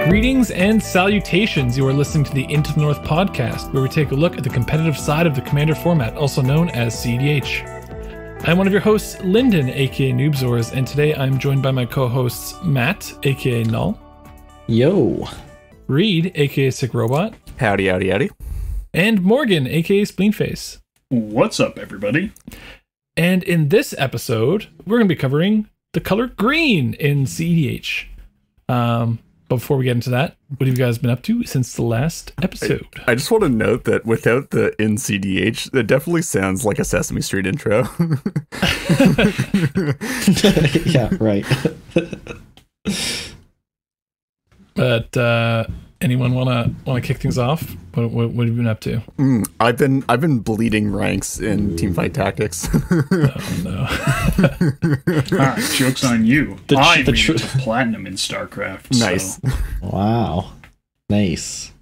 Greetings and salutations. You are listening to the Into the North podcast, where we take a look at the competitive side of the Commander format, also known as CEDH. I'm one of your hosts, Lyndon, aka Noobzors, and today I'm joined by my co-hosts, Matt, aka Null. Yo. Reed, aka Sick Robot. Howdy, howdy, howdy. And Morgan, aka Spleenface. What's up, everybody? And in this episode, we're going to be covering the color green in CEDH. But before we get into that, what have you guys been up to since the last episode? I just want to note that without the NCDH, that definitely sounds like a Sesame Street intro. Yeah, right. But anyone wanna kick things off? What have you been up to? I've been bleeding ranks in Teamfight Tactics. Oh no. Alright, joke's on you. I made it to platinum in StarCraft. Nice. So. Wow. Nice.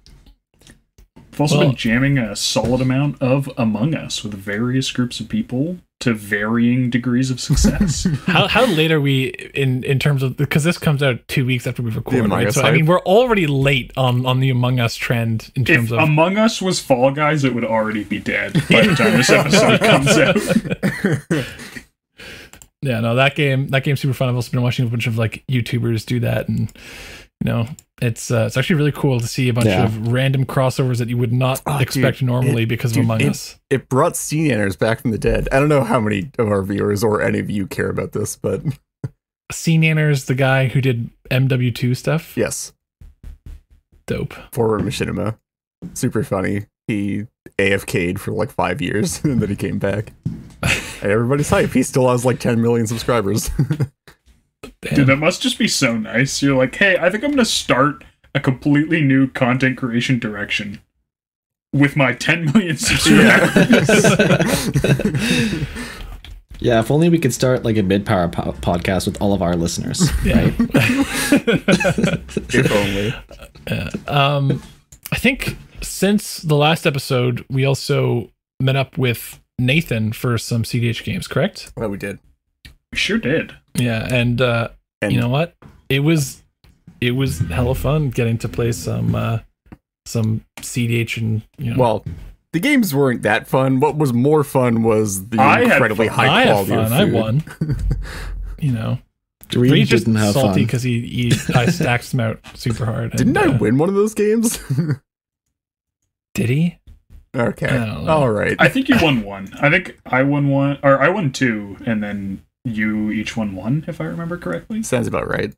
I've also been jamming a solid amount of Among Us with various groups of people to varying degrees of success. How late are we in terms of, because this comes out 2 weeks after we've recorded, right? So I mean, we're already late on the Among Us trend in terms of. If Among Us was Fall Guys, it would already be dead by the time this episode comes out. Yeah, no, that game's super fun. I've also been watching a bunch of like YouTubers do that, and you know, it's actually really cool to see a bunch of random crossovers that you would not expect normally because of Among Us. It brought Scene Anners back from the dead. I don't know how many of our viewers or any of you care about this, but Scene Anners, the guy who did MW2 stuff. Yes, dope. Forward Machinima, super funny. He AFK'd for like 5 years and then he came back. And everybody's hype. He still has like 10 million subscribers. Damn. Dude, that must just be so nice. You're like, hey, I think I'm going to start a completely new content creation direction with my 10 million subscribers. Yeah, if only we could start like a mid-power podcast with all of our listeners, right? If only. I think since the last episode, we also met up with Nathan for some CDH games, correct? Well, we did. We sure did. Yeah, and you know what? It was hella fun getting to play some CDH and Well, the games weren't that fun. What was more fun was the incredibly high quality of food. I won. You know, Reed just didn't have salty fun because I stacked him out super hard. Didn't I win one of those games? Did he? Okay. All right. I think you won one. I think I won one, or I won two, and then you each won one, if I remember correctly. Sounds about right.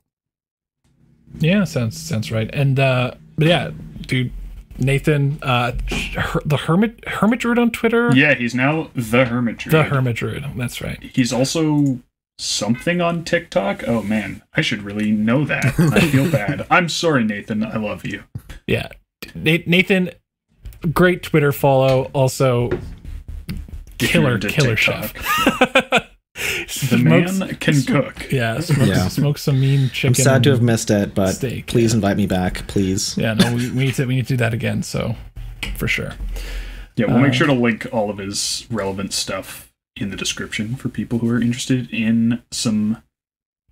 Yeah, sounds right. And but yeah, dude, Nathan, the Hermit Druid on Twitter. Yeah, he's now the Hermit Druid. The Hermit Druid. That's right. He's also something on TikTok. Oh man, I should really know that. I feel bad. I'm sorry, Nathan. I love you. Yeah, Nathan, great Twitter follow. Also, killer chef. The man can cook. Yeah, smoke some mean chicken. I'm sad to have missed it, but steak, please invite me back, please. Yeah, no, we need to do that again. So, for sure. Yeah, we'll make sure to link all of his relevant stuff in the description for people who are interested in some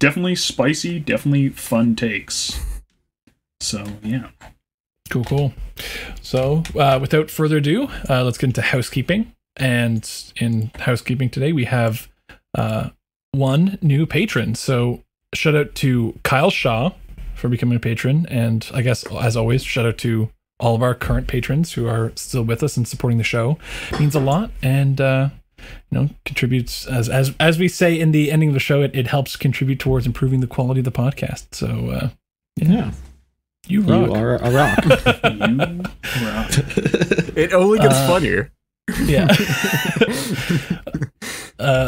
definitely spicy, definitely fun takes. So, yeah. Cool. So, without further ado, let's get into housekeeping. And in housekeeping today, we have one new patron. So shout out to Kyle Shaw for becoming a patron, and I guess as always, shout out to all of our current patrons who are still with us and supporting the show. It means a lot, and contributes as we say in the ending of the show. It helps contribute towards improving the quality of the podcast. So yeah. You rock. You are a rock. You rock. It only gets funnier. Yeah.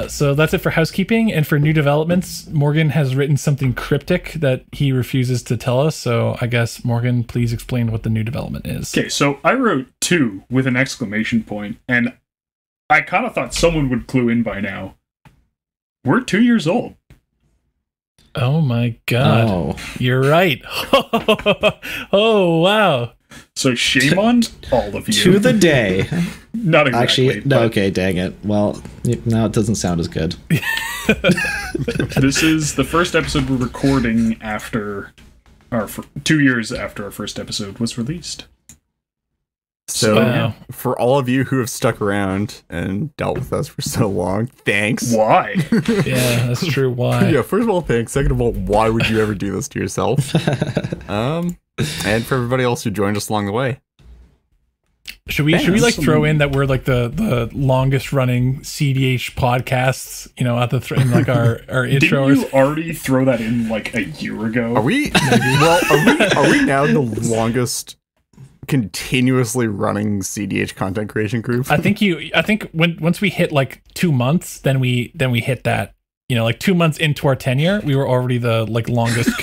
So that's it for housekeeping. And for new developments, Morgan has written something cryptic that he refuses to tell us. So I guess, Morgan, please explain what the new development is. Okay, so I wrote 2 with an exclamation point, and I kind of thought someone would clue in by now. We're 2 years old. Oh my god. Oh. You're right. Oh, wow. So shame on all of you. To the day. Not exactly. Actually, no, okay, dang it. Well, now it doesn't sound as good. This is the first episode we're recording after 2 years after our first episode was released. So, Wow. for all of you who have stuck around and dealt with us for so long, thanks. Why? Yeah, that's true. Why? Yeah, first of all, thanks. Second of all, why would you ever do this to yourself? And for everybody else who joined us along the way. Should we like throw in that we're like the longest running CDH podcasts, at the in like our intro? Didn't you already throw that in like a year ago? Are we? Well, are we now the longest continuously running CDH content creation group? I think once we hit like 2 months, then we hit that. Like 2 months into our tenure, we were already the like longest.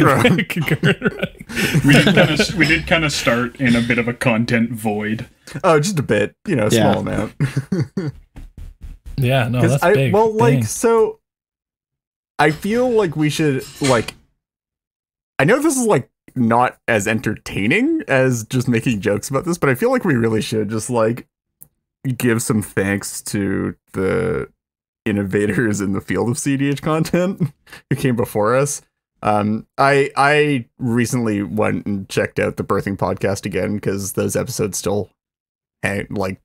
We did kind of start in a bit of a content void. Oh, just a bit, small amount. Yeah, no, that's big. Well, Dang. so I feel like we should I know this is like not as entertaining as just making jokes about this, but I feel like we really should just like give some thanks to the innovators in the field of CDH content who came before us. I recently went and checked out the Birthing podcast again because those episodes still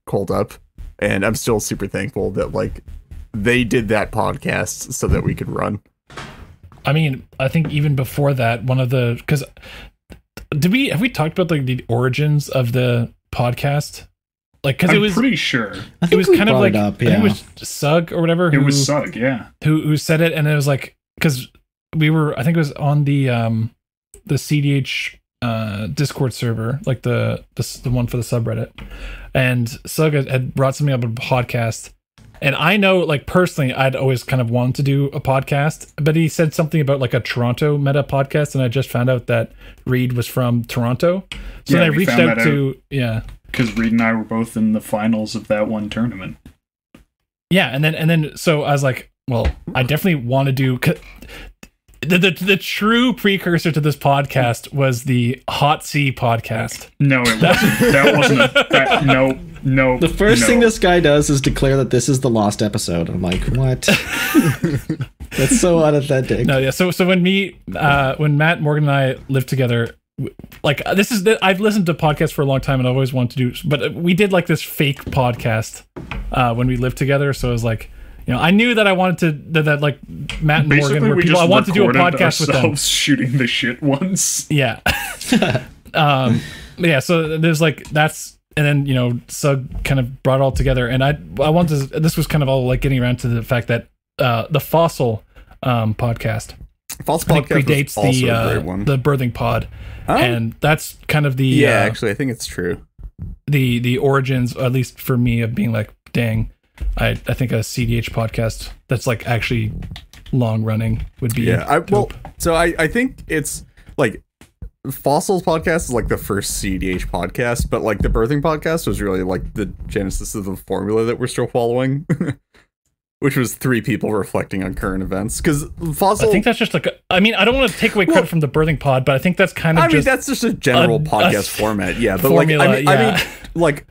hold up, and I'm still super thankful that like they did that podcast so that we could run. I mean, I think even before that, because have we talked about like the origins of the podcast? Like, because it was pretty sure it was kind of like up, I think it was Sug or whatever. it was Sug, yeah. who said it, and it was like because I think it was on the CDH Discord server, like the one for the subreddit, and Sug had brought something up, a podcast, and I know like personally I'd always kind of wanted to do a podcast, but he said something about like a Toronto meta podcast, and I just found out that Reed was from Toronto, so then I reached out to because Reed and I were both in the finals of that one tournament. Yeah, and then so I was like, well, I definitely want to do the true precursor to this podcast was the Hot Sea podcast. No, it wasn't. That wasn't no. The first thing this guy does is declare that this is the lost episode. I'm like, what? That's so unauthentic. No, yeah. So when Matt, Morgan, and I lived together, like I've listened to podcasts for a long time and I've always wanted to do, but we did like this fake podcast when we lived together. So it was like, I knew that I wanted to that like Matt and Basically, Morgan were people I wanted to do a podcast with them. Shooting the shit once. Yeah. Yeah. So there's like that's. And then, Sug kind of brought it all together. And I wanted to, this was kind of all like getting around to the fact that the Fossil podcast, Fossil I think podcast predates was also a great one. the Birthing Pod. And that's kind of the actually I think it's true. The origins, at least for me, of being like, dang, I think a CDH podcast that's like actually long running would be dope. I think it's like Fossils podcast is like the first CDH podcast, but like the Birthing podcast was really like the genesis of the formula that we're still following, which was 3 people reflecting on current events. Because Fossil, I think that's just like I don't want to take away credit from the Birthing Pod, but I think that's kind of that's just a general podcast format. Yeah, but formula, like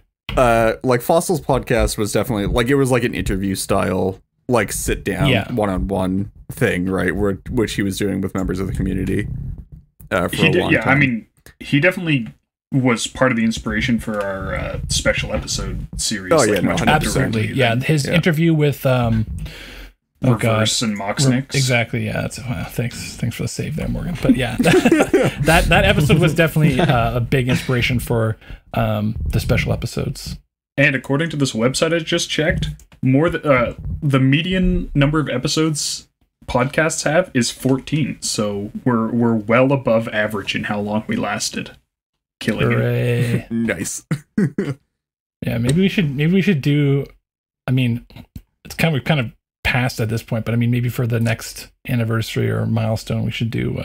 Fossils podcast was definitely like it was like an interview style, like sit down one-on-one thing, right? Which he was doing with members of the community. For a long time. He definitely was part of the inspiration for our special episode series. Oh, yeah, no, absolutely. Yeah, his interview with Reverse and Moxnix. Exactly. Yeah. That's thanks for the save there, Morgan. But yeah, that episode was definitely a big inspiration for the special episodes. And according to this website I just checked, the median number of episodes podcasts have is 14, so we're well above average in how long we lasted. Killing it. Nice. Yeah, maybe we should do. I mean, we've kind of passed at this point, but I mean, maybe for the next anniversary or milestone, we should do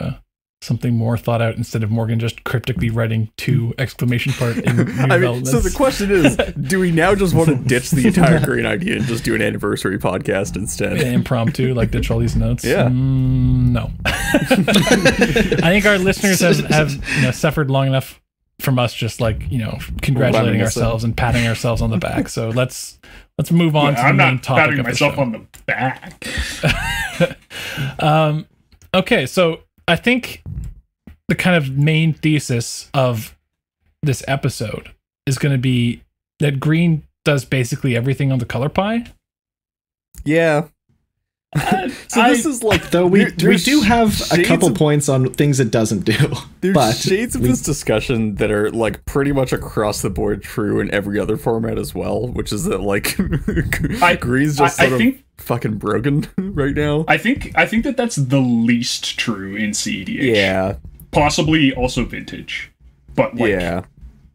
something more thought out instead of Morgan just cryptically writing 2 exclamation point in so the question is, do we now just want to ditch the entire green idea and just do an anniversary podcast instead? Impromptu, like ditch all these notes? Yeah. No. I think our listeners have suffered long enough from us just like, congratulating ourselves and patting ourselves on the back. So let's move on to the main topic of the show. I'm not patting myself on the back. Okay, so I think the kind of main thesis of this episode is going to be that green does basically everything on the color pie. Yeah. So this is like, Though we do have a shades couple of- points on things it doesn't do. There's but shades of this discussion that are like pretty much across the board true in every other format as well, which is that like green's just I sort think- of fucking broken right now. I think that that's the least true in CEDH. Yeah, Possibly also Vintage. But like yeah.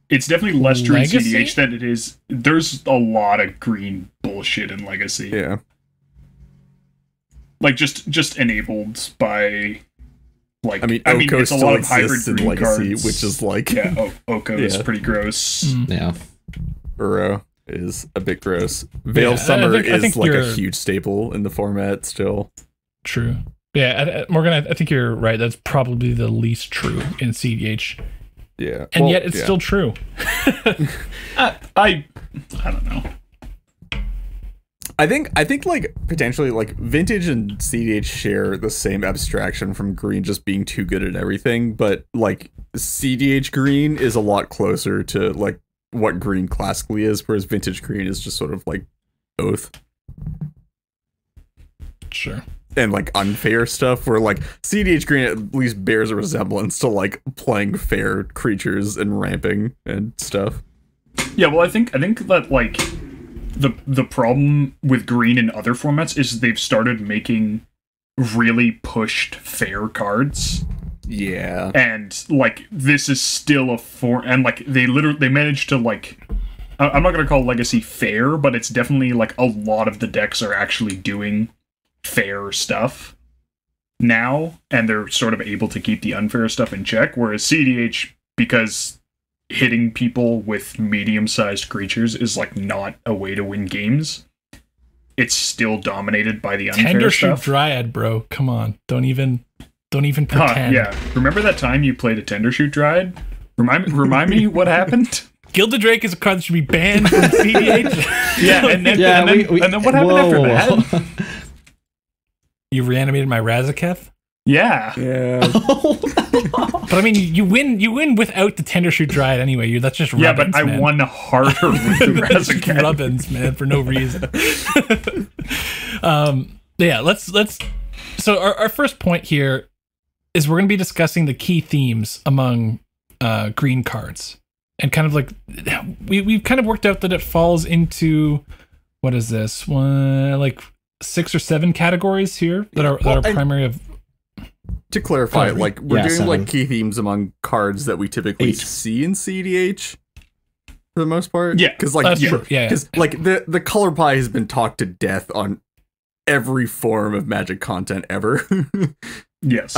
it's definitely less true Legacy? in CDH than it is. There's a lot of green bullshit in Legacy. Yeah. Like just enabled by like I mean, it's Oko a still lot of hybrid exists in green Legacy, cards. which is like yeah, Oko is Yeah. pretty gross. Yeah. Uro is a bit gross. Veil Yeah, Summer I think is like a you're- huge staple in the format still. True. Yeah, Morgan, I think you're right. That's probably the least true in CDH, Yeah. and Well, yet it's yeah. still true. I don't know. I think like potentially like Vintage and CDH share the same abstraction from green just being too good at everything, but like CDH green is a lot closer to like what green classically is, whereas Vintage green is just sort of like both Sure. and like unfair stuff where like CDH green at least bears a resemblance to like playing fair creatures and ramping and stuff. Yeah, well, I think that like the problem with green in other formats is they've started making really pushed fair cards, Yeah. and like this is still a form, and like they managed to like. I'm not gonna call Legacy fair, but it's definitely like a lot of the decks are actually doing fair stuff now, and they're sort of able to keep the unfair stuff in check. Whereas CDH, because hitting people with medium-sized creatures is like not a way to win games, it's still dominated by the unfair Tender Shoot stuff. Dryad, bro. Come on. Don't even Huh, pretend. yeah. Remember that time you played a Tender Shoot Dryad? Remind me what happened? Gilded Drake is a card that should be banned from CDH. Yeah, and then Yeah, and then what happened after that? You reanimated my Razaketh. Yeah. Yeah. But I mean, you win without the Tender Shoot Dryad anyway. That's just Yeah, rubbins, but I man. won harder with the That's just Razaketh. rubbins, man, for no reason. Yeah, let's. So our first point here is we're going to be discussing the key themes among green cards, and kind of like we've kind of worked out that it falls into what is this one, like 6 or 7 categories here that are Well, primary of. To clarify, Oh, like we're yeah, doing 7. like key themes among cards that we typically 8. see in CDH for the most part. Yeah, because like that's true. Yeah, yeah. because like the color pie has been talked to death on every form of Magic content ever. Yes.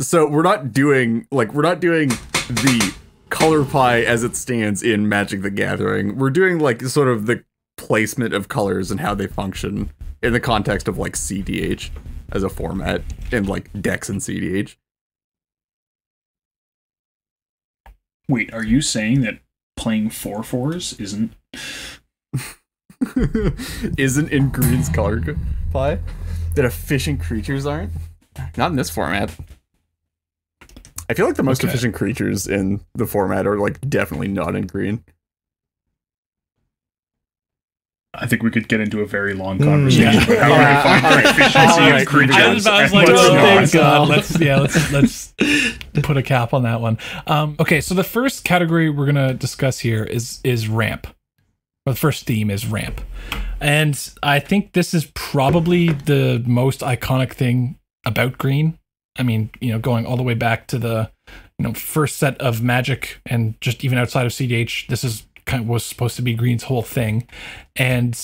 So we're not doing the color pie as it stands in Magic the Gathering. We're doing like sort of the placement of colors and how they function in the context of like CDH as a format and like decks in CDH. Wait, are you saying that playing 4/4s isn't? Isn't in green's color pie? That efficient creatures aren't? Not in this format. I feel like the most Okay. efficient creatures in the format are like definitely not in green. I think we could get into a very long conversation yeah. about how Yeah. we find the efficiency Alright, of creatures. I was and like, what's oh, not. thank God. Let's put a cap on that one. Okay, so the first category we're gonna discuss here is ramp. Or the first theme is ramp, and I think this is probably the most iconic thing about green. I mean, going all the way back to the first set of Magic, and just even outside of CDH, this is was supposed to be green's whole thing, and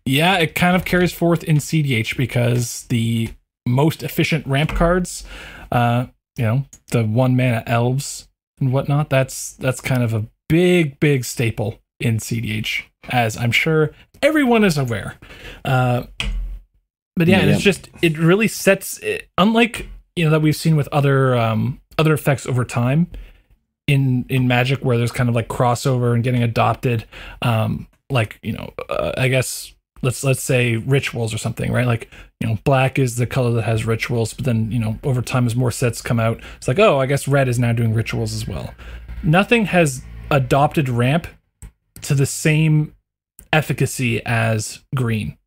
yeah, it kind of carries forth in CDH because the most efficient ramp cards, the 1-mana elves and whatnot, that's kind of a big staple in CDH, as I'm sure everyone is aware. But yeah, and it's just, it really sets it, unlike that we've seen with other effects over time in Magic, where there's kind of like crossover and getting adopted, I guess let's say rituals or something, right? Like, black is the color that has rituals, but then, over time as more sets come out, it's like, oh, I guess red is now doing rituals as well. Nothing has adopted ramp to the same efficacy as green,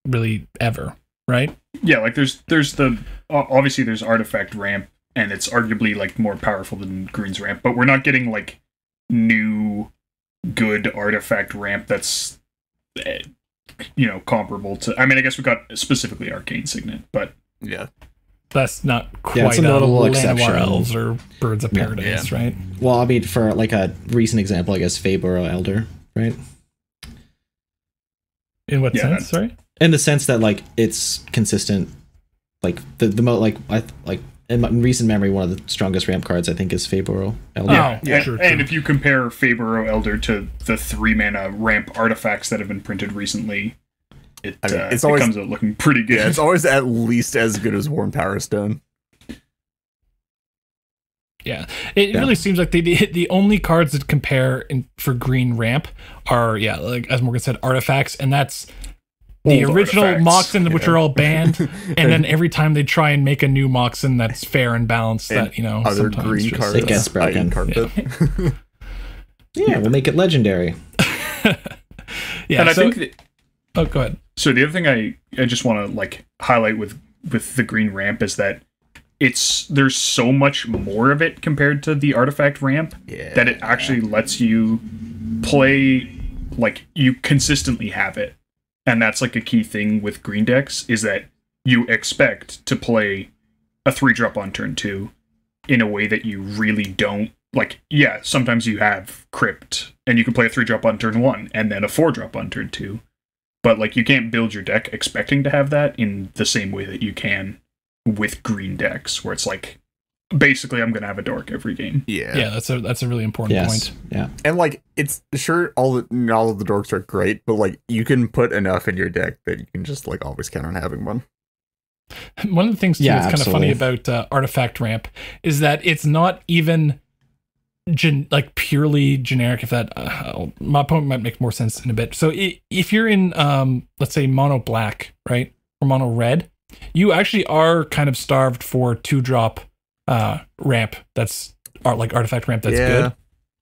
really, ever, right? Yeah, like there's the obviously there's artifact ramp, and it's arguably like more powerful than green's ramp, but we're not getting like new good artifact ramp that's comparable to. I mean, I guess we got specifically Arcane Signet, but Yeah. That's not Yeah, quite it's a notable Llanowar exception. Elves or Birds of Paradise, right? Well, I mean, for like a recent example, I guess Feyburrow Elder, right? In what Yeah, sense? Sorry. In the sense that like it's consistent, like in recent memory, one of the strongest ramp cards I think is Feyburrow Elder. Oh, yeah, true. and if you compare Feyburrow Elder to the 3-mana ramp artifacts that have been printed recently, it always, comes out looking pretty good. Yeah, it's always at least as good as Worn Power Stone. Yeah, it really seems like the only cards that compare for green ramp are like as Morgan said, artifacts, and that's the Old original artifacts, Moxen, which are all banned, and then every time they try and make a new Moxen that's fair and balanced, And that other sometimes green just, cards, It gets broken. carpet. Yeah, we'll make it legendary. Yeah, and I so, think that, oh, go ahead. so the other thing I just want to like highlight with the green ramp is that there's so much more of it compared to the artifact ramp that it actually lets you play, like, you consistently have it. And that's like a key thing with green decks, is that you expect to play a 3-drop on turn 2 in a way that you really don't. Like, yeah, sometimes you have Crypt, and you can play a 3-drop on turn 1, and then a 4-drop on turn 2. But, like, you can't build your deck expecting to have that in the same way that you can with green decks, where it's like, basically, I'm going to have a dork every game. Yeah, that's a really important point. Yeah. And like, it's sure not all of the dorks are great, but like, you can put enough in your deck that you can just like always count on having one. One of the things too that's kind of funny about artifact ramp is that it's not even like purely generic. If that my point might make more sense in a bit. So if you're in let's say mono black, right, or mono red, you actually are kind of starved for 2-drop ramp that's like artifact ramp that's good.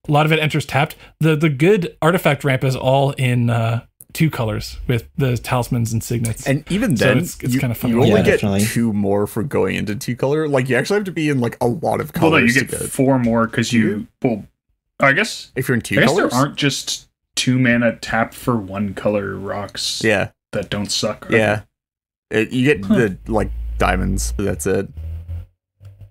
A lot of it enters tapped. The good artifact ramp is all in 2 colors with the talismans and signets. And even So then, it's kind of funny. you only Yeah, get definitely. 2 more for going into 2 color. Like, you actually have to be in like a lot of colors Well, no, you to get get 4 more because you. Well, I guess. if you're in 2 I guess colors. there aren't just 2-mana tap for 1 color rocks. Yeah, That don't suck. are yeah. You get the like diamonds, but that's it.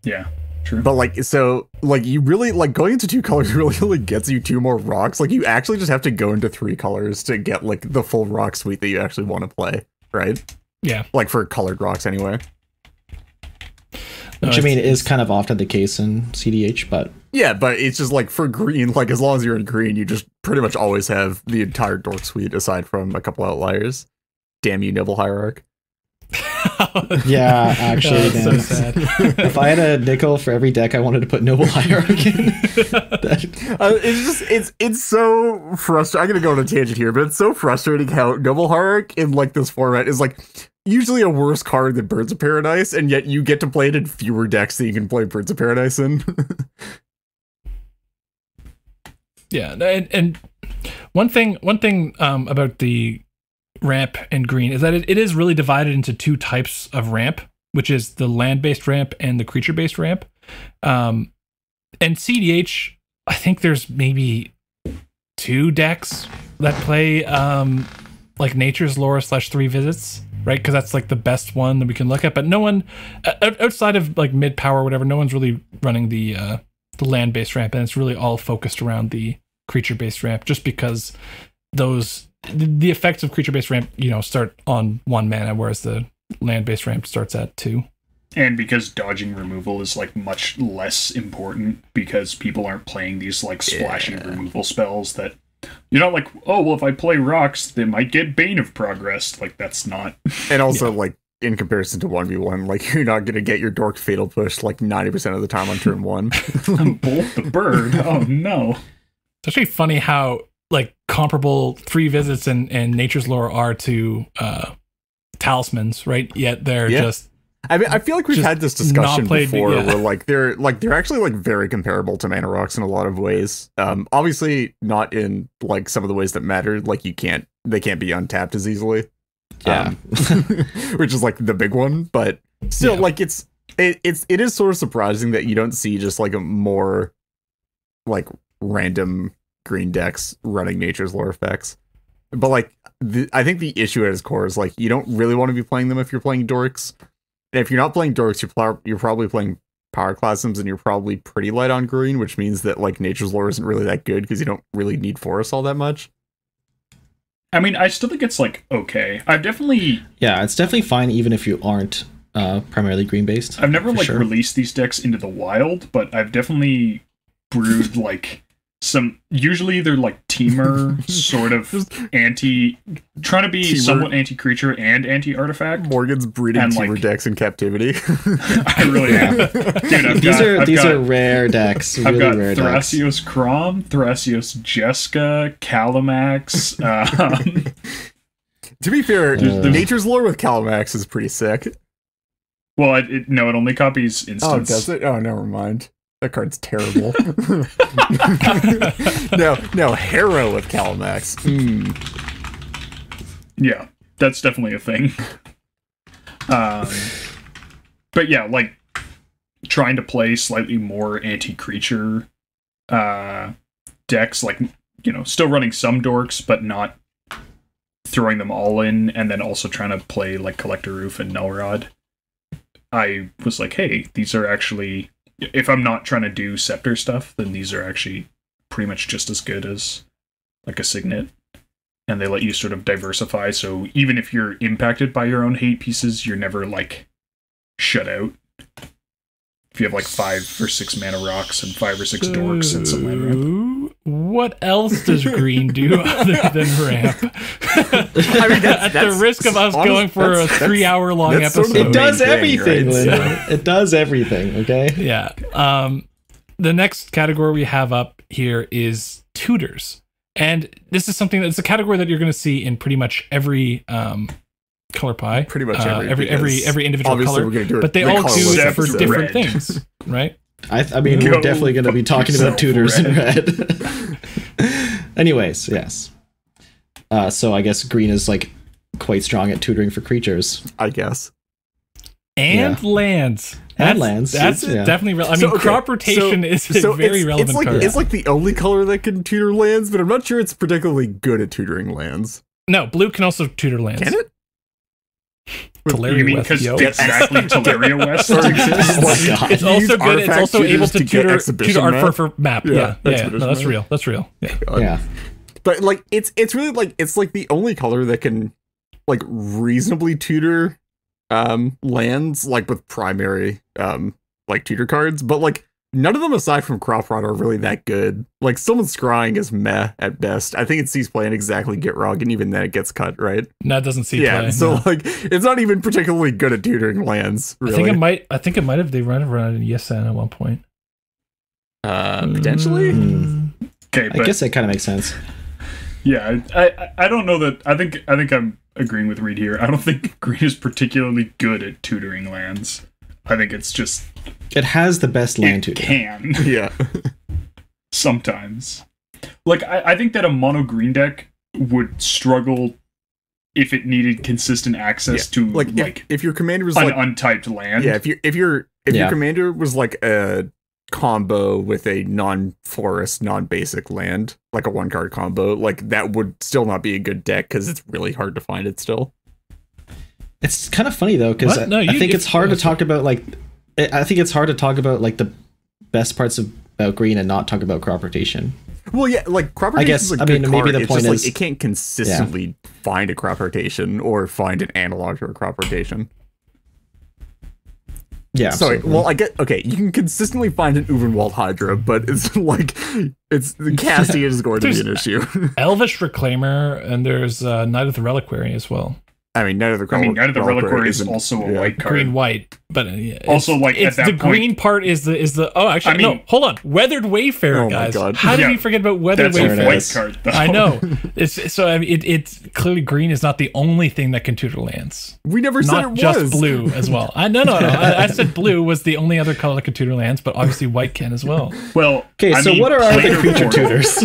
there? Yeah. True. But like, so like, you really like going into 2 colors really only gets you 2 more rocks. Like, you actually just have to go into 3 colors to get like the full rock suite that you actually want to play, right? Yeah. Like for colored rocks anyway. Which I mean is kind of often the case in CDH, but Yeah, but it's just like for green, like as long as you're in green, you just pretty much always have the entire dork suite aside from a couple outliers. Damn you, Noble Hierarch. yeah, actually, That's so man. sad. If I had a nickel for every deck I wanted to put Noble Hierarch in, It's so frustrating. I'm gonna go on a tangent here, but it's so frustrating how Noble Hierarch in like this format is like usually a worse card than Birds of Paradise, and yet you get to play it in fewer decks than you can play Birds of Paradise in. Yeah, and one thing about the ramp and green is that it is really divided into 2 types of ramp, which is the land-based ramp and the creature-based ramp. And CDH, I think there's maybe 2 decks that play like Nature's Lore /3 Visits, right? Because that's like the best one that we can look at. But no one outside of like mid power or whatever, no one's really running the land-based ramp, and it's really all focused around the creature-based ramp, just because the effects of creature-based ramp, start on 1 mana, whereas the land-based ramp starts at 2. And because dodging removal is like much less important because people aren't playing these like splashy removal spells that you're not like, oh well, if I play rocks, they might get Bane of Progress. Like, that's not. And also, like, in comparison to 1v1, like, you're not gonna get your dork fatal push like 90% of the time on turn 1. Bolt the bird. Oh no. It's actually funny how like comparable 3 visits and Nature's Lore are to talismans, right? Yet they're just. I mean, I feel like we've just had this discussion not played, before, yeah. where they're actually like very comparable to Mana Rocks in a lot of ways. Obviously not in like some of the ways that matter. Like they can't be untapped as easily. Yeah. Which is like the big one, but still, Yeah. like it is sort of surprising that you don't see just like a more like random green decks running Nature's Lore effects. But like, I think the issue at its core is like you don't really want to be playing them if you're playing dorks. And if you're not playing dorks, you're probably playing power classums, and you're probably pretty light on green, which means that like Nature's Lore isn't really that good because you don't really need forests all that much. I mean, I still think it's like okay. I've definitely it's definitely fine even if you aren't primarily green based. I've never for like sure. released these decks into the wild, but I've definitely brewed like some. Usually they're like teamer sort of trying to be Teamer. somewhat anti-creature and anti-artifact. Morgan's breeding And, teamer like- decks in captivity. I really am, dude. These are rare decks. I've Really got rare decks. Thrasios Crom, Thrasios Jeska, Calamax. To be fair, There's- Nature's Lore with Calamax is pretty sick. Well, it only copies instants. Oh, does it? Oh, never mind. That card's terrible. no, Harrow with Calamax. Yeah, that's definitely a thing. But yeah, like trying to play slightly more anti-creature decks, like, you know, still running some dorks, but not throwing them all in, and then also trying to play like Collector Roof and Nullrod. I was like, hey, these are actually, if I'm not trying to do Scepter stuff, then these are actually pretty much just as good as like a Signet. And they let you sort of diversify, so even if you're impacted by your own hate pieces, you're never like shut out. If you have like 5 or 6 mana rocks and 5 or 6 dorks and some land ramp. What else does green do other than ramp? I mean, At the risk of us going for a 3-hour-long that's sort of episode. It does main thing, everything, right? Lyndon. It does everything, okay? Yeah. The next category we have up here is tutors. And this is something that's a category that you're going to see in pretty much every color pie. Pretty much every individual obviously color. we're gonna do it But they all do it except for for different red. things, right? I mean, Go we're definitely going to be talking about yourself, tutors in red. Anyways, yes. So I guess green is like quite strong at tutoring for creatures. I guess. And lands. And lands. That's Yeah. definitely real. I mean, So, okay, crop rotation is a very relevant like, card. It's like the only color that can tutor lands, but I'm not sure it's particularly good at tutoring lands. No, blue can also tutor lands. Can it? Teleria You mean West, because yo. exactly Teleria West Or exists? Oh my God. It's You also use good. It's artifact also able tutors to to get tutor exhibition art map? for map. Yeah, Yeah, yeah. exhibition No, that's map. real. That's real. Yeah. Yeah. But like it's really like it's like the only color that can like reasonably tutor lands like with primary like tutor cards, but like none of them aside from Crop Rot are really that good. Like Stillman's Scrying is meh at best. I think it sees play and exactly Gitrog, and even then it gets cut, right? No, it doesn't see Yeah, play. so no. like it's not even particularly good at tutoring lands, really. I think it might have. They run around in Yesan at one point. Potentially. Okay, I but guess that kind of makes sense. yeah, I don't know that. I think I'm agreeing with Reed here. I don't think green is particularly good at tutoring lands. I think it's just It has the best land it tutor. can Yeah. sometimes. Like I think that a mono green deck would struggle if it needed consistent access to like if your commander was an like untyped land. yeah, if your Yeah. commander was like a combo with a non-forest, non-basic land, like a 1-card combo, like that would still not be a good deck because it's really hard to find it still. It's kind of funny though, because What? No, I think it's hard to talk about like. I think it's hard to talk about like the best parts about green and not talk about crop rotation. Well, yeah, like crop rotation guess- is a I good mean, maybe card. the It's point just, is- like, it can't consistently find a crop rotation or find an analog to a crop rotation. Yeah. Sorry, absolutely. well, I get okay. You can consistently find an Uvenwald Hydra, but it's like it's the casting is going to be an issue. Elvish Reclaimer, and there's Knight of the Reliquary as well. I mean, Night of the Reliquary is also a white card. Green white, but also like it's at that the green part is the oh actually no, hold on, Weathered Wayfarer, Oh my guys. God. How did we forget about Weathered That's a Wayfarer? white card though. I know. It's so I mean it's clearly green is not the only thing that can tutor lands. We never said Not it was. just blue as well. No. I said blue was the only other color that can tutor lands, but obviously white can as well. Well, Okay, so what are other creature tutors?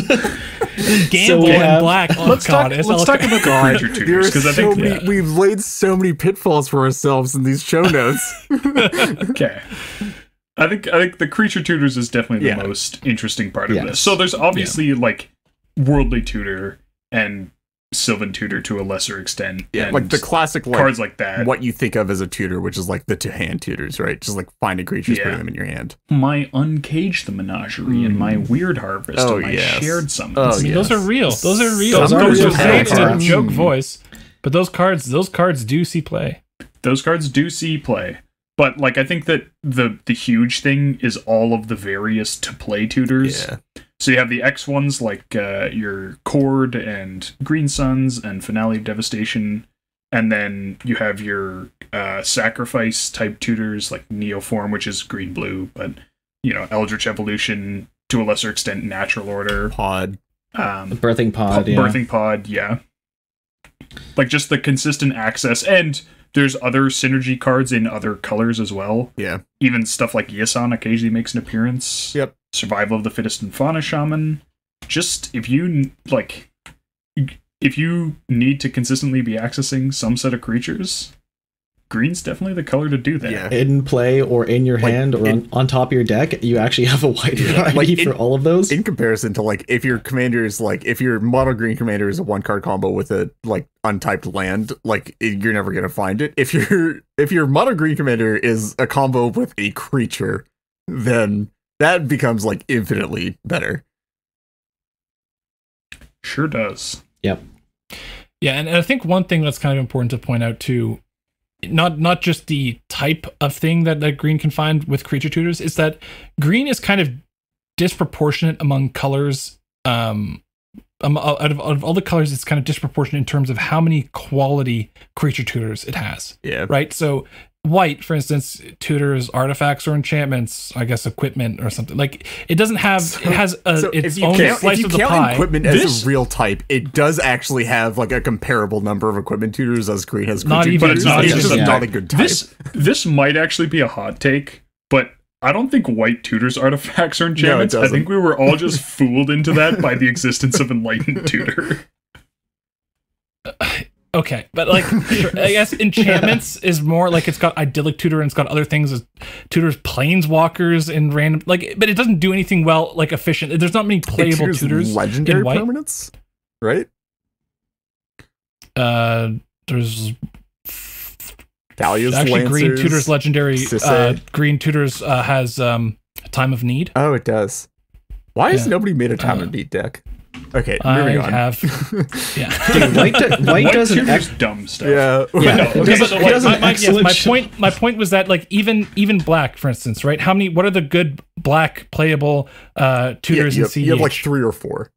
Gamble we and have- black. Oh, Let's God, talk about the creature tutors, because I think we've laid so many pitfalls for ourselves in these show notes. okay. I think the creature tutors is definitely the most interesting part of this. So there's obviously like worldly tutor and Sylvan tutor to a lesser extent. Yeah, and like the classic cards like that. What you think of as a tutor, which is like the two-hand tutors, right? Just like finding creatures, putting them in your hand. My Uncage the Menagerie and my Weird Harvest and my Shared Summons. Oh, I mean, those are real. Those are real. Those are I'm real saying it in a cards. joke voice, but those cards do see play. Those cards do see play. But like I think that the huge thing is all of the various to play tutors. Yeah. So you have the X ones like your Cord and Green Suns and Finale of Devastation, and then you have your sacrifice type tutors like Neoform, which is green blue, but you know Eldritch Evolution, to a lesser extent Natural Order, Pod, Birthing Pod, Birthing Pod, yeah. Like just the consistent access, and there's other synergy cards in other colors as well. Yeah. Even stuff like Yisan occasionally makes an appearance. Yep. Survival of the Fittest and Fauna Shaman. Just if you need to consistently be accessing some set of creatures, green's definitely the color to do that. Yeah. In play or in your hand or on top of your deck, you actually have a wide variety for all of those. In comparison to like if your commander is like if your mono green commander is a 1-card combo with a like untyped land, like you're never gonna find it. If your mono green commander is a combo with a creature, then that becomes like infinitely better. Sure does. Yep. Yeah, and I think one thing that's kind of important to point out too, not just the type of thing that green can find with creature tutors, is that green is kind of disproportionate among colors. Out of all the colors, it's kind of disproportionate in terms of how many quality creature tutors it has. Yeah. Right? So white, for instance, tutors artifacts or enchantments, I guess equipment or something. Like it doesn't have it has its own slice of the pie. Equipment as a real type, it does actually have like a comparable number of equipment tutors as green has. Not even, but it's not just even not a good type. This might actually be a hot take, but I don't think white tutors artifacts or enchantments. No, it I doesn't. think we were all just fooled into that by the existence of enlightened tutor. Okay, but like I guess enchantments is more like it's got idyllic tutor and it's got other things as tutors, planeswalkers and random like, but it doesn't do anything well like efficient. There's not many playable tutors. Legendary in white. permanents, right? There's Dahlia's actually green Lancers, tutors legendary. Sisay. Green tutors has Time of Need. Oh, it does. Why has Yeah. nobody made a Time of Need deck? Okay, I moving on. have, yeah. Okay, white does an tutor's dumb stuff. Yeah. Yeah, No, it okay, does, so it like, does an excellent my point was that like even black, for instance, right? What are the good black playable tutors you in have, CEH? you have like 3 or 4.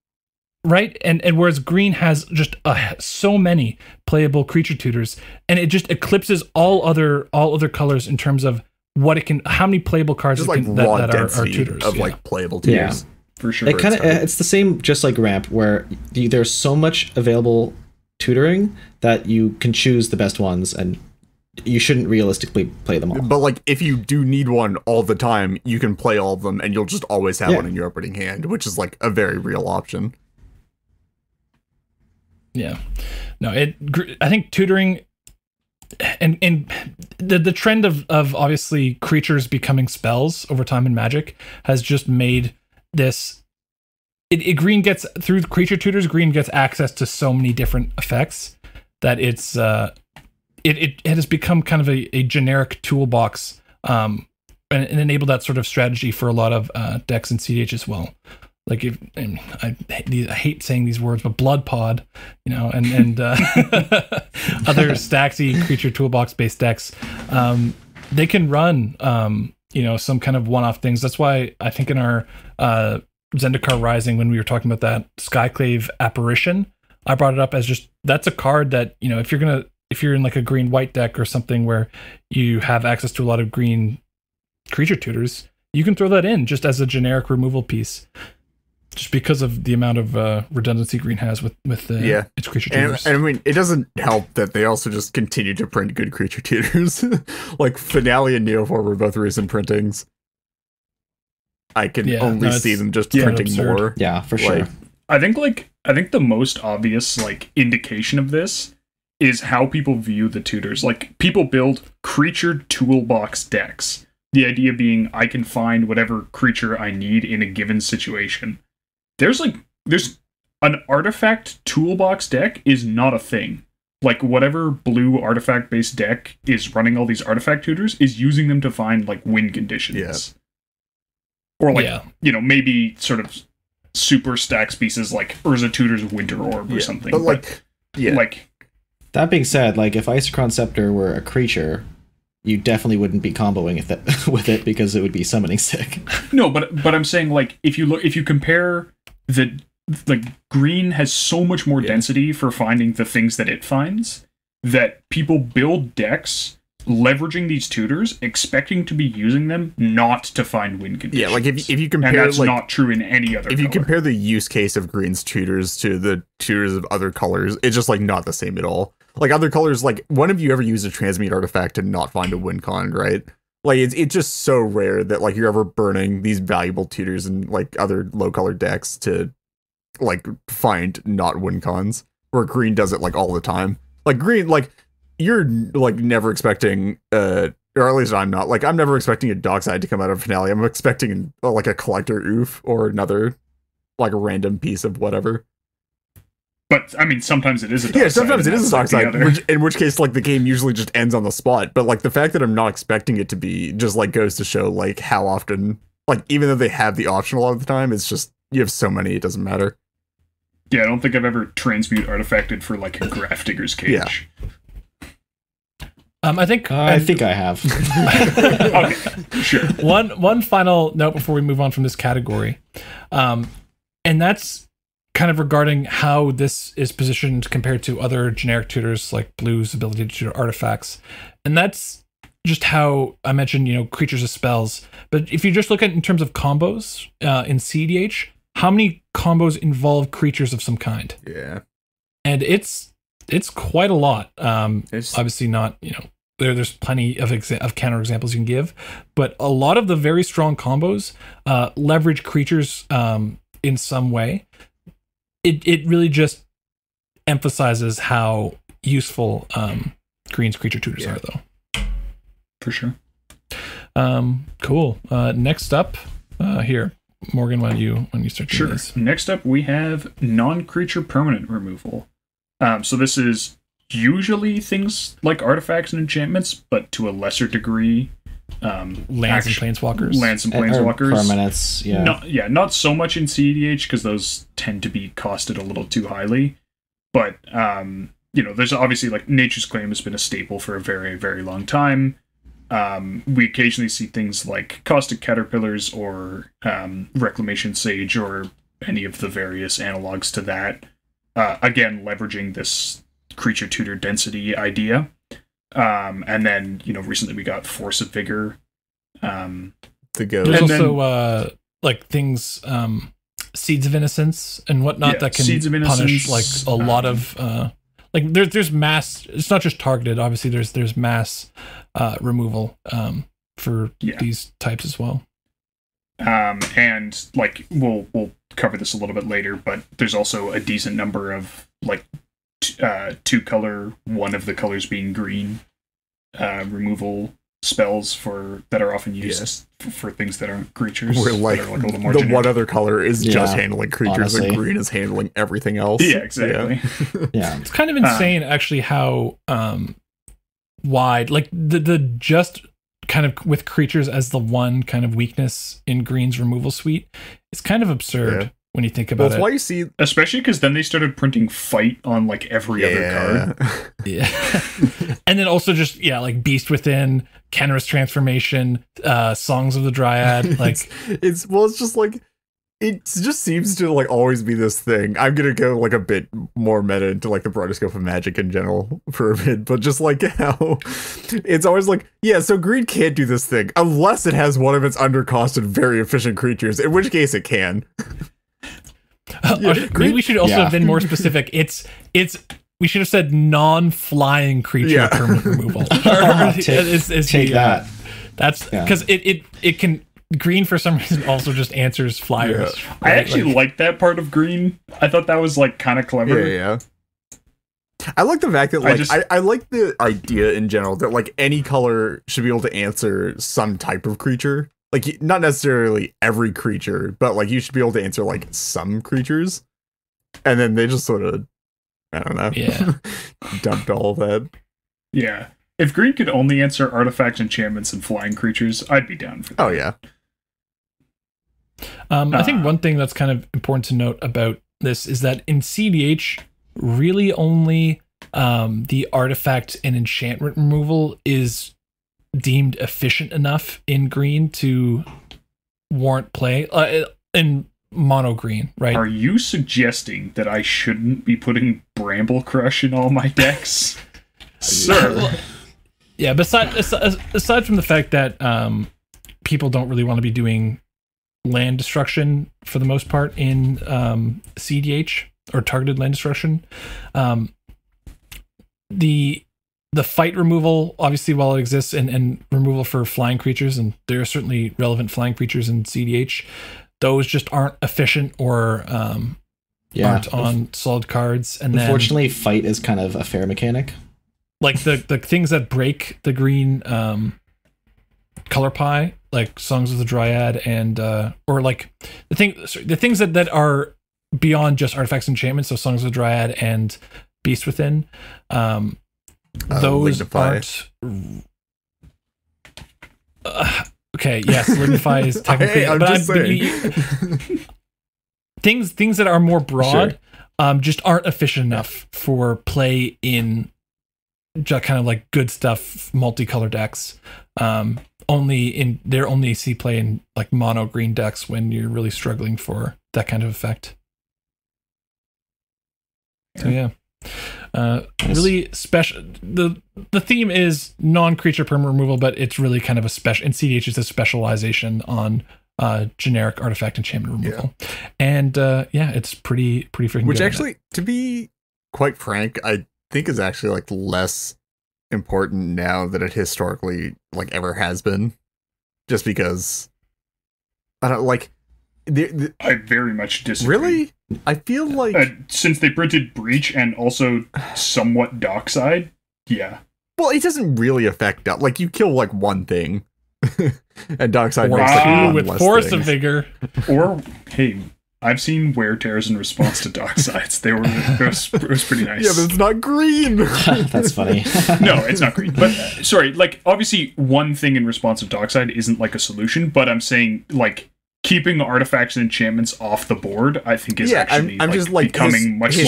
Right, and whereas green has just so many playable creature tutors, and it just eclipses all other colors in terms of what it can, how many playable cards Just it like can, raw that are density tutors of yeah. like playable tutors. For sure. It kind of it's the same just like ramp where there's so much available tutoring that you can choose the best ones and you shouldn't realistically play them all. But like if you do need one all the time, you can play all of them and you'll just always have Yeah. one in your opening hand, which is like a very real option. Yeah, no, I think tutoring and the trend of obviously creatures becoming spells over time in Magic has just made this. Green gets through creature tutors. Green gets access to so many different effects that it's it has become kind of a generic toolbox and enabled that sort of strategy for a lot of decks in CDH as well. Like and I hate saying these words, but Blood Pod, you know, and other Staxy creature toolbox based decks, they can run you know, some kind of one-off things. That's why I think in our Zendikar Rising, when we were talking about that Skyclave Apparition, I brought it up as just that's a card that, you know, if you're gonna if you're in like a green white deck or something where you have access to a lot of green creature tutors, you can throw that in just as a generic removal piece, just because of the amount of redundancy green has with its creature tutors. And I mean, it doesn't help that they also just continue to print good creature tutors. Like Finale and Neophore were both recent printings. I can only see them just printing absurd. more. Yeah, for sure. I think the most obvious like indication of this is how people view the tutors. Like, people build creature toolbox decks. The idea being I can find whatever creature I need in a given situation. There's an artifact toolbox deck is not a thing. Like, whatever blue artifact based deck is running all these artifact tutors is using them to find like win conditions. Yeah. Or like, maybe sort of super stacks pieces like Urza Tutor's Winter Orb or something. But like, That being said, like if Isochron Scepter were a creature, you definitely wouldn't be comboing with it because it would be summoning sick. No, but I'm saying, like, if you compare the, like, green has so much more density for finding the things that it finds, that people build decks leveraging these tutors, expecting to be using them not to find win conditions. Yeah, like if you compare, and that's like, not true in any other. If you color. compare the use case of green's tutors to the tutors of other colors, it's just like not the same at all. Like other colors, like when have you ever used a transmute artifact to not find a win con, right? Like it's just so rare that like you're ever burning these valuable tutors and like other low color decks to like find not win cons. Where green does it like all the time. Like green, like you're like never expecting or at least I'm not, like I'm never expecting a Dockside to come out of Finale. I'm expecting like a collector oof or another like a random piece of whatever. But I mean, sometimes it is a Dockside. Yeah, sometimes it is a Dockside, like in which case like the game usually just ends on the spot. But like the fact that I'm not expecting it to be just like goes to show like how often, like even though they have the option a lot of the time, it's just you have so many it doesn't matter. Yeah, I don't think I've ever transmute artifacted for like a Grafdigger's Cage. Yeah. I think I think I have. Okay, sure. One final note before we move on from this category, and that's kind of regarding how this is positioned compared to other generic tutors like Blue's ability to tutor artifacts, and that's just how I mentioned, you know, creatures as spells. But if you just look at it in terms of combos in CDH, how many combos involve creatures of some kind? Yeah, and it's quite a lot. Obviously not, you know, there's plenty of counter examples you can give, but a lot of the very strong combos leverage creatures in some way. It really just emphasizes how useful green's creature tutors are, though. For sure. Cool. Next up, here, Morgan, why don't you start doing this? Next up, we have non-creature permanent removal. So this is usually things like artifacts and enchantments, but to a lesser degree, lands and planeswalkers. Lands and planeswalkers. Permanents, yeah. Not so much in CEDH because those tend to be costed a little too highly. But you know, there's obviously like Nature's Claim has been a staple for a very, very long time. We occasionally see things like Caustic Caterpillars or Reclamation Sage or any of the various analogs to that. Again, leveraging this creature tutor density idea. And then, you know, recently we got Force of Vigor. to go. There's And also like things, Seeds of Innocence and whatnot that can Seeds of punish like Innocence, a lot of like there's mass. It's not just targeted. Obviously, there's mass removal for these types as well. And like we'll cover this a little bit later, but there's also a decent number of like two color, one of the colors being green, removal spells that are often used for things that aren't creatures. Where like, that are, like a little more the generic. one other color is just Yeah, handling creatures honestly. and green is handling everything else. Yeah, exactly. Yeah. It's kind of insane, actually, how wide, like the just kind of with creatures as the one kind of weakness in Green's removal suite. It's kind of absurd when you think about That's it. why you see, Especially because then they started printing fight on like every other card. Yeah. And then also just, like Beast Within, Kenris Transformation, Songs of the Dryad. Like it's just like it just seems to like always be this thing. I'm gonna go like a bit more meta into like the broader scope of Magic in general for a bit, but just like how it's always like, yeah, so green can't do this thing unless it has one of its undercosted, very efficient creatures, in which case it can. Maybe we should also have been more specific. It's we should have said non-flying creature permanent removal. Take that. That's because it can. Green for some reason also just answers flyers. Yeah. Right? I actually like that part of green. I thought that was like kind of clever. Yeah. I like the fact that like I like the idea in general that like any color should be able to answer some type of creature. Like not necessarily every creature, but like you should be able to answer like some creatures. And then they just sort of, I don't know, dumped all of that. Yeah. If green could only answer artifacts, enchantments, and flying creatures, I'd be down for that. Oh yeah. I think one thing that's kind of important to note about this is that in CDH, really only the artifact and enchantment removal is deemed efficient enough in green to warrant play in mono green, right? Are you suggesting that I shouldn't be putting Bramble Crush in all my decks? Sir. Yeah, aside from the fact that people don't really want to be doing land destruction for the most part in CDH or targeted land destruction, the fight removal, obviously, while it exists, and removal for flying creatures, and there are certainly relevant flying creatures in CDH, those just aren't efficient or aren't on solid cards. And unfortunately, fight is kind of a fair mechanic. Like the things that break the green color pie, like Songs of the Dryad, and or like the things that are beyond just artifacts and enchantments, so Songs of the Dryad and Beast Within, those aren't. Okay, yes, Lignify is technically. I'm just saying. Things that are more broad, just aren't efficient enough for play in just kind of like good stuff multicolor decks. They're only see play in like mono green decks when you're really struggling for that kind of effect. So yeah. Really special. The theme is non-creature permanent removal, but it's really kind of a special. In CDH, it's a specialization on generic artifact enchantment removal, and it's pretty freaking. Which good actually, to be quite frank, I think is actually like less important now than it historically like ever has been, just because I don't like. I very much disagree. Really? I feel like since they printed Breach and also somewhat Dockside, yeah. Well, it doesn't really affect that. Like you kill like one thing, and Dockside or makes like one with less Force thing. of Vigor. Or hey, I've seen wear tears in response to Docksides. It was pretty nice. Yeah, but it's not green. That's funny. No, it's not green. But sorry, like obviously one thing in response to Dockside isn't like a solution, but I'm saying like keeping artifacts and enchantments off the board, I think is actually I'm just like becoming much more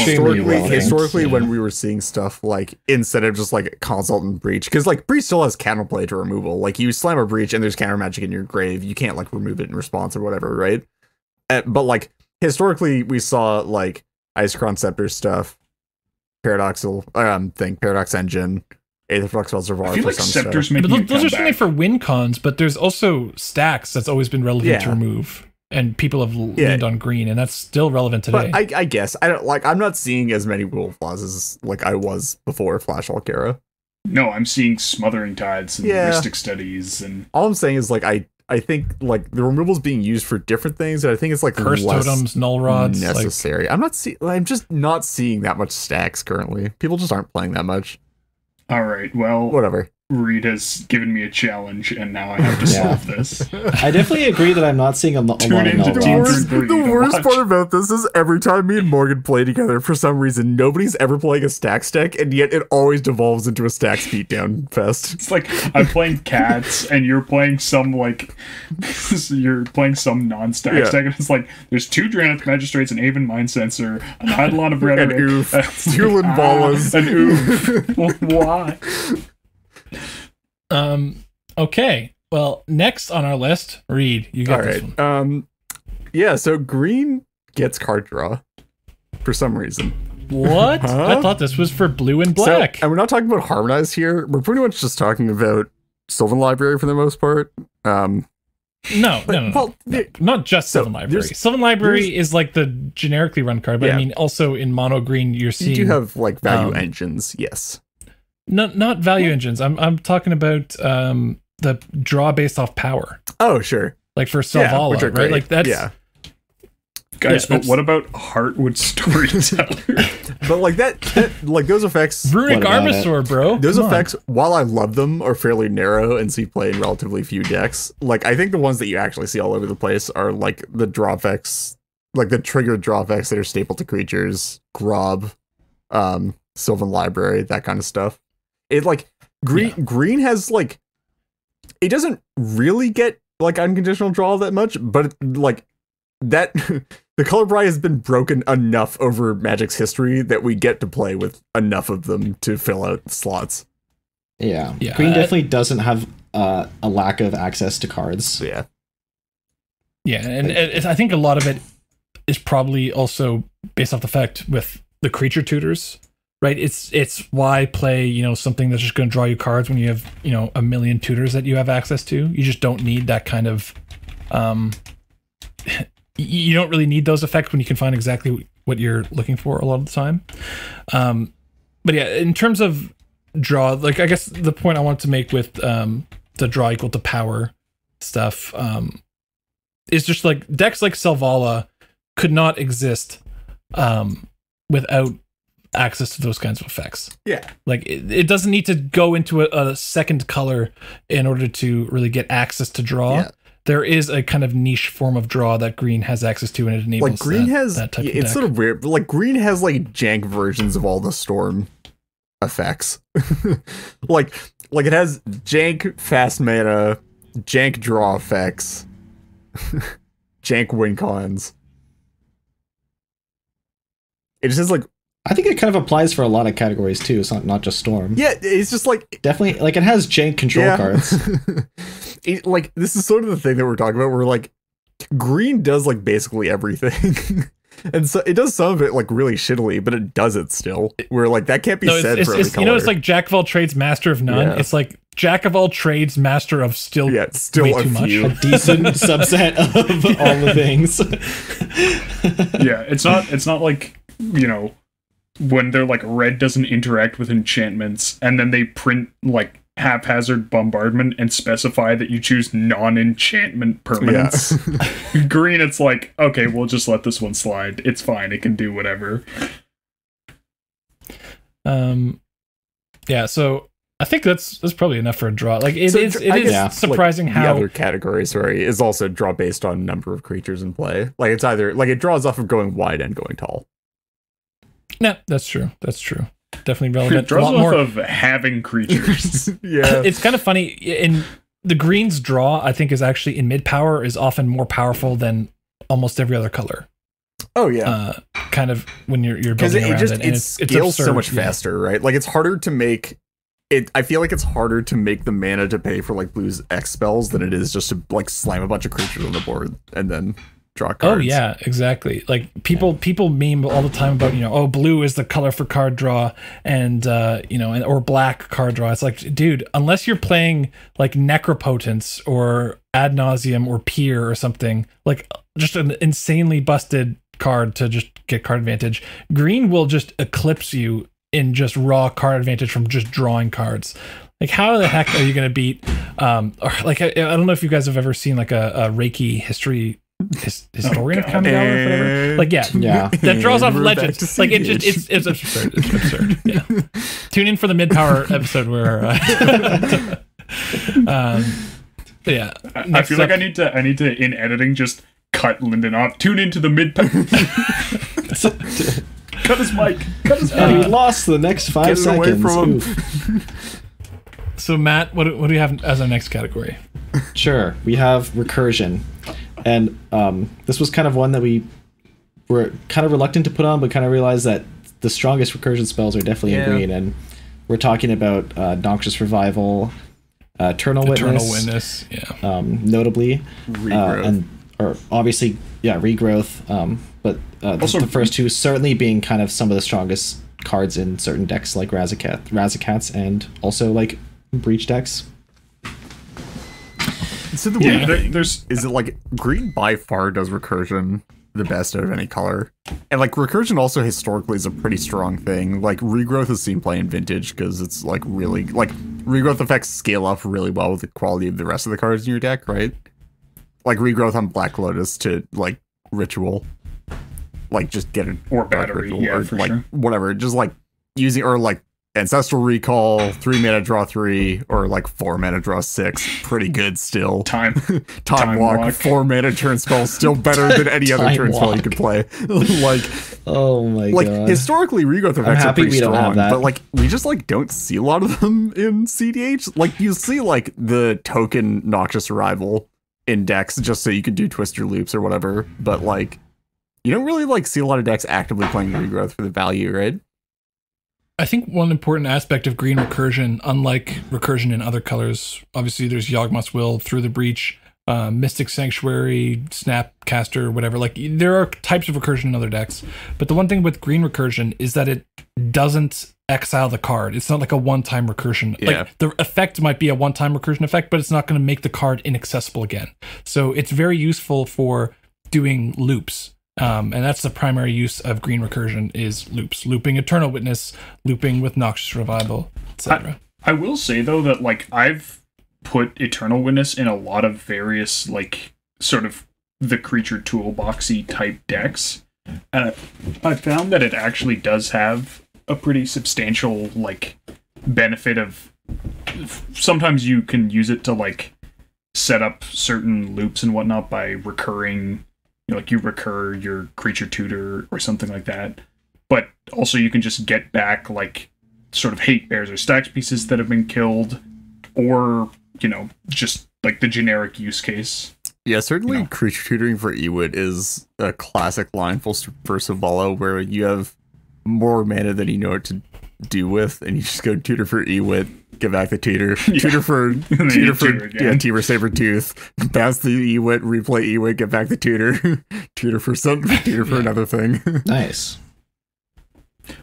historically when we were seeing stuff like instead of just like Consult and Breach, because like Breach still has counterplay to removal. Like you slam a Breach and there's counter magic in your grave, you can't like remove it in response or whatever, right? But like historically we saw like Isochron Scepter stuff, Paradox Engine, Aetherflux Reservoir. I feel like Scepter's making those are certainly for win cons, but there's also stacks that's always been relevant to remove, and people have leaned on green, and that's still relevant today. But I guess I don't like. I'm not seeing as many rule flaws as like I was before Flash Hulk era. No, I'm seeing Smothering Tides and Mystic Studies, and all I'm saying is like I think like the removal's being used for different things, and I think it's like Curse Totems, Null Rods, necessary. I'm just not seeing that much stacks currently. People just aren't playing that much. All right, well, whatever. Reed has given me a challenge, and now I have to solve this. I definitely agree that I'm not seeing a lot of Null Rods. The worst part about this is every time me and Morgan play together, for some reason, nobody's ever playing a stacks deck, and yet it always devolves into a stacks beatdown fest. It's like I'm playing Cats, and you're playing some like non-stacks deck, and it's like there's 2 Drannith Magistrates, an Aven Mind Sensor, an Eidolon of Rhetoric, and Oof, 2 Linvalas, and Oof. Why? Okay. Well, next on our list, Reed, you got this one. Yeah, so green gets card draw for some reason. What? Huh? I thought this was for blue and black. So, and we're not talking about Harmonize here. We're pretty much just talking about Sylvan Library for the most part. No. Well, Not just so Sylvan Library. there's- Sylvan Library is like the generically run card, but I Yeah. mean, also in mono green, you're you seeing do have like value um, engines, yes. not value engines. I'm talking about the draw based off power, Oh, sure. like for Yeah, Selvala, which are right? great. Like that's yeah. Guys, Yeah, but that's- what about Heartwood Storyteller? But like that like those effects, Runic What about Armasaur, bro. those Come on. effects, while I love them, are fairly narrow and see play in relatively few decks. Like I think the ones that you actually see all over the place are like the draw effects, like the triggered draw effects that are staple to creatures, Grob, Sylvan Library, that kind of stuff. It like green has like, it doesn't really get like unconditional draw that much, but like that the color bri has been broken enough over Magic's history that we get to play with enough of them to fill out slots. Yeah. Yeah, Green I- definitely doesn't have a lack of access to cards. So yeah. Yeah, and I think a lot of it is probably also based off the fact with the creature tutors, right? It's why play, something that's just going to draw you cards when you have, a million tutors that you have access to. You just don't need that kind of you don't really need those effects when you can find exactly what you're looking for a lot of the time. But yeah, in terms of draw, like I guess the point I wanted to make with the draw equal to power stuff is just like decks like Selvala could not exist without access to those kinds of effects. Yeah. Like it doesn't need to go into a second color in order to really get access to draw. Yeah. There is a kind of niche form of draw that green has access to, and it enables Like green has that type of it's deck. sort of weird, but like green has like jank versions of all the storm effects. like it has jank fast mana, jank draw effects, jank win cons. It just has like, I think it kind of applies for a lot of categories too. It's not just Storm. yeah, it's just like, Definitely, like it has jank control yeah. cards. Like this is sort of the thing that we're talking about, where like green does like basically everything. And so it does some of it like really shittily, but it does it still. Where like that can't be No, said it's, for every it's color. it's like Jack of all trades, master of none. Yeah. It's like Jack of all trades, master of still yeah, it's still way a too much. few. A decent subset of all the things. Yeah, it's not like, when they're like red doesn't interact with enchantments and then they print like haphazard bombardment and specify that you choose non-enchantment permanents. Green, it's like, okay, we'll just let this one slide. It's fine. It can do whatever. Yeah, so I think that's probably enough for a draw. Like it So is I it is guess, surprising like, how the other category, sorry, is also draw based on number of creatures in play. Like it's either like it draws off of going wide and going tall. No, that's true. That's true. Definitely It relevant. A draws lot off more. of having creatures. Yeah. It's kind of funny in the green's draw. I think is actually in mid power is often more powerful than almost every other color. Oh yeah. Kind of when you're Because building it around just it, it and scales so absurd, much yeah. faster, right? Like it's harder to make it. I feel like it's harder to make the mana to pay for like blue's X spells than it is just to like slam a bunch of creatures on the board and then draw cards. Oh yeah, exactly. Like people meme all the time about oh, blue is the color for card draw, and or black card draw. It's like, dude, unless you're playing like Necropotence or Ad Nauseam or Peer or something, like just an insanely busted card to just get card advantage, green will just eclipse you in just raw card advantage from just drawing cards. Like how the heck are you going to beat? Or like I don't know if you guys have ever seen like a Reiki historian of Kamigawa or whatever. Like Yeah. that draws off We're back legends. to Like it just CDH. it's absurd. It's absurd. Yeah. Tune in for the mid power episode where. Yeah. I Next feel like up- I need to in editing just cut Lyndon off. Tune into the mid. Cut his mic. Cut his mic. And he lost the next 5 Get it away seconds. from him. Oof. So Matt, what do you have as our next category? Sure, we have recursion, and this was kind of one that we were kind of reluctant to put on, but kind of realized that the strongest recursion spells are definitely in green, and we're talking about Noxious Revival, Eternal Eternal Witness, Witness. Yeah. notably, Regrowth. or obviously Regrowth. But Also- the first two certainly being kind of some of the strongest cards in certain decks like Razakats and also like Breach decks. So the Yeah, weird thing there's is that like green by far does recursion the best out of any color, and like recursion also historically is a pretty strong thing. Like regrowth is seen play in vintage because it's like really like regrowth effects scale up really well with the quality of the rest of the cards in your deck, right? Like regrowth on Black Lotus to like ritual, like just get it or battery, ritual, yeah, or for like sure. whatever, just like using or like ancestral recall, 3 mana draw 3, or like 4 mana draw 6. Pretty good still. Time Time walk, 4 mana turn spell, still better than any other Time turn spell you walk. could play. like Oh my god. historically regrowth effects are happy pretty we don't have strong, that. but like we just like don't see a lot of them in CDH. Like you see like the token Noxious Arrival in decks just so you can do Twister Loops or whatever, but like you don't really like see a lot of decks actively playing regrowth for the value, right? I think one important aspect of green recursion, unlike recursion in other colors, obviously there's Yawgmoth's Will, Through the Breach, Mystic Sanctuary, Snapcaster, whatever. Like there are types of recursion in other decks, but the one thing with green recursion is that it doesn't exile the card. It's not like a one-time recursion. Yeah. Like the effect might be a one-time recursion effect, but it's not going to make the card inaccessible again. So it's very useful for doing loops. And that's the primary use of green recursion is loops, looping Eternal Witness, looping with Noxious Revival, etc. I will say though that like I've put Eternal Witness in a lot of various like sort of the creature toolboxy type decks, and I found that it actually does have a pretty substantial like benefit of sometimes you can use it to like set up certain loops and whatnot by recurring. Like you recur your creature tutor or something like that, but also you can just get back like sort of hate bears or stacks pieces that have been killed, or just like the generic use case. Yeah, certainly You know. creature tutoring for Ewit is a classic line for Savalo where you have more mana than you know what to do with, and you just go tutor for Ewit, get back the tutor, tutor for then you tutor again. Temur Sabertooth, bounce the Ewit, replay Ewit, get back the tutor, tutor for another thing. Nice.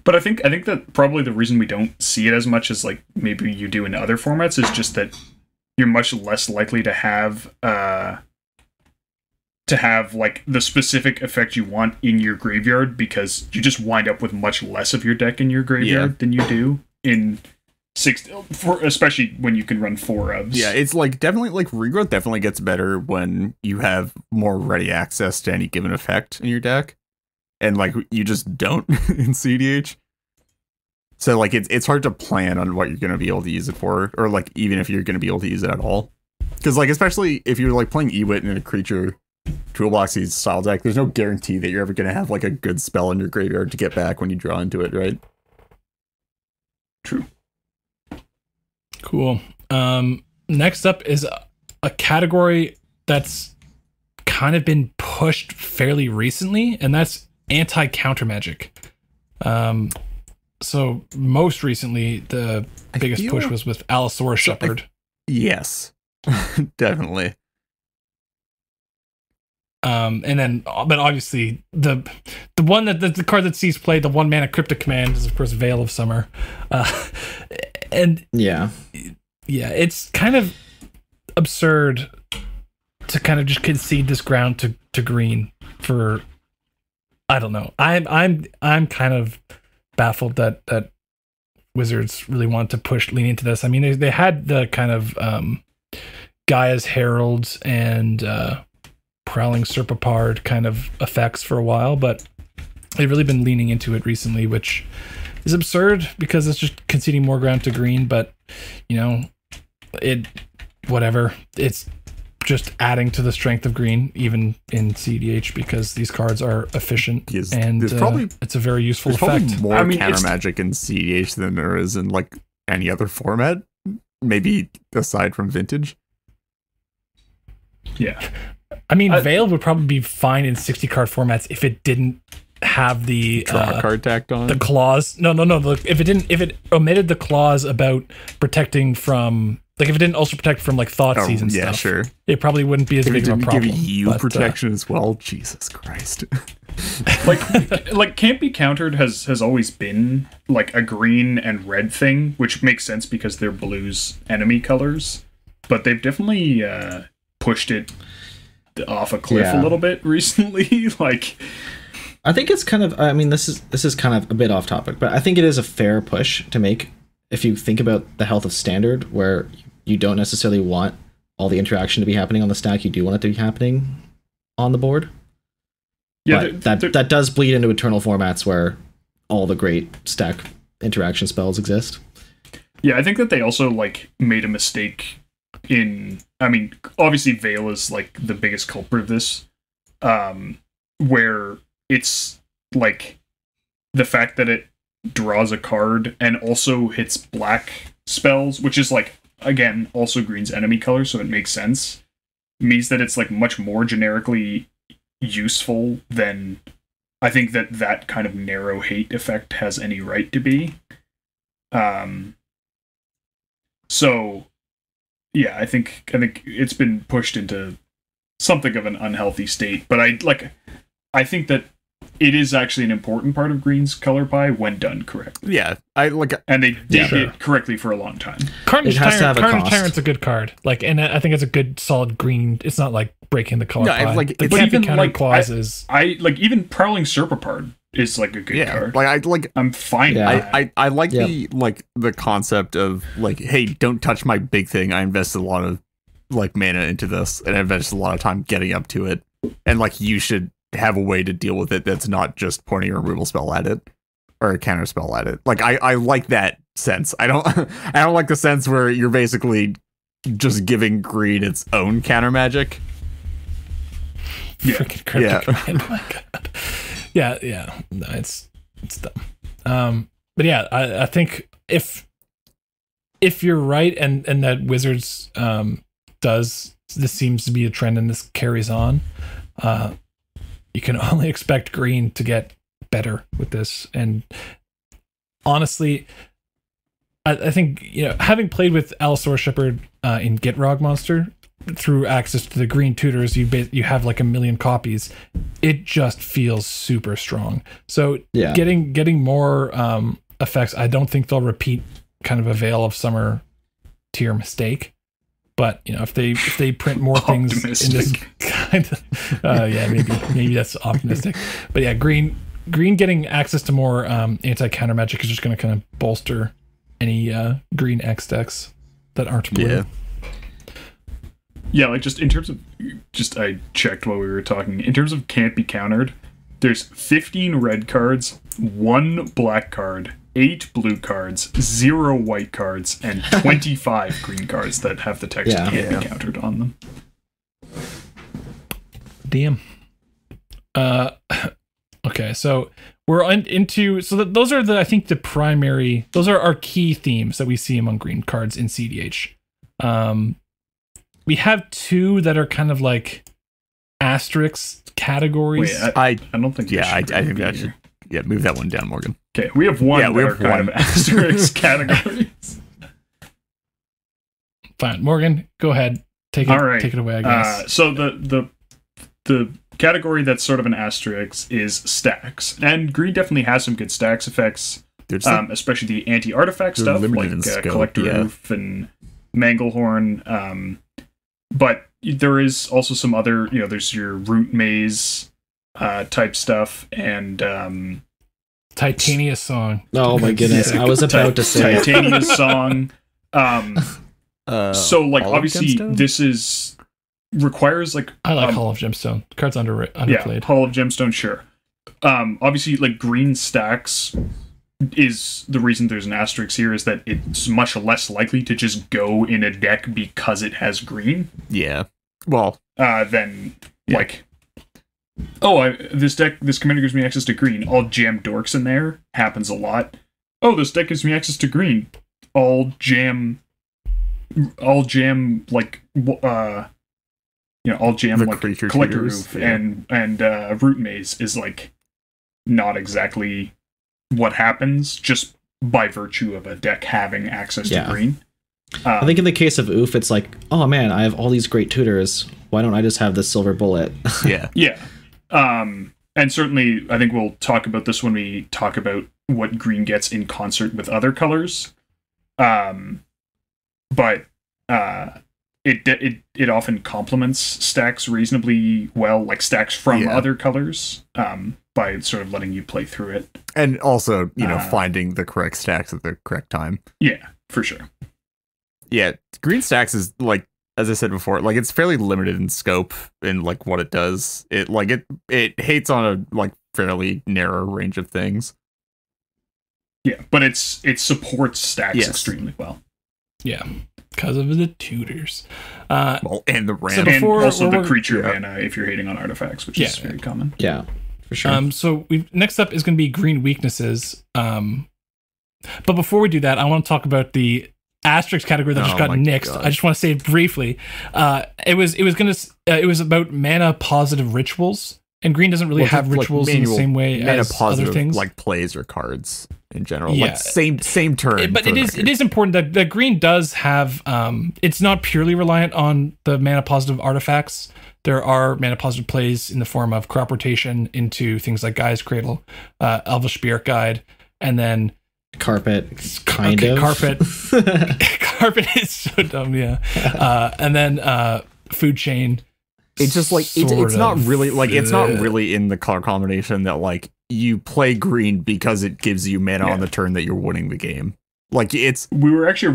But I think that probably the reason we don't see it as much as like maybe you do in other formats is just that you're much less likely to have like the specific effect you want in your graveyard, because you just wind up with much less of your deck in your graveyard than you do in especially when you can run 4 ofs. Yeah, it's like definitely like regrowth definitely gets better when you have more ready access to any given effect in your deck, and like you just don't in CDH. So like it's hard to plan on what you're gonna be able to use it for, or like even if you're gonna be able to use it at all. Because like especially if you're like playing Ewit in a creature toolboxy style deck, there's no guarantee that you're ever gonna have like a good spell in your graveyard to get back when you draw into it, right? True. Cool. Next up is a category that's kind of been pushed fairly recently, and that's anti-counter magic. So most recently, the biggest push was with Allosaurus Shepherd. Yes, definitely. And then, but obviously, the one that the card that sees play, the 1 mana Cryptic Command, is of course Veil of Summer, and Yeah. it's kind of absurd to kind of just concede this ground to green for. I don't know. I'm kind of baffled that Wizards really want to lean into this. I mean, they had the kind of Gaia's Heralds and Prowling Serpapard kind of effects for a while, but they've really been leaning into it recently, which is absurd because it's just conceding more ground to green. But it's just adding to the strength of green, even in CDH, because these cards are efficient, Yes, and there's probably- it's a very useful There's effect. probably more I mean, counter it's- magic in CDH than there is in like any other format. Maybe aside from Vintage. Yeah. I mean, Veil would probably be fine in 60 card formats if it didn't have the Draw a card tacked on. the clause. No. If it omitted the clause about protecting from Like if it didn't also protect from like Thoughtseize and yeah, stuff, sure. it probably wouldn't be as If it big of a didn't problem. give you but, protection as well, Jesus Christ. like can't be countered has always been like a green and red thing, which makes sense because they're blue's enemy colors. But they've definitely pushed it off a cliff a little bit recently. Like, I think it's kind of. I mean, this is kind of a bit off topic, but I think it is a fair push to make if you think about the health of standard, where you don't necessarily want all the interaction to be happening on the stack. You do want it to be happening on the board. yeah, But that does bleed into eternal formats where all the great stack interaction spells exist. yeah. I think that they also like made a mistake in. I mean, obviously, Veil is like the biggest culprit of this, where it's like the fact that it draws a card and also hits black spells, which is like again also green's enemy color, so it makes sense. Means that it's like much more generically useful than I think that kind of narrow hate effect has any right to be. So yeah, I think it's been pushed into something of an unhealthy state, but I think that it is actually an important part of green's color pie when done correctly. Yeah, I like. And they did sure. it correctly for a long time. Carnage It has to have a Carnage cost. Tyrant's a good card. Like, and I think it's a good solid green. It's not like breaking the color No, pie. like, the it's can't be even, countered like, clauses. I like even Prowling Serpapard is like a good Yeah, card. like I'm fine Yeah. with that. I like Yep. the concept of like, hey, don't touch my big thing. I invested a lot of like mana into this, and I invested a lot of time getting up to it, and like you should have a way to deal with it that's not just pointing a removal spell at it or a counter spell at it. Like I like that sense. I don't I don't like the sense where you're basically just giving green its own counter magic. Yeah. Freaking cryptic. Yeah. Man. Oh my God. Yeah. No, it's dumb. But yeah, I think if you're right and that Wizards does, this seems to be a trend and this carries on, you can only expect green to get better with this. And honestly, I think, you know, having played with Allosaur Shepherd in Gitrog Monster, through access to the green tutors, you have like 1 million copies. It just feels super strong. So Yeah. getting more effects, I don't think they'll repeat kind of a Veil of Summer tier mistake. But you know, if they print more things in this Optimistic. kind of, yeah, maybe that's optimistic. But yeah, green getting access to more anti counter magic is just going to kind of bolster any green X decks that aren't blue. Yeah. Yeah, like just in terms of I checked while we were talking. In terms of can't be countered, there's 15 red cards, 1 black card, 8 blue cards, 0 white cards, and 25 green cards that have the text Yeah. can't be countered on them. Damn. Okay, so we're into so those are I think the primary, those are our key themes that we see among green cards in CDH. We have 2 that are kind of like asterisk categories. Wait, I don't think. Yeah, I should think be that here. should move that one down, Morgan. Okay, we have one Yeah, we that have are kind one. of asterisk categories. Fine, Morgan, go ahead. Take it. All right. Take it away. I guess. So the category that's sort of an asterisk is stacks, and green definitely has some good stacks effects, There's like, especially the anti-artifact they're stuff limited like in scope, Collector yeah. Roof and Manglehorn. But there is also some other, you know, there's your Root Maze type stuff, and Titania Song. Oh my goodness, I was about to say it. Titania's Song. So like Hall of obviously Gemstone? this requires like I like Hall of Gemstone. The card's underplayed. yeah, Hall of Gemstone, sure. Obviously, like green stacks is the reason there's an asterisk here is that it's much less likely to just go in a deck because it has green yeah. Well, than Yeah. like, this commander gives me access to green. I'll jam Dorks in there. Happens a lot. Oh, this deck gives me access to green. I'll jam like I'll jam The like creature Collector tutors, Roof yeah. and Root Maze is like not exactly what happens just by virtue of a deck having access Yeah. to green. I think in the case of Oof, it's like, oh man, I have all these great tutors. Why don't I just have this silver bullet? Yeah. Yeah. And certainly, I think we'll talk about this when we talk about what green gets in concert with other colors. But it often complements stacks reasonably well, like stacks from other colors, by sort of letting you play through it. And also, finding the correct stacks at the correct time. Yeah, for sure. Yeah, green stacks is like, as I said before, like it's fairly limited in scope in like what it does. It hates on a like fairly narrow range of things. Yeah, but it supports stacks extremely well. Yeah, because of the tutors. Well, and the ramp. And also the creature mana if you're hating on artifacts, which is very common. Yeah, for sure. So next up is going to be green weaknesses. But before we do that, I want to talk about the asterisk category that just got nixed. God. I just want to say it briefly. It was about mana positive rituals, and green doesn't really have rituals in the same way as other things, like plays or cards in general. Yeah. Like same turn. But it is important that green does have. It's not purely reliant on the mana positive artifacts. There are mana positive plays in the form of crop rotation into things like Gaia's Cradle, Elvish Spirit Guide, and then Carpet, kind of. Carpet is so dumb, yeah. And then food chain. It's just like it's not really like it's not really in the color combination that like you play green because it gives you mana on the turn that you're winning the game. Like we were actually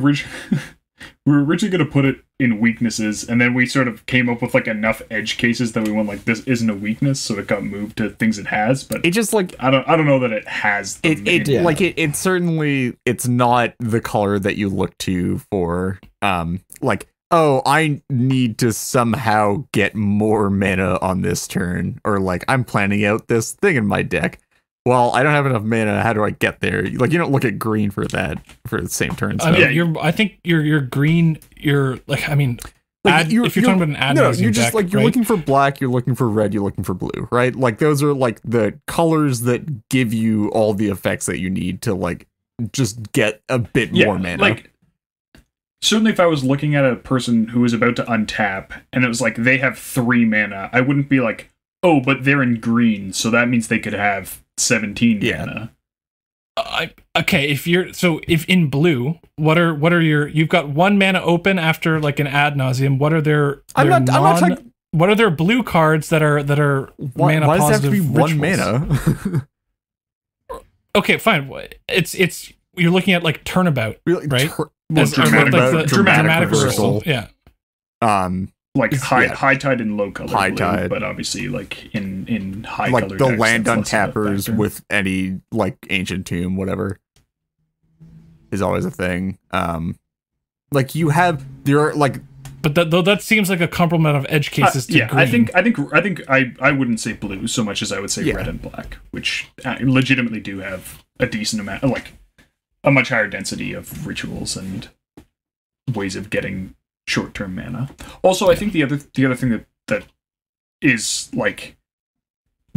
originally going to put it in weaknesses, and then we sort of came up with like enough edge cases that we went like, this isn't a weakness, so it got moved to things it has. But it just like I don't know that it has them. It certainly, it's not the color that you look to for like, oh, I need to somehow get more mana on this turn, or like I'm planning out this thing in my deck. Well, I don't have enough mana. How do I get there? Like, you don't look at green for that for the same turn. I mean, I think you're green. You're like, I mean, if you're talking about an ad nauseam you're just deck, like you're right? looking for black, you're looking for red, you're looking for blue, right? Like those are like the colors that give you all the effects that you need to like just get a bit more mana. Like, certainly, if I was looking at a person who was about to untap and it was like they have 3 mana, I wouldn't be like, oh, but they're in green, so that means they could have 17 mana. Okay, if in blue, what are your? You've got 1 mana open after like an ad nauseum. What are their? I'm not talking. What are their blue cards that are mana why positive? Does it have to be 1 rituals? mana? Okay, fine. It's you're looking at like turnabout, right? Dramatic reversal. Yeah. Like high tide and low color, high blue, tide, but obviously like in high like color the decks, land that's untappers with any like ancient tomb, whatever, is always a thing. Like there are like, but that seems like a complement of edge cases to green. I wouldn't say blue so much as I would say red and black, which legitimately do have a decent amount, like a much higher density of rituals and ways of getting short-term mana. Also, I think the other thing that is like,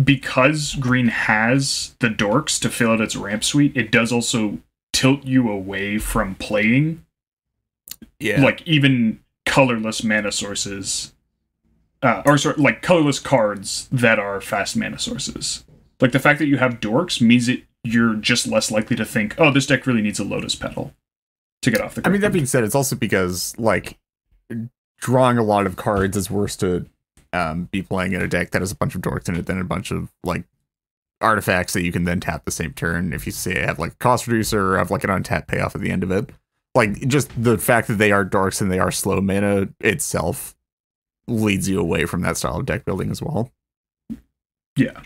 because green has the dorks to fill out its ramp suite, it does also tilt you away from playing like even colorless mana sources, like colorless cards that are fast mana sources. Like the fact that you have dorks means that you're just less likely to think, oh, this deck really needs a Lotus Petal to get off the ground. I mean, that being said, it's also because like drawing a lot of cards is worse to be playing in a deck that has a bunch of dorks in it than a bunch of like artifacts that you can then tap the same turn. If you say I have like a cost reducer or have like an untapped payoff at the end of it, like just the fact that they are dorks and they are slow mana itself leads you away from that style of deck building as well. Yeah,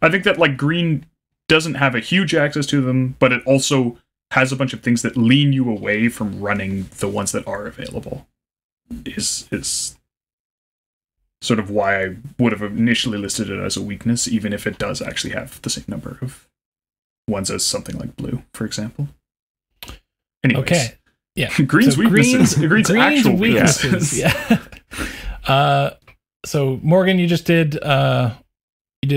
I think that like green doesn't have a huge access to them, but it also has a bunch of things that lean you away from running the ones that are available. Is sort of why I would have initially listed it as a weakness, even if it does actually have the same number of ones as something like blue, for example. Anyways, okay, yeah. Green's weaknesses. Green's actual weaknesses. Yeah. So Morgan, you just did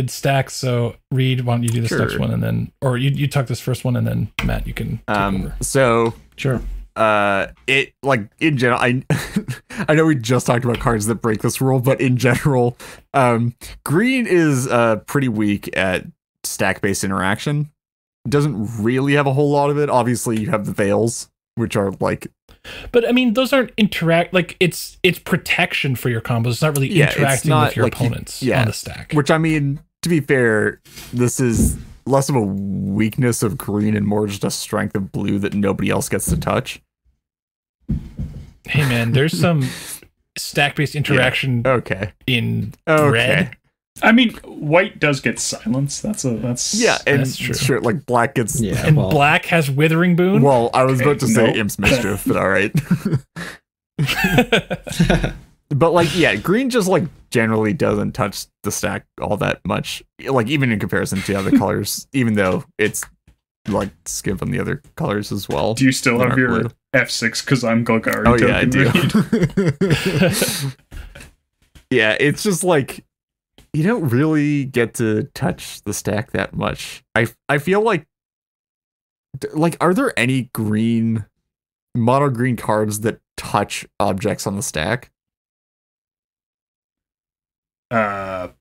stacks. So Reed, why don't you do this next one, and then, or you talk this first one, and then Matt, you can take over. So sure. it like in general, I I know we just talked about cards that break this rule, but in general, green is pretty weak at stack-based interaction. Doesn't really have a whole lot of it. Obviously, you have the veils, which are like, but I mean, those aren't like it's protection for your combos. It's not really interacting with your opponents on the stack. Which, I mean, to be fair, this is less of a weakness of green and more just a strength of blue that nobody else gets to touch. Hey man, there's some stack-based interaction in red. I mean, white does get silence. That's that's true. Sure, like black gets black has Withering Boon. Well, I was about to say Imp's Mischief, but all right. But like, green just like generally doesn't touch the stack all that much. Like even in comparison to other colors, even though it's like skip on the other colors as well. Do you still have your blue. F6? Because I'm Golgari. Oh yeah, I do. Yeah, it's just like you don't really get to touch the stack that much. I feel like are there any green mono green cards that touch objects on the stack? Bind?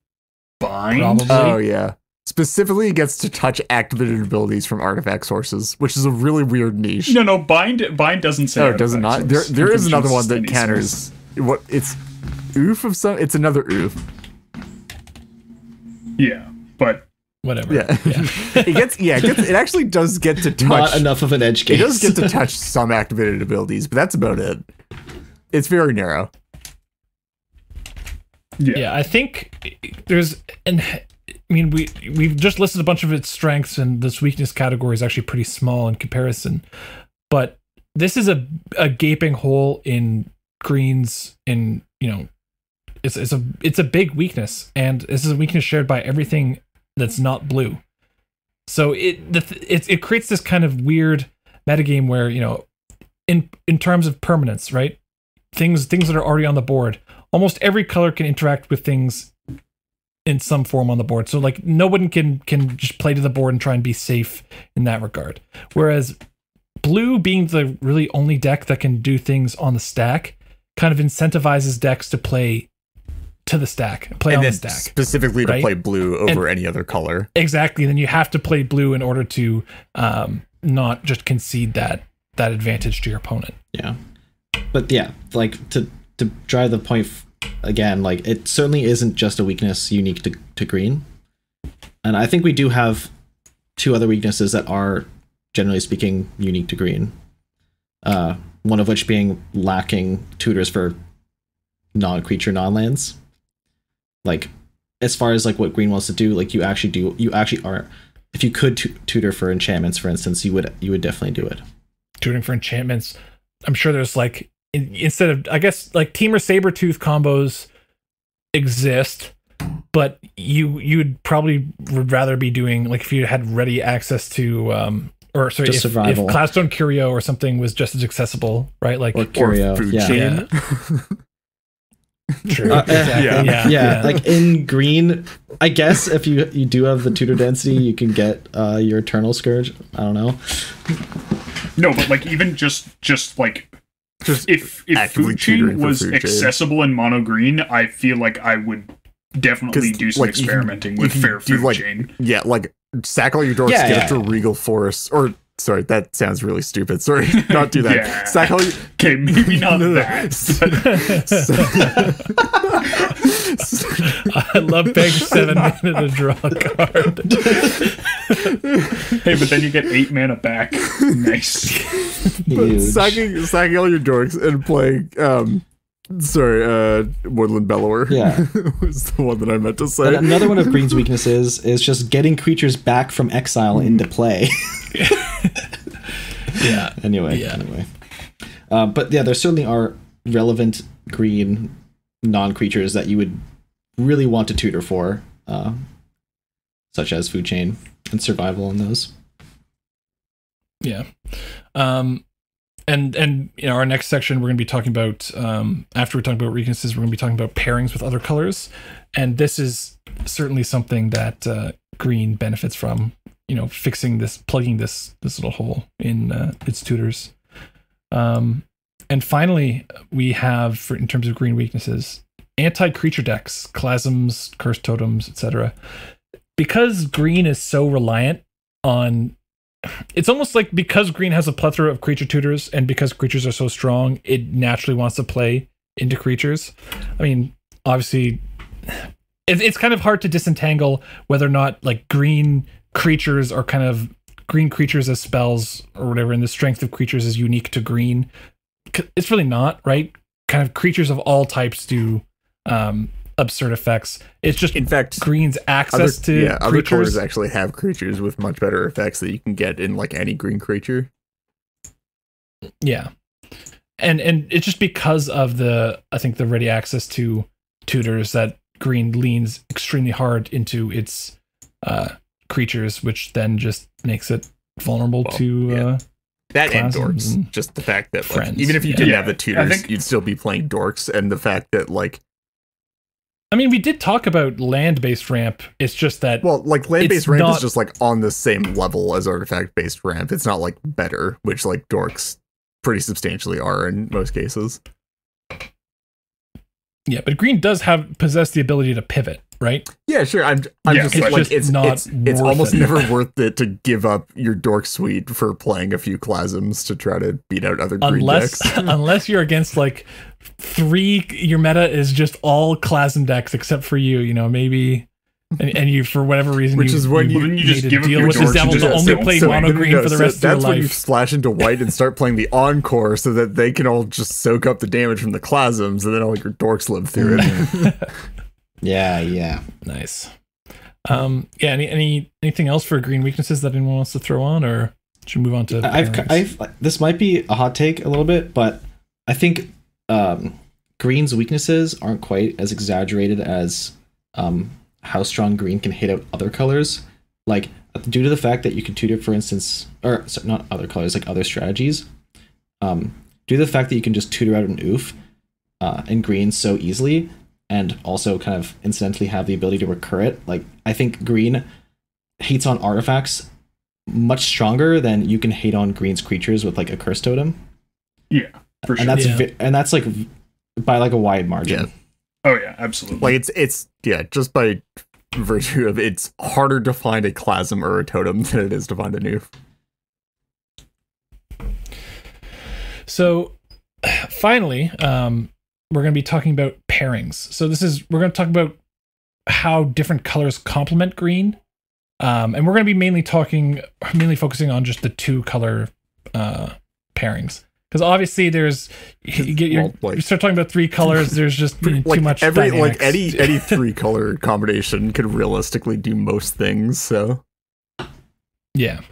Probably. Oh yeah. Specifically, it gets to touch activated abilities from artifact sources, which is a really weird niche. No, bind doesn't say. Oh, it does not. There is another one that counters. What it's oof of some. It's another oof. Yeah, but whatever. Yeah. It actually does get to touch. Not enough of an edge case. It does get to touch some activated abilities, but that's about it. It's very narrow. Yeah, I think there's I mean, we've just listed a bunch of its strengths, and this weakness category is actually pretty small in comparison. But this is a gaping hole in greens. It's a big weakness, and this is a weakness shared by everything that's not blue. So it creates this kind of weird metagame where in terms of permanence, right? Things that are already on the board. Almost every color can interact with things in some form on the board. So like no one can just play to the board and try and be safe in that regard. Whereas blue being the really only deck that can do things on the stack kind of incentivizes decks to play to the stack, on the stack. Specifically to play blue over any other color. Exactly. Then you have to play blue in order to not just concede that advantage to your opponent. Yeah. But yeah, like to drive the point again, like it certainly isn't just a weakness unique to green. And I think we do have two other weaknesses that are, generally speaking, unique to green. One of which being lacking tutors for non-creature non-lands. Like, as far as like what green wants to do, like you actually are. If you could tutor for enchantments, for instance, you would definitely do it. Tutoring for enchantments. I'm sure there's like, instead of, I guess, like Temur Sabertooth combos exist, but you'd probably would rather be doing, like, if you had ready access to if Cloudstone Curio or something was just as accessible, right? Like, or Curio, Food Chain. True. Yeah. Like in green, I guess if you do have the tutor density, you can get your Eternal Scourge. I don't know. No, but like even just if Food Chain was accessible in mono green, I feel like I would definitely do some experimenting with Fair Food Chain. Yeah, like sack all your dorks, get up to Regal Forest, or sorry, that sounds really stupid. Sorry, not do that. Yeah. Sack all your... Okay, maybe not that. I love paying 7 mana to draw a card. Hey, but then you get 8 mana back. Nice. But sacking all your dorks and playing Woodland Bellower. Yeah. Was the one that I meant to say. And another one of green's weaknesses is just getting creatures back from exile into play. Anyway. But yeah, there certainly are relevant green non-creatures that you would really want to tutor for, such as Food Chain and Survival on those. Yeah. And our next section, we're going to be talking about, after we talk about weaknesses, we're going to be talking about pairings with other colors. And this is certainly something that green benefits from, plugging this little hole in its tutors. And finally, we have, in terms of green weaknesses, anti-creature decks, Clasms, Curse Totems, etc. Because green is so reliant on... It's almost like because green has a plethora of creature tutors, and because creatures are so strong, it naturally wants to play into creatures. I mean, obviously, it's kind of hard to disentangle whether or not like green creatures are kind of green creatures as spells or whatever, and the strength of creatures is unique to green. It's really not, right? Kind of creatures of all types do absurd effects. It's just, in fact, green's access to other creatures. colors actually have creatures with much better effects that you can get in like any green creature. Yeah. And it's just because of the ready access to tutors that green leans extremely hard into its creatures, which then just makes it vulnerable to that and Clasms dorks. and Just the fact that like, friends. even if you Yeah. didn't have the tutors, I think- you'd still be playing dorks, and the fact that like, I mean, we did talk about land-based ramp. It's just that well, like land-based It's ramp not- is just like on the same level as artifact-based ramp. It's not like better, which like dorks pretty substantially are in most cases. yeah, but green does possess the ability to pivot, right? Yeah, sure. I'm Yeah, just it's like just it's not it's worth almost it. never worth it to give up your dork suite for playing a few Clasms to try to beat out other green Unless decks. unless you're against like your meta is just all Clasm decks except for you, maybe. And you, for whatever reason, Which is when you- Well, then you just made a give up deal your with the dorks devil and to just only don't play play. mono green for the rest of your that's when you life. splash into white and start playing the encore so that they can all just soak up the damage from the Clasms, and then all your dorks live through it. Yeah. Nice. Yeah. Anything else for green weaknesses that anyone wants to throw on, or should we move on to? pairings? This might be a hot take a little bit, but I think green's weaknesses aren't quite as exaggerated as how strong green can hit out other colors. Like, due to the fact that you can tutor, for instance, or sorry, not other colors, like other strategies. Due to the fact that you can just tutor out an oof in green so easily, and also kind of incidentally have the ability to recur it. Like, I think green hates on artifacts much stronger than you can hate on green's creatures with like a curse totem. Yeah, for sure. And that's Yeah. and that's like by like a wide margin. Yeah. Oh yeah, absolutely. Like it's just by virtue of it's harder to find a Clasm or a totem than it is to find a noof. So, finally, we're going to be talking about pairings. So we're going to talk about how different colors complement green, and we're going to be mainly focusing on just the two color pairings. Because obviously, you start talking about three colors. There's just too much. Every dynamics. any 3-color combination could realistically do most things. So Yeah.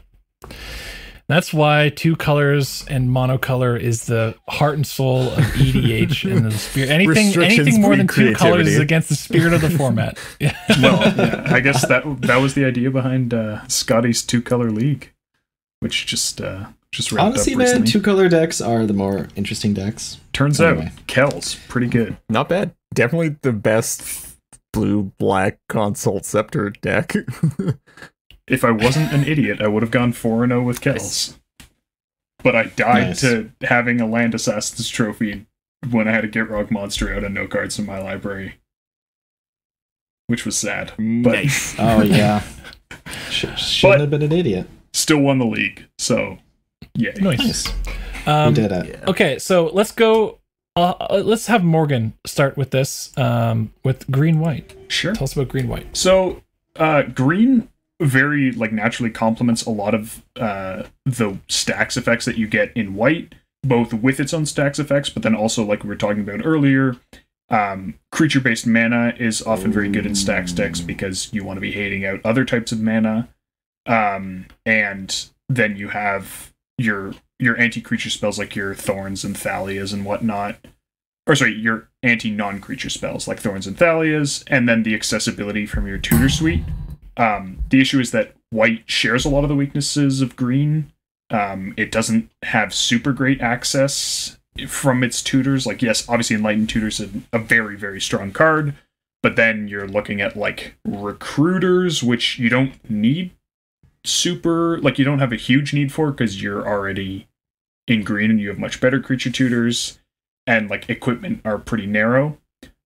That's why two colors and monocolor is the heart and soul of EDH and the spirit. Anything more than two colors is against the spirit of the format. Yeah. Well, yeah, I guess that was the idea behind Scotty's 2-color league, which just wrapped Honestly, up man, recently. 2-color decks are the more interesting decks. Turns Anyway. out Kel's pretty good. not bad. Definitely the best blue-black Consult Scepter deck. If I wasn't an idiot, I would have gone 4-0 with Kel's. But I died Nice. to having a Land Assassin's Trophy when I had a Gitrog monster out and no cards in my library. Which was sad. But Nice. Oh yeah, shouldn't have been an idiot. still won the league, so yay. Nice. We did it. Yeah. Okay, so let's go. Let's have Morgan start with this. With green white. Sure. Tell us about green white. So, green very naturally complements a lot of the stacks effects that you get in white, both with its own stacks effects, but then also, like we were talking about earlier, creature-based mana is often very good in stacks decks because you want to be hating out other types of mana, and then you have your anti-creature spells like your Thorns and Thalias and whatnot. Or sorry, your anti-non-creature spells like Thorns and Thalias, and then the accessibility from your tutor suite. The issue is that white shares a lot of the weaknesses of green. It doesn't have super great access from its tutors. Like, yes, obviously Enlightened Tutor's a very, very strong card, but then you're looking at recruiters, which you don't need you don't have a huge need for because you're already in green, and you have much better creature tutors, and like equipment are pretty narrow.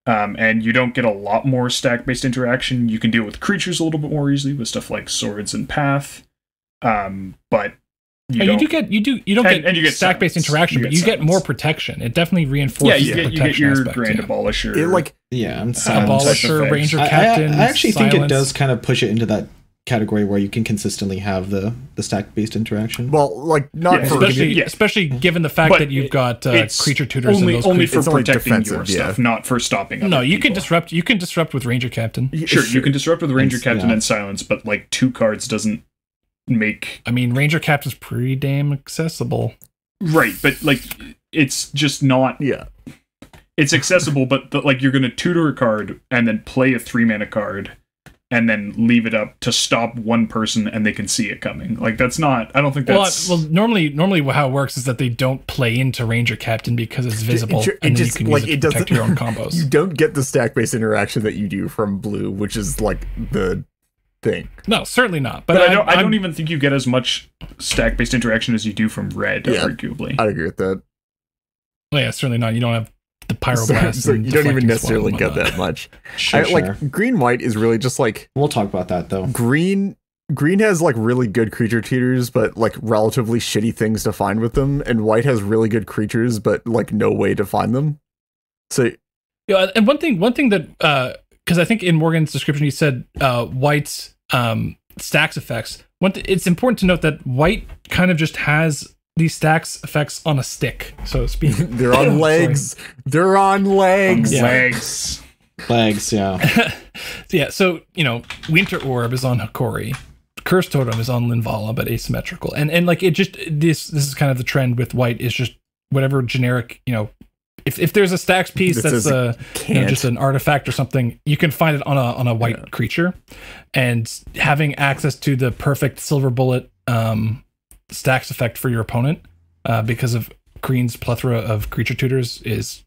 And you don't get a lot more stack-based interaction. You can deal with creatures a little bit more easily with stuff like swords and path. But you don't get stack-based interaction, but you get more protection. It definitely reinforces the protection you get your aspect, Grand Abolisher. Abolisher, Ranger Captain. I actually think it Silence. does kind of push it into that category where you can consistently have the stack-based interaction. Well, like not Yeah, for especially given the fact But that you've got creature tutors only, and those only creatures. for only protecting defensive, your yeah. stuff, not for stopping. No, other you can people. disrupt. You can disrupt with Ranger Captain. Sure, you can disrupt with Ranger And- Captain yeah. and Silence, but like 2 cards doesn't make I mean, Ranger Captain's pretty damn accessible. right. But like, it's just not. yeah. It's accessible, but like you're gonna tutor a card and then play a 3-mana card. And then leave it up to stop one person, and they can see it coming. Like that's not. I don't think that's. Well, normally how it works is that they don't play into Ranger Captain because it's visible, and then you can use it to protect your own combos. You don't get the stack-based interaction that you do from blue, which is like the thing. No, certainly not. But I don't even think you get as much stack-based interaction as you do from red, Yeah. arguably. I agree with that. Well, yeah, certainly not. You don't have the pyroblast. So and you don't even deflecting necessarily swat get and whatnot. that much. Sure. Like green-white is really just like We'll talk about that though. green has like really good creature tutors, but like relatively shitty things to find with them, and white has really good creatures, but like no way to find them. So Yeah, and one thing that because I think in Morgan's description he said white's stacks effects. It's important to note that white kind of just has these stacks effects on a stick, so to speak. they're on legs. They're on legs. Yeah. Legs. Legs, yeah. Yeah, so Winter Orb is on Hikori. Curse Totem is on Linvala, but asymmetrical. And like it just this is kind of the trend with white is just whatever generic, if there's a stacks piece This that's is just an artifact or something, you can find it on a white creature. And having access to the perfect silver bullet stacks effect for your opponent because of green's plethora of creature tutors is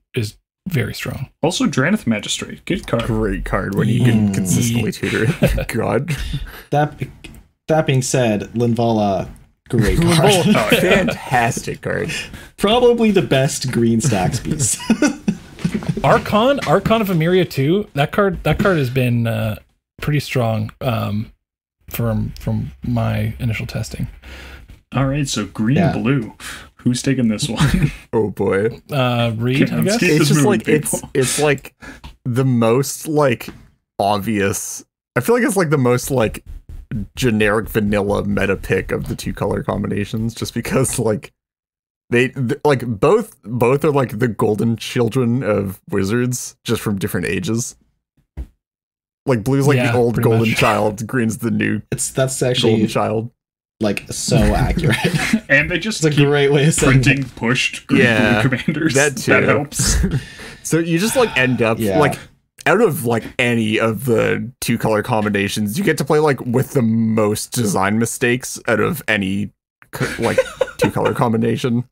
very strong. Also, Dranith Magistrate. Good card. Great card when you can consistently tutor it. God. That being said, Linvala, great card. Fantastic card. Probably the best green stacks piece. Archon of Emeria 2, that card has been pretty strong from my initial testing. All right, so green, Yeah. blue. Who's taking this one? Oh boy. Reed, I guess. Keep It's this just moving, like people. it's like the most like obvious. I feel like it's like the most like generic vanilla meta pick of the 2 color combinations, just because like like both are like the golden children of wizards, just from different ages. Like blue's like Yeah, the old pretty golden much. child, green's the new That's golden actually child. like so accurate. And they just It's a keep great way of saying printing pushed green Yeah, blue commanders. that too. That helps. So you just like end up Yeah. like out of like any of the 2 color combinations, you get to play like with the most design mistakes out of any like 2 color combination.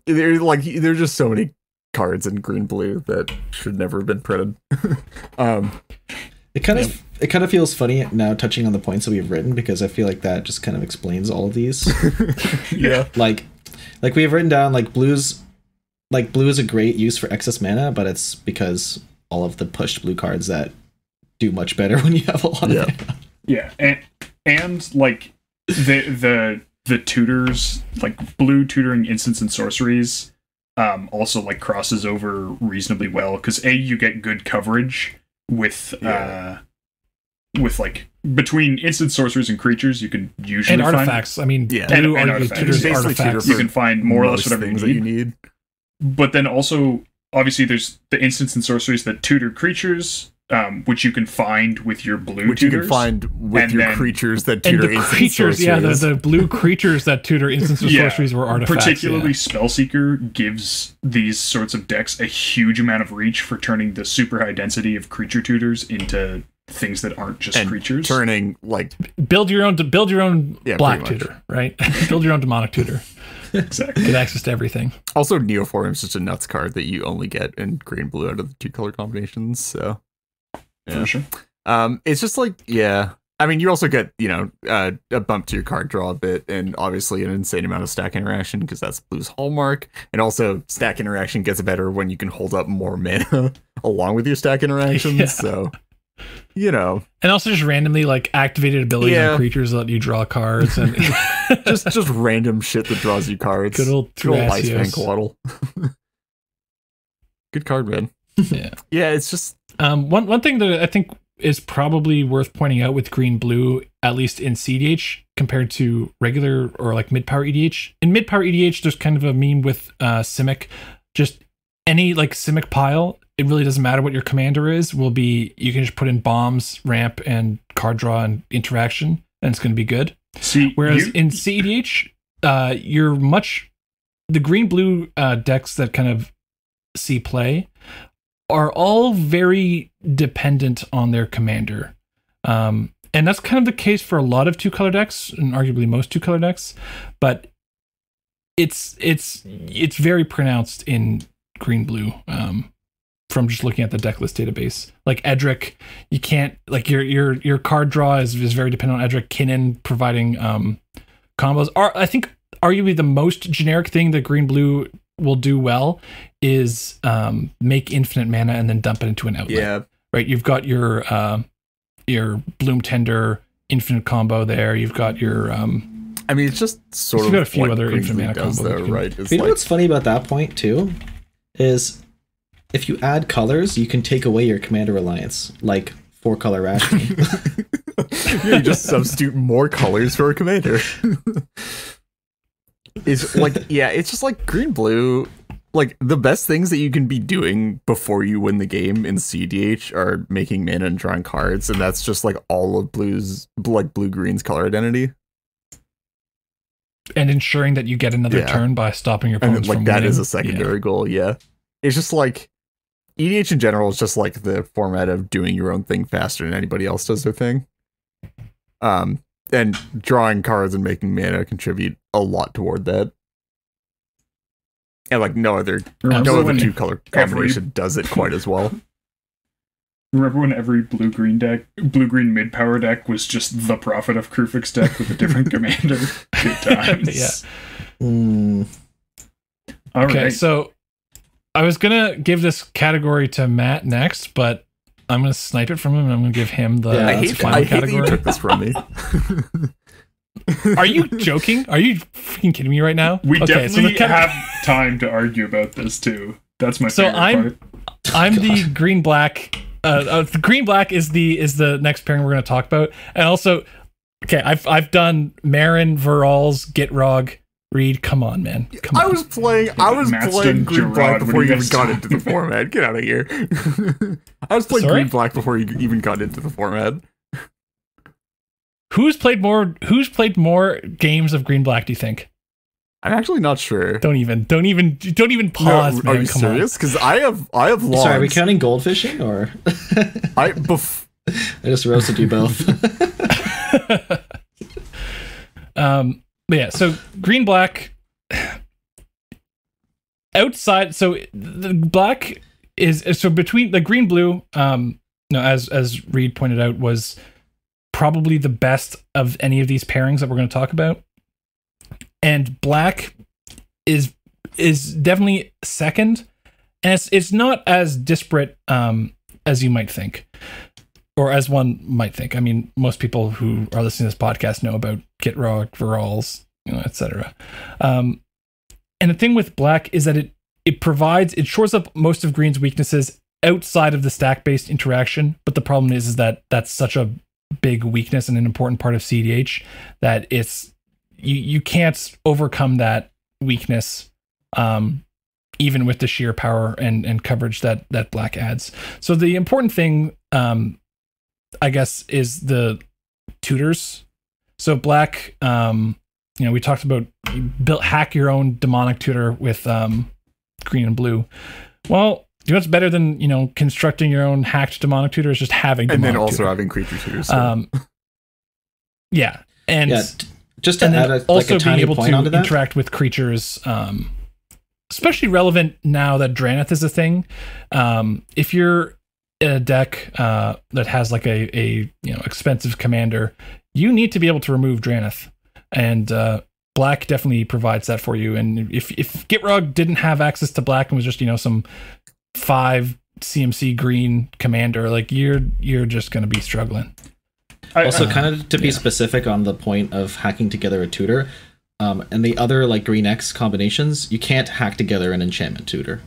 There's just so many cards in green blue that should never have been printed. It kind of feels funny now touching on the points that we've written, because I feel like that just kind of explains all of these. Yeah. like we have written down blue is a great use for excess mana, but it's because all of the pushed blue cards that do much better when you have a lot of mana. Yeah, and like the tutors, like blue tutoring instants and sorceries, also like crosses over reasonably well, because you get good coverage with like between instant sorceries and creatures, you can usually And find artifacts. I mean, Yeah. blue And arguably artifacts. tutors Basically tutor artifacts. you can find more or less most whatever things you that need. you need. But then also, obviously, there's the instants and sorceries that tutor creatures, which you can find with your blue Which you tutors. can find with And your then- creatures that And tutor the instant creatures, sorceries. the blue creatures that tutor instants of Yeah, sorceries were artifacts. Particularly yeah. Spellseeker gives these sorts of decks a huge amount of reach for turning the super high density of creature tutors into things that aren't just and creatures. turning like build your own Yeah, black pretty much. tutor, right? Build your own demonic tutor. Exactly. Get access to everything. also Neoform is just a nuts card that you only get in green blue out of the 2 color combinations. So For sure. it's just like I I mean, you also get, a bump to your card draw a bit, and obviously an insane amount of stack interaction, because that's Blue's hallmark. And also, stack interaction gets better when you can hold up more mana along with your stack interactions. Yeah. So, And also just randomly like activated abilities on creatures that let you draw cards and just random shit that draws you cards. Good old Ice Thrasios. Coatl. Good card, man. Yeah. Yeah, it's just one thing that I think is probably worth pointing out with green blue, at least in CDH compared to regular or like mid power EDH. In mid power EDH, there's kind of a meme with Simic. Just any like Simic pile, it really doesn't matter what your commander is. You can just put in bombs, ramp, and card draw and interaction, and it's going to be good. Whereas in CEDH, the green blue decks that kind of see play are all very dependent on their commander. And that's kind of the case for a lot of 2-color decks, and arguably most 2-color decks, but it's very pronounced in green blue. From just looking at the deck list database, like Edric, you can't like your card draw is very dependent on Edric. Kinnan providing combos are, I think, arguably the most generic thing that green blue will do well is make infinite mana and then dump it into an outlet. Yeah, right. You've got your Bloom Tender infinite combo there. You've got your I mean, it's just sort of got a few what other Green infinite Blue mana does, combos. though, right? It's You know what's funny about that point too is if you add colors, you can take away your commander reliance, like 4-color rationing. You just substitute more colors for a commander. It's like, it's just like green blue. Like the best things that you can be doing before you win the game in CDH are making mana and drawing cards, and that's just like all of blue green's color identity. and ensuring that you get another turn by stopping your opponents And from that winning. is a secondary goal. Yeah, it's just like EDH in general is just like the format of doing your own thing faster than anybody else does their thing. And drawing cards and making mana contribute a lot toward that. And like no other 2-color combination does it quite as well. Remember when every blue-green mid-power deck was just the Prophet of Krufix deck with a different commander? Good times. Yeah. All Okay, right. so I was gonna give this category to Matt next, but I'm gonna snipe it from him and I'm gonna give him the Yeah, I hate final that category. you took this from me. Are you joking? Are you freaking kidding me right now? We Okay, so definitely the have time to argue about this too. That's my So favorite part. I'm the green black. The green black is the next pairing we're going to talk about, and also, okay, I've done Marin, Veral's, Gitrog, Reed. Come on, man. Come on. I was playing Maston, green Gerard, black what before are you you even guys got talking into the format. Get out of here. I was playing Sorry? green black before you even got into the format. Who's played more games of green black? Do you think? I'm actually not sure. Don't even pause, No, man. are you Come serious? Because I have logs. Sorry, are we counting goldfishing or? I just roasted you both. But yeah, so green black outside. So the black is so between the green blue. As Reed pointed out, was probably the best of any of these pairings that we're going to talk about. And black is definitely second, and it's not as disparate as you might think, or as one might think. I mean, most people who are listening to this podcast know about Gitrog, Veral's, etc. And the thing with black is that it shores up most of green's weaknesses outside of the stack-based interaction. But the problem is that that's such a big weakness and an important part of CDH that you can't overcome that weakness, even with the sheer power and coverage that black adds. So the important thing, I guess, is the tutors. So black, we talked about hack your own demonic tutor with green and blue. Well, you know what's better than constructing your own hacked demonic tutor is just having demonic and then also tutor. having creature tutors. So. Yeah, and just to and add then a also being tiny able point to onto that. interact with creatures, especially relevant now that Drannith is a thing. If you're in a deck that has like a expensive commander, you need to be able to remove Drannith, and black definitely provides that for you. And if Gitrog didn't have access to black and was just some 5 CMC green commander, like you're just going to be struggling. Also, kind of to be specific on the point of hacking together a tutor, and the other like green X combinations, you can't hack together an enchantment tutor.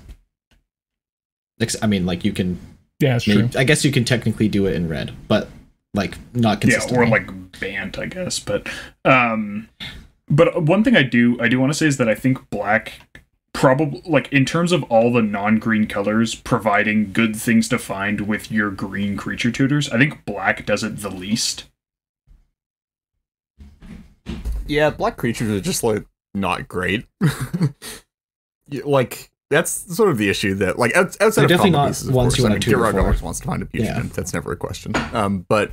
I mean, like you can. Yeah, it's true. I guess you can technically do it in red, but like not consistently. Yeah, or like Bant, I guess. But one thing I do want to say is that I think black probably, like in terms of all the non-green colors providing good things to find with your green creature tutors, I think black does it the least. Yeah, black creatures are just like not great. Like that's sort of the issue that like outside They're of definitely combo not pieces, of ones course. you I want mean, to tutor Gitrog for. always wants to find a Putrid. That's never a question. But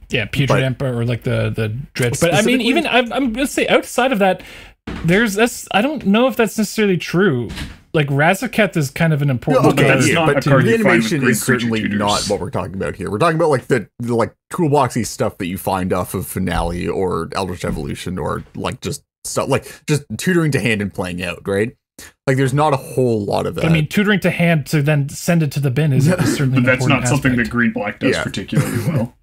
yeah, Putrid Imp or like the Dredge. But I mean, even I'm gonna say outside of that, I don't know if that's necessarily true. Like Razaketh is kind of an important but that's not a card you find with reanimation green is certainly creature not tutors. what we're talking about here. We're talking about like the like toolboxy stuff that you find off of Finale or Eldritch Evolution or like just stuff like just tutoring to hand and playing out, right? Like there's not a whole lot of that. But I mean, tutoring to hand to then send it to the bin is certainly. But that's not something that aspect. green black does Yeah. particularly well.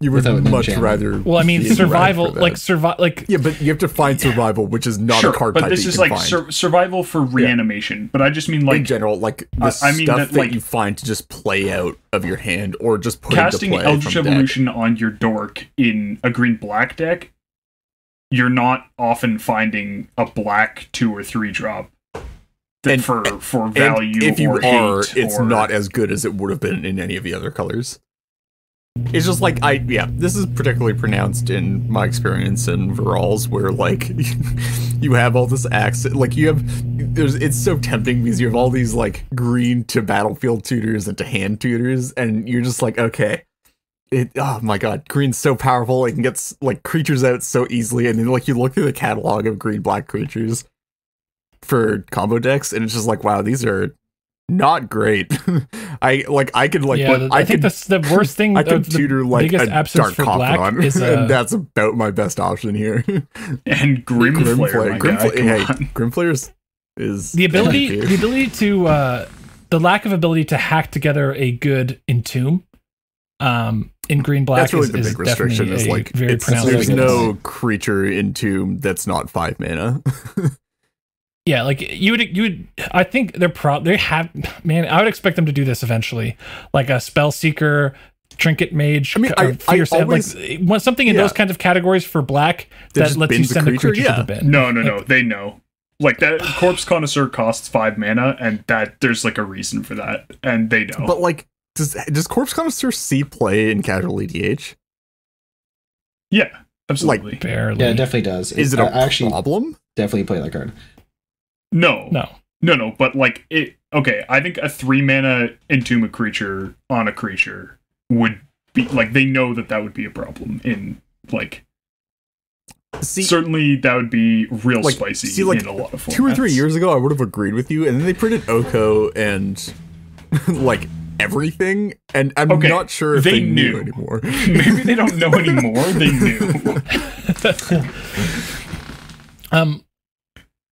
You would Without much enchantment. rather. Well, I mean, be survival, ready for that. like Yeah, but you have to find survival, which is not Sure, a card but type this that you is can like find. survival for reanimation. But I just mean like in general, like the I mean stuff that, that like, you find to just play out of your hand or just put casting into play Eldritch from deck. Evolution on your dork in a green black deck. You're not often finding a black 2 or 3 drop that for value. And if you or are, hate it's or, not as good as it would have been in any of the other colors. It's just like this is particularly pronounced in my experience in Virals, where like you have all this access, like it's so tempting because you have all these like green to battlefield tutors and to hand tutors, and you're just like, okay, oh my god, green's so powerful, it can get like creatures out so easily, and then like you look through the catalog of green black creatures for combo decks, and it's just like, wow, these are not great. I could like, yeah, I think that's the worst thing. I could the tutor like biggest a absence Dark for black Confidant, is and that's about my best option here. and Grimflayer. My guy, come on. Grimflayer is the ability MVP. the ability to the lack of ability to hack together a good entomb in green black That's really is the big restriction. definitely Is a like very pronounced there's weakness. no creature in Tomb that's not 5 mana. Yeah, like you would. I think they have. Man, I would expect them to do this eventually, like a spell seeker, trinket mage. I mean, or fierce always- like something in yeah. those kinds of categories for black That that just lets you bins the send a creature, creature yeah. to the bin. No, they know. Like that Corpse Connoisseur costs 5 mana, and that there's like a reason for that, and they know. But like, does Corpse Connoisseur see play in casual EDH? Yeah, absolutely. Barely. Yeah, it definitely does. Is it a I actually problem? definitely play that card. No. No. But like it. Okay, I think a 3 mana Entomb a creature on a creature would be like they know that would be a problem in like. See, Certainly, that would be real like, spicy see, like, in a lot of formats. 2 or 3 years ago, I would have agreed with you, and then they printed Oko and like everything, and I'm Okay, not sure if they they knew knew. anymore. Maybe they don't know anymore. They knew.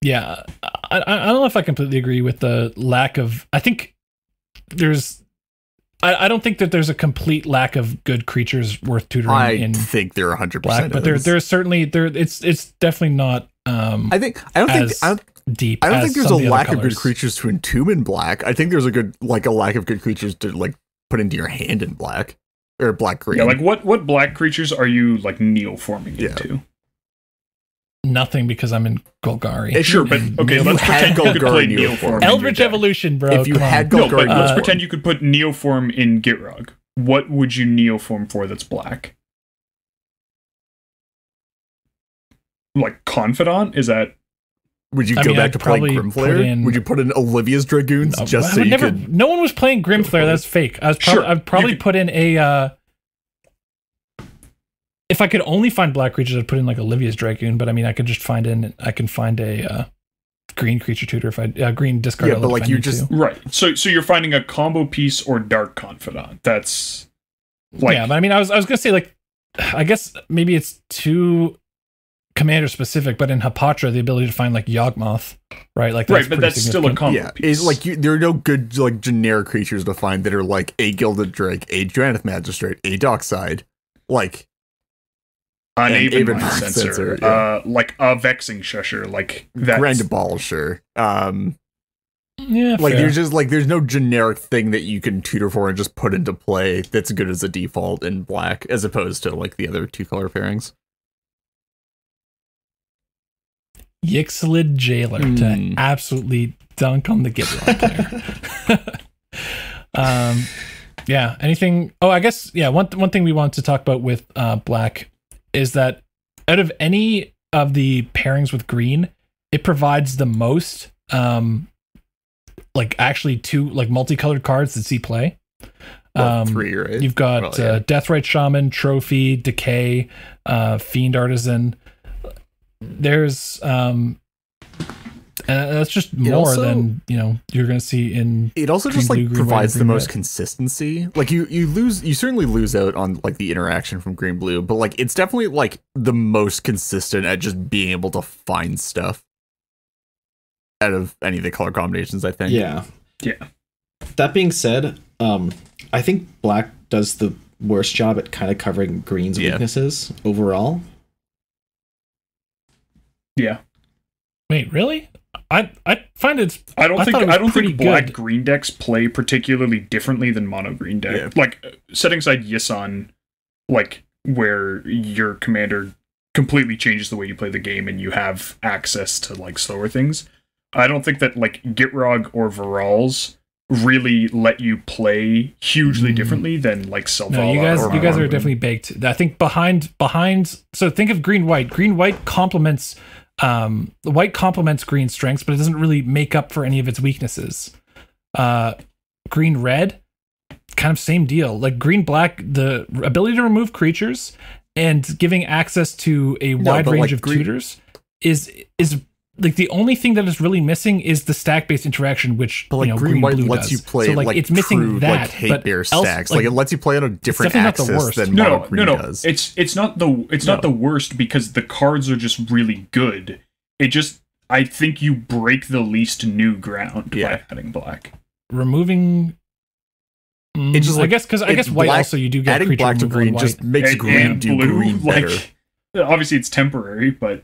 Yeah, I don't know if I completely agree with the lack of. I think I don't think that there's a complete lack of good creatures worth tutoring I in think they're 100%. black, but there's certainly it's definitely not. I don't Deep. think there's a some the other lack of good colors. creatures to entomb in black. I think there's a lack of good creatures to like put into your hand in black or black green. Yeah, like what black creatures are you like neoforming Yeah. into? Nothing because I'm in Golgari. If Sure, but okay, you let's had pretend you could play Golgari Neoform. Neoform. in your Eldritch deck. Evolution, bro. if you come on. had No, Golgari, but let's Neoform- pretend you could put Neoform in Gitrog. What would you Neoform for that's black? Like Confidant? Is that would you I go mean, back I'd to playing probably put Grimflayer? in- Would you put in Olivia's Dragoons No, just I so would you never, could? No one was playing Grimflayer. That's fake. I was probably Sure, I'd probably you could- put in a. If I could only find black creatures, I'd put in like Olivia's Dragoon. But I mean, I could just find a green creature tutor if I green discard. Yeah, but like you just right. So you're finding a combo piece or Dark Confidant. That's like yeah. But I mean, I was gonna say like, I guess maybe it's too commander specific, but in Hapatra the ability to find like Yawgmoth, right? Like right, but that's still a combo piece. It's like there are no good like generic creatures to find that are like a Gilded Drake, a Drannith Magistrate, a Dockside, like an Aven Mind Mind Sensor, like a Vexing Shusher, like that. Grand Abolisher. Yeah, like fair. there's just like there's no generic thing that you can tutor for and just put into play that's good as a default in black, as opposed to like the other 2-color pairings. Yixlid Jailer to absolutely dunk on the Gibraltar player. Yeah. Anything? Oh, I guess yeah. One thing we wanted to talk about with black is that out of any of the pairings with green, it provides the most like actually 2 like multicolored cards that see play. 3, right? You've got Deathrite Shaman, Trophy, Decay, Fiend Artisan. There's and that's just more than you're gonna see in it also green, just like blue, green, provides white, the green, most red. consistency. Like you certainly lose out on like the interaction from green blue, but like it's definitely like the most consistent at just being able to find stuff out of any of the color combinations, I think. Yeah. That being said, I think black does the worst job at kind of covering green's weaknesses overall. Yeah. Wait, really? I find it's. I don't think black good. green decks play particularly differently than mono green deck. Yeah. Like setting aside Yisan, like where your commander completely changes the way you play the game and you have access to like slower things. I don't think that like Gitrog or Varals really let you play hugely differently than like Selvala. No, you guys are definitely baked. I think behind. So think of green white. Green white complements. The white complements green strengths, but it doesn't really make up for any of its weaknesses. Green red, kind of same deal. Like green black, the ability to remove creatures and giving access to a wide range of tutors is like the only thing that is really missing is the stack based interaction, which but like green white lets you play so, like it's missing true, that like hate but bear stacks. Like it lets you play on a different definitely not the axis worst. than mono green does. It's not the worst because the cards are just really good. It just I think you break the least new ground by adding black. Removing. It's just I guess because I guess white black, also you do get adding creature black to removal in green white. just makes green do blue, green better. like, obviously it's temporary, but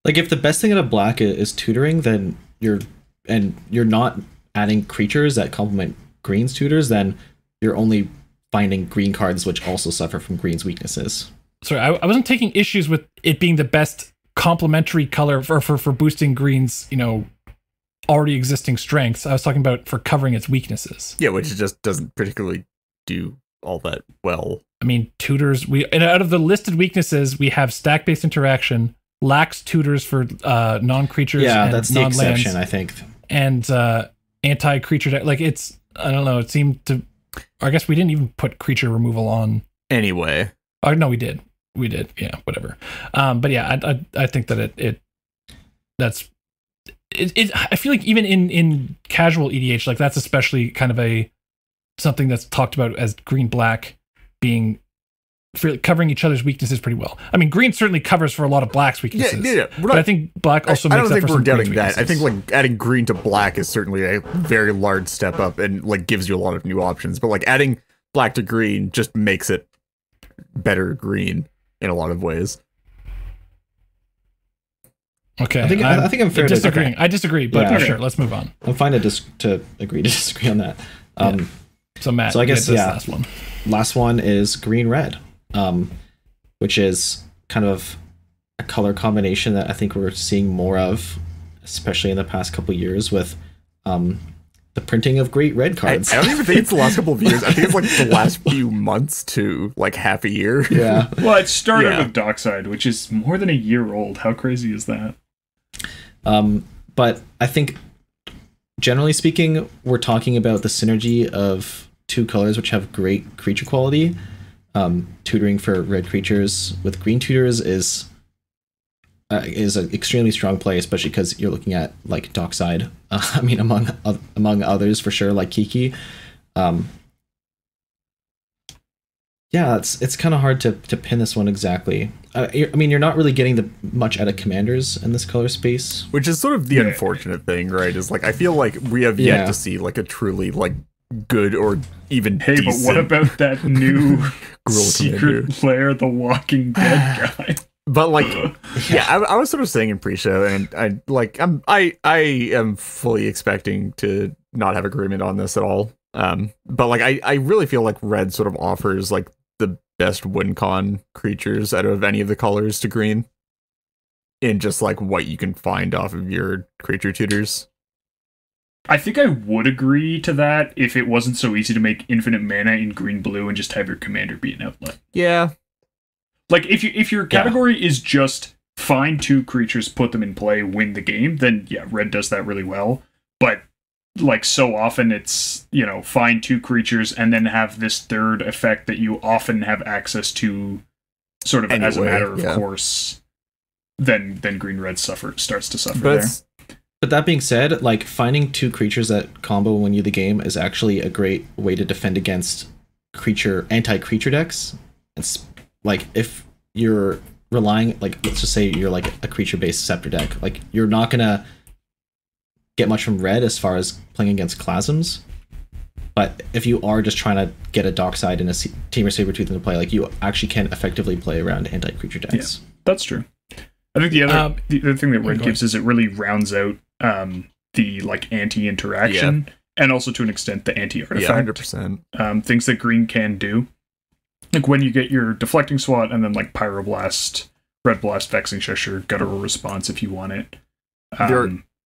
Like if the best thing out of black is tutoring, then you're not adding creatures that complement green's tutors, then you're only finding green cards which also suffer from green's weaknesses. Sorry, I wasn't taking issues with it being the best complementary color for boosting green's already existing strengths. I was talking about for covering its weaknesses. Yeah, which just doesn't particularly do all that well. I mean, tutors. And out of the listed weaknesses, we have stack-based interaction, lacks tutors for non-creatures. Yeah, and that's the non-lands, exception, I think. And anti-creature deck. Like it's, I don't know. It seemed to. I guess we didn't even put creature removal on. Anyway. Oh no, we did. We did. Yeah, whatever. But yeah, I think that it I feel like even in casual EDH, like that's especially kind of something that's talked about as green black being covering each other's weaknesses pretty well. I mean, green certainly covers for a lot of black's weaknesses. Yeah. But I think black also makes up for some green's weaknesses. I think like adding green to black is certainly a very large step up and like gives you a lot of new options. But like adding black to green just makes it better green in a lot of ways. Okay, I think I'm fair disagreeing. To, I disagree, but yeah, sure, let's move on. I'm fine to agree to disagree on that. So Matt, so I guess last one. Last one is green red, which is kind of a color combination that I think we're seeing more of, especially in the past couple of years with the printing of great red cards. I don't even think it's the last couple of years. I think it's like the last few months to like half a year. Yeah. Well, it started with Dockside, which is more than a year old. How crazy is that? But I think generally speaking, we're talking about the synergy of two colors which have great creature quality. Tutoring for red creatures with green tutors is is an extremely strong play, especially because you're looking at like Dockside. I mean, among others for sure, like Kiki. Yeah, it's kind of hard to pin this one exactly. I mean, you're not really getting much out of commanders in this color space, which is sort of the unfortunate thing, right? Is like I feel like we have yet to see like a truly like good or even decent. But what about that new secret player, the Walking Dead guy? But like, yeah, I was sort of saying in pre-show, and I am fully expecting to not have agreement on this at all. But like, I really feel like red sort of offers like the best win con creatures out of any of the colors to green in just like what you can find off of your creature tutors. I think I would agree to that if it wasn't so easy to make infinite mana in green blue and just have your commander be an outlet. Yeah. Like if your category is just find 2 creatures, put them in play, win the game, then yeah, red does that really well. But like so often it's, you know, find 2 creatures and then have this third effect that you often have access to sort of anyway, as a matter of course, then green red starts to suffer there. But that being said, like finding 2 creatures that combo win you the game is actually a great way to defend against anti-creature decks. It's like if you're relying, like let's just say you're like a creature-based Scepter deck, like you're not gonna get much from red as far as playing against Clasms. But if you are just trying to get a Dockside and a Temur Sabertooth into play, like you actually can effectively play around anti-creature decks. Yeah, that's true. I think the other thing that red gives is it really rounds out the like anti-interaction and also to an extent the anti-artifact. Yeah, 100%. Things that green can do. Like when you get your Deflecting Swat and then like Pyroblast, Red Blast, Vexing Cheshire, Guttural Response if you want it.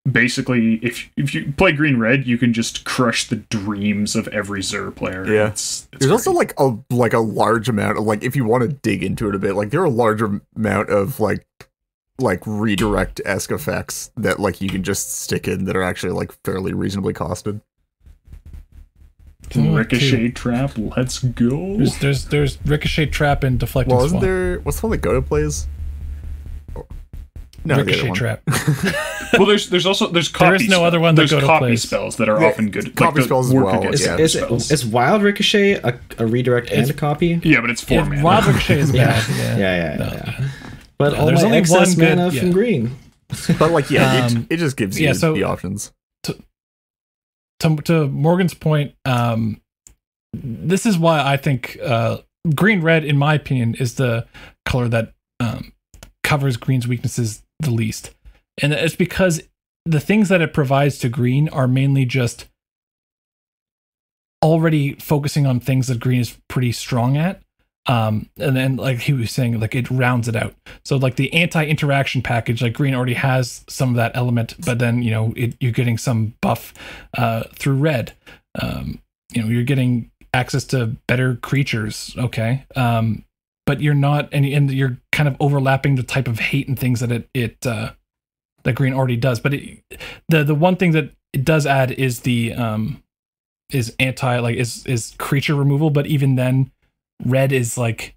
Basically, if you play green-red, you can just crush the dreams of every Xur player. Yeah. It's There's also like a large amount of like, if you want to dig into it a bit, like there are a large amount of like redirect-esque effects that like you can just stick in that are actually like fairly reasonably costed. Ricochet Trap, let's go. There's Ricochet Trap and Deflecting Swat. Isn't there, what's the one that Goto plays? No, Ricochet Trap. Well, there's also copy. There is no other one that there's copy plays. Spells that are often good. Copy spells as well. Is Wild Ricochet a redirect and a copy? Yeah, but it's 4 mana. Wild Ricochet is bad. Yeah. But no, there's only excess one mana from green. But like, it just gives you the options. To Morgan's point, this is why I think green red, in my opinion, is the color that covers green's weaknesses the least. And it's because the things that it provides to green are mainly just already focusing on things that green is pretty strong at. And then like he was saying, like it rounds it out. So like the anti-interaction package, like green already has some of that element, but then, you know, you're getting some buff through red. You know, you're getting access to better creatures. Okay. But you're not, and you're kind of overlapping the type of hate and things that that green already does. But the one thing that it does add is the is creature removal. But even then, red is like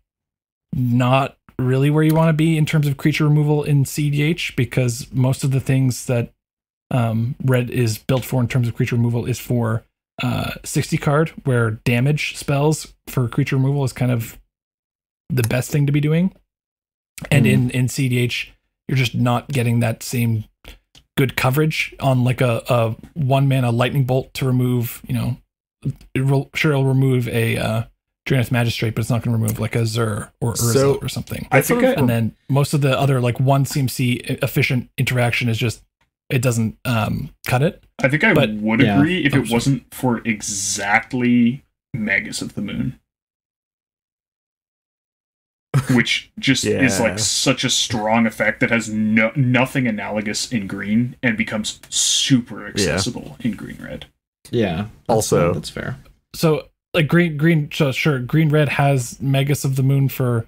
not really where you want to be in terms of creature removal in CDH, because most of the things that red is built for in terms of creature removal is for 60 card, where damage spells for creature removal is kind of the best thing to be doing. And in CDH, you're just not getting that same good coverage on like a 1 mana lightning bolt to remove, you know, it'll remove a Drannith Magistrate, but it's not going to remove like a Xur or Urza or something. And then most of the other like 1 CMC efficient interaction is just, it doesn't cut it. I think I would agree if it wasn't for exactly Magus of the Moon. Which just is like such a strong effect that has nothing analogous in green and becomes super accessible in green red. Yeah. That's fair. So like green red has Magus of the Moon for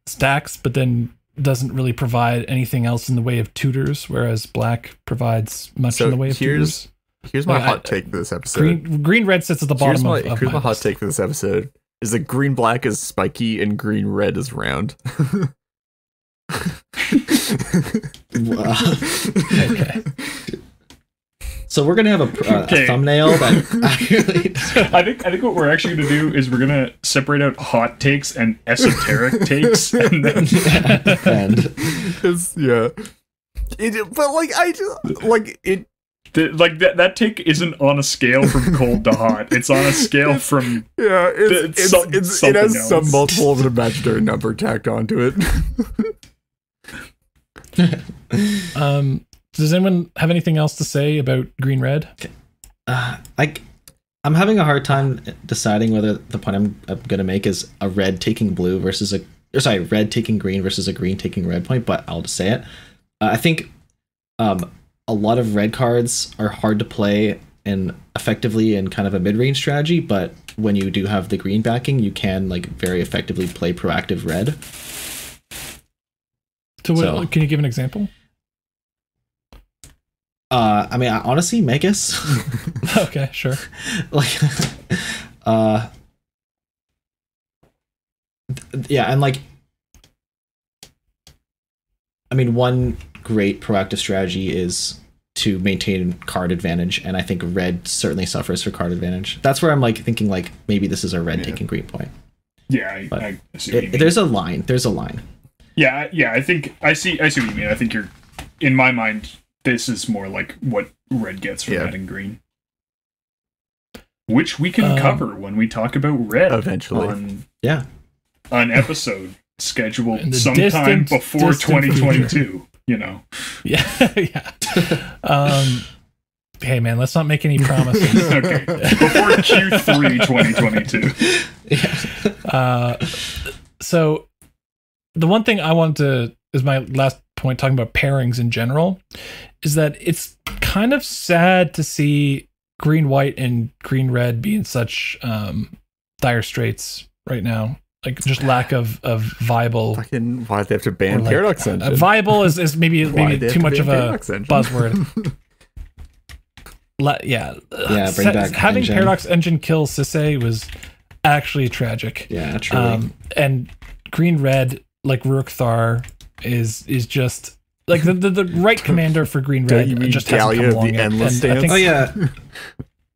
stacks, but then doesn't really provide anything else in the way of tutors, whereas black provides much in the way of tutors. Here's my hot take for this episode. Green red sits at the bottom here's my hot take for this episode. Is that green black is spiky and green red is round. Okay. So we're gonna have a Okay. thumbnail that actually. I think what we're actually going to do is we're going to separate out hot takes and esoteric takes, and then and Yeah. But like I just like it. like that take isn't on a scale from cold to hot. It's on a scale from Yeah, It's some- it something has else. some multiple of an imaginary number tacked onto it. Does anyone have anything else to say about green red? I'm having a hard time deciding whether the point I'm gonna make is a red taking blue versus red taking green versus a green taking red point. But I'll just say it. I think a lot of red cards are hard to play and effectively in kind of a mid-range strategy, but when you do have the green backing, you can like very effectively play proactive red. So, can you give an example? I mean, honestly, Magus. Okay, sure. Like, yeah, and like, I mean, one great proactive strategy is to maintain card advantage, and I think red certainly suffers for card advantage. That's where I'm like thinking like maybe this is a red taking green point. yeah. But I see what you mean. There's a line. There's a line. Yeah. I think I see what you mean. I think you're in my mind. This is more like what red gets from Yeah. adding green, which we can cover when we talk about red Eventually. on Yeah. an episode scheduled In the sometime distant, before distant 2022. You know, Yeah, yeah. Hey man, let's not make any promises. okay, before Q3 2022. So the one thing I wanted to is my last point talking about pairings in general is that it's kind of sad to see green white and green red be in such dire straits right now. Like just lack of viable. Fucking why they have to ban like, Paradox Engine? viable is maybe Why they have too to much ban of a Paradox Engine? buzzword. Yeah, bring back having engine. Paradox Engine kill Sisei was actually tragic. Yeah, truly. And green red like Rookthar is just like the right commander for green Don't red you mean just hasn't Gallia come of the along yet. Endless And I Stance? think- Oh yeah.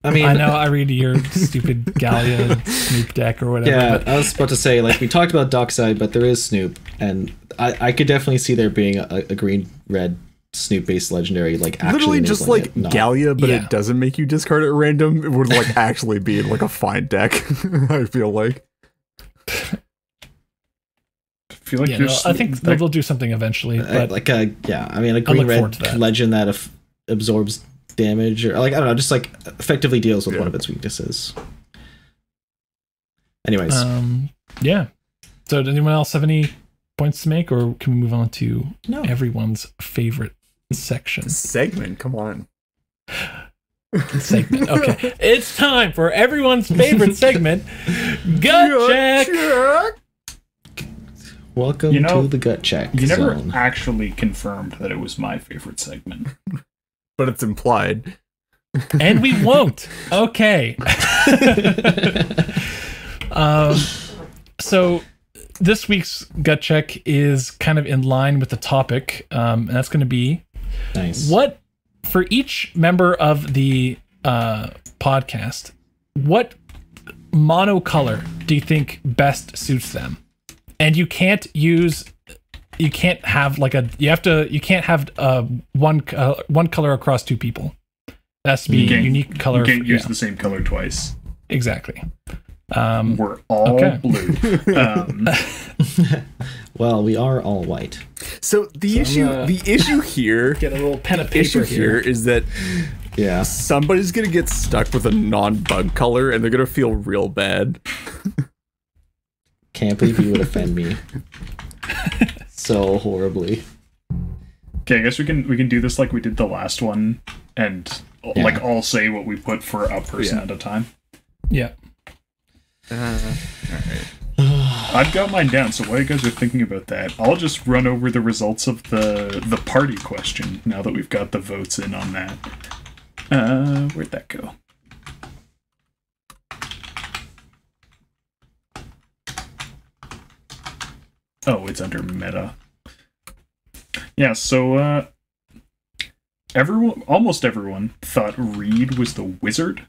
I mean, I know I read your stupid Gallia Snoop deck or whatever. yeah, But I was about to say, like, we talked about Dockside, but there is Snoop, and I could definitely see there being a green-red Snoop-based legendary, like, actually Literally just enabling like it, not- Gallia, but Yeah. it doesn't make you discard it at random. It would like actually be like a fine deck. I feel like. I feel like yeah, no, there's I think like, they'll do something eventually. But like a I mean, a look forward green-red to that. legend that absorbs damage, or like, I don't know, just like effectively deals with Yeah. one of its weaknesses. Anyways, yeah. So did anyone else have any points to make, or can we move on to no. everyone's favorite section? Segment, come on. Segment. Okay, it's time for everyone's favorite segment, Gut Check. Welcome You know, to the gut check you never zone. actually confirmed that it was my favorite segment. But it's implied. And we won't. Okay. So this week's gut check is kind of in line with the topic, and that's going to be Nice. what for each member of the podcast. What monocolor do you think best suits them? And you can't have like you can't have one color across two people. It has to be You can't- unique color. You can't use yeah, the same color twice. exactly. We're all Okay. blue. Well, we are all white. So the I'm the issue here, Get a little pen of the issue paper here is that Yeah. somebody's gonna get stuck with a non-bug color, and they're gonna feel real bad. Can't believe you would offend me so horribly. Okay, I guess we can do this like we did the last one, and Yeah. like all say what we put for a person at a time. Yeah. I've got mine down, so while you guys are thinking about that, I'll just run over the results of the party question now that we've got the votes in on that. Where'd that go? Oh, it's under meta. Yeah, so almost everyone thought Reed was the wizard.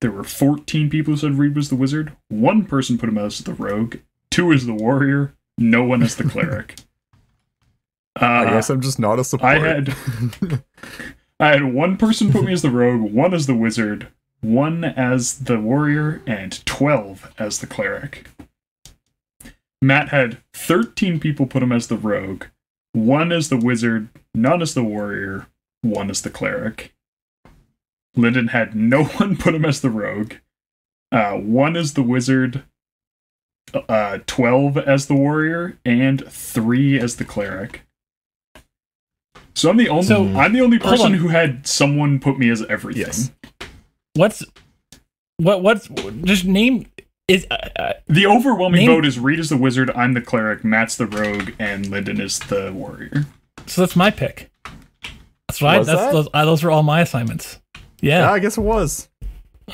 There were 14 people who said Reed was the wizard. One person put him as the rogue. 2 as the warrior. No one as the cleric. I guess I'm just not a support. I had one person put me as the rogue, 1 as the wizard, 1 as the warrior, and 12 as the cleric. Matt had 13 people put him as the rogue, 1 as the wizard, none as the warrior, 1 as the cleric. Lyndon had no one put him as the rogue, 1 as the wizard, 12 as the warrior, and 3 as the cleric. So I'm the only person who had someone put me as everything. Yes. What's just name is the overwhelming vote is Reed is the wizard, I'm the cleric, Matt's the rogue, and Lyndon is the warrior. So that's my pick. That's right. Those were all my assignments. Yeah, I guess it was.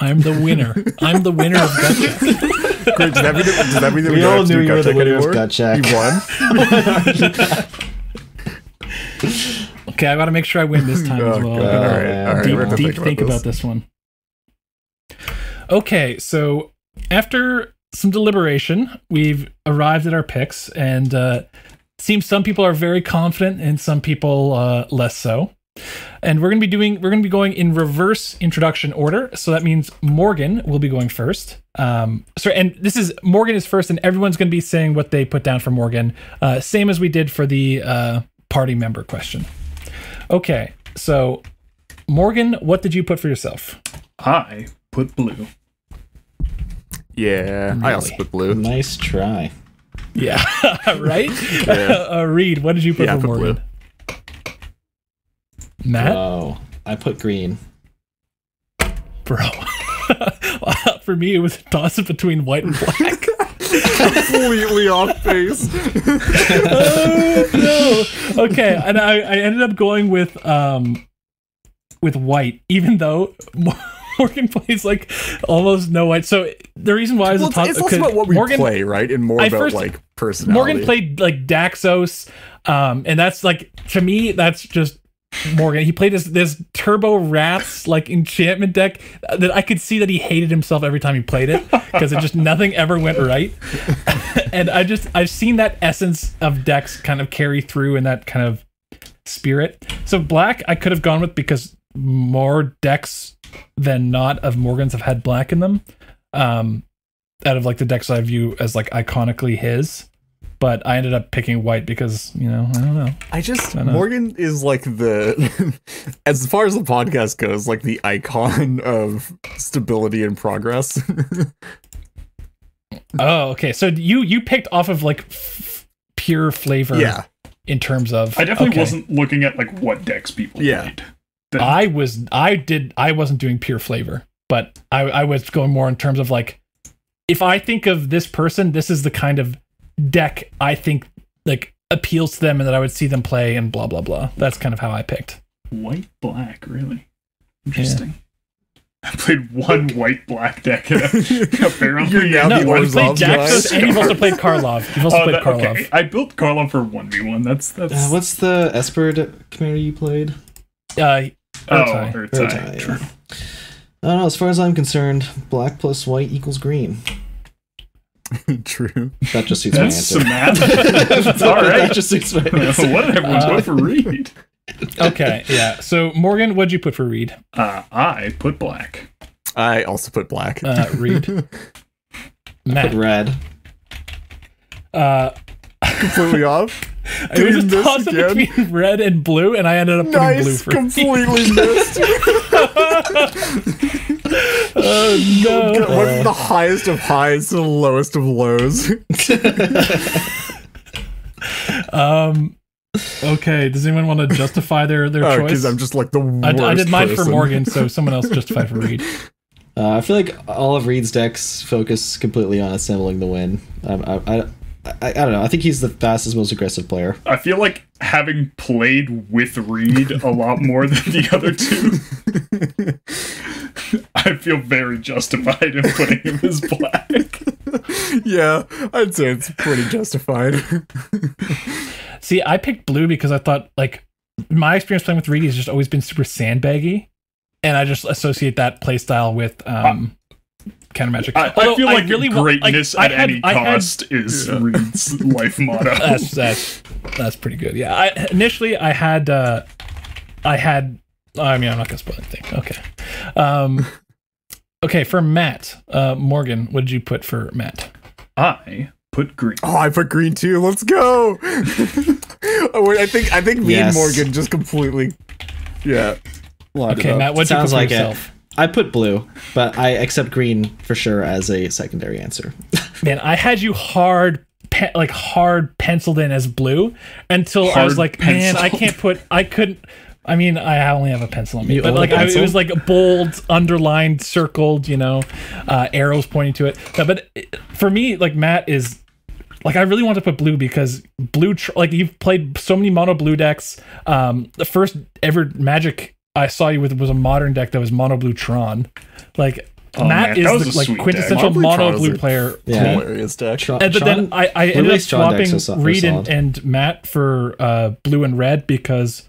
I'm the winner. I'm the winner of Gut Check. Great. Does that mean that we all knew you were the winner of Gut Check? You won. Okay, I got to make sure I win this time as well. All right. Deep think about this one. Okay, so after some deliberation, we've arrived at our picks, and it seems some people are very confident, and some people less so. And we're gonna be going in reverse introduction order. So that means Morgan will be going first. And this is Morgan is first, and everyone's gonna be saying what they put down for Morgan, same as we did for the party member question. Okay, so Morgan, what did you put for yourself? I put blue. Yeah, Really? I also put blue. Nice try. Yeah, right? Yeah. Reed, what did you put Yeah, I for put Morgan? blue. Matt? Oh, I put green. Bro. For me, it was a toss-up between white and black. Completely off base. Oh, no. Okay, and I ended up going with white, even though Morgan plays like almost no white. So the reason why is It's less about what we play, right? And more about like personality. Morgan played like Daxos, and that's like, to me, that's just Morgan. He played this Turbo Rats like enchantment deck that I could see that he hated himself every time he played it because it just nothing ever went right. And I've seen that essence of decks kind of carry through in that kind of spirit. So black I could have gone with because more decks than not of Morgan's have had black in them. Out of like the decks I view as like iconically his. But I ended up picking white because, I don't know. Morgan is like the, as far as the podcast goes, like the icon of stability and progress. Oh, okay. So you picked off of like pure flavor. Yeah. In terms of, I definitely wasn't looking at like what decks people played. I wasn't doing pure flavor, but I was going more in terms of like, if I think of this person, this is the kind of deck I think like appeals to them and that I would see them play and blah blah blah. That's kind of how I picked. White black, really interesting. Yeah. I played one white black deck and apparently I played Daxos and you've also played Karlov. You've also played Karlov. Okay. I built Karlov for 1v1. That's what's the Esper community you played? Urtai. True. I don't know, as far as I'm concerned, black plus white equals green. True. That just suits my answer. Some math. All right. That just suits my answer. What did everyone put for Reed? Okay, yeah. So Morgan, what'd you put for Reed? I put black. I also put black. Reed. Matt. Put red. Completely off. It was a toss up between red and blue, and I ended up putting blue for completely missed. Oh no! What's the highest of highs to the lowest of lows? Okay. Does anyone want to justify their choice? Because I'm just like the worst. I did mine person. for Morgan, so someone else justify for Reed. I feel like all of Reed's decks focus completely on assembling the win. I don't know. I think he's the fastest, most aggressive player. I feel like having played with Reed a lot more than the other two, I feel very justified in putting him as black. Yeah, I'd say it's pretty justified. See, I picked blue because I thought like my experience playing with Reedy has just always been super sandbaggy, and I just associate that playstyle with counter magic. I feel like really greatness at any cost is Reed's life motto. That's pretty good. Yeah. Initially I had. I mean, I'm not gonna spoil anything. Okay. Okay, for Matt, Morgan, what did you put for Matt? I put green. Oh, I put green too. Let's go. I think me and Morgan just completely. Yeah. Okay, Matt, what did you put for yourself? I put blue, but I accept green for sure as a secondary answer. Man, I had you hard penciled in as blue until I was like, man, I couldn't. I mean, I only have a pencil on me, but like it was like bold, underlined, circled, arrows pointing to it. No, but for me, like Matt is like, I really want to put blue because blue, like you've played so many mono blue decks. The first ever Magic I saw you with was a modern deck that was mono blue Tron. Like Matt is the like quintessential mono blue player. Yeah, hilarious deck. But then I ended up swapping Reed and Matt for blue and red because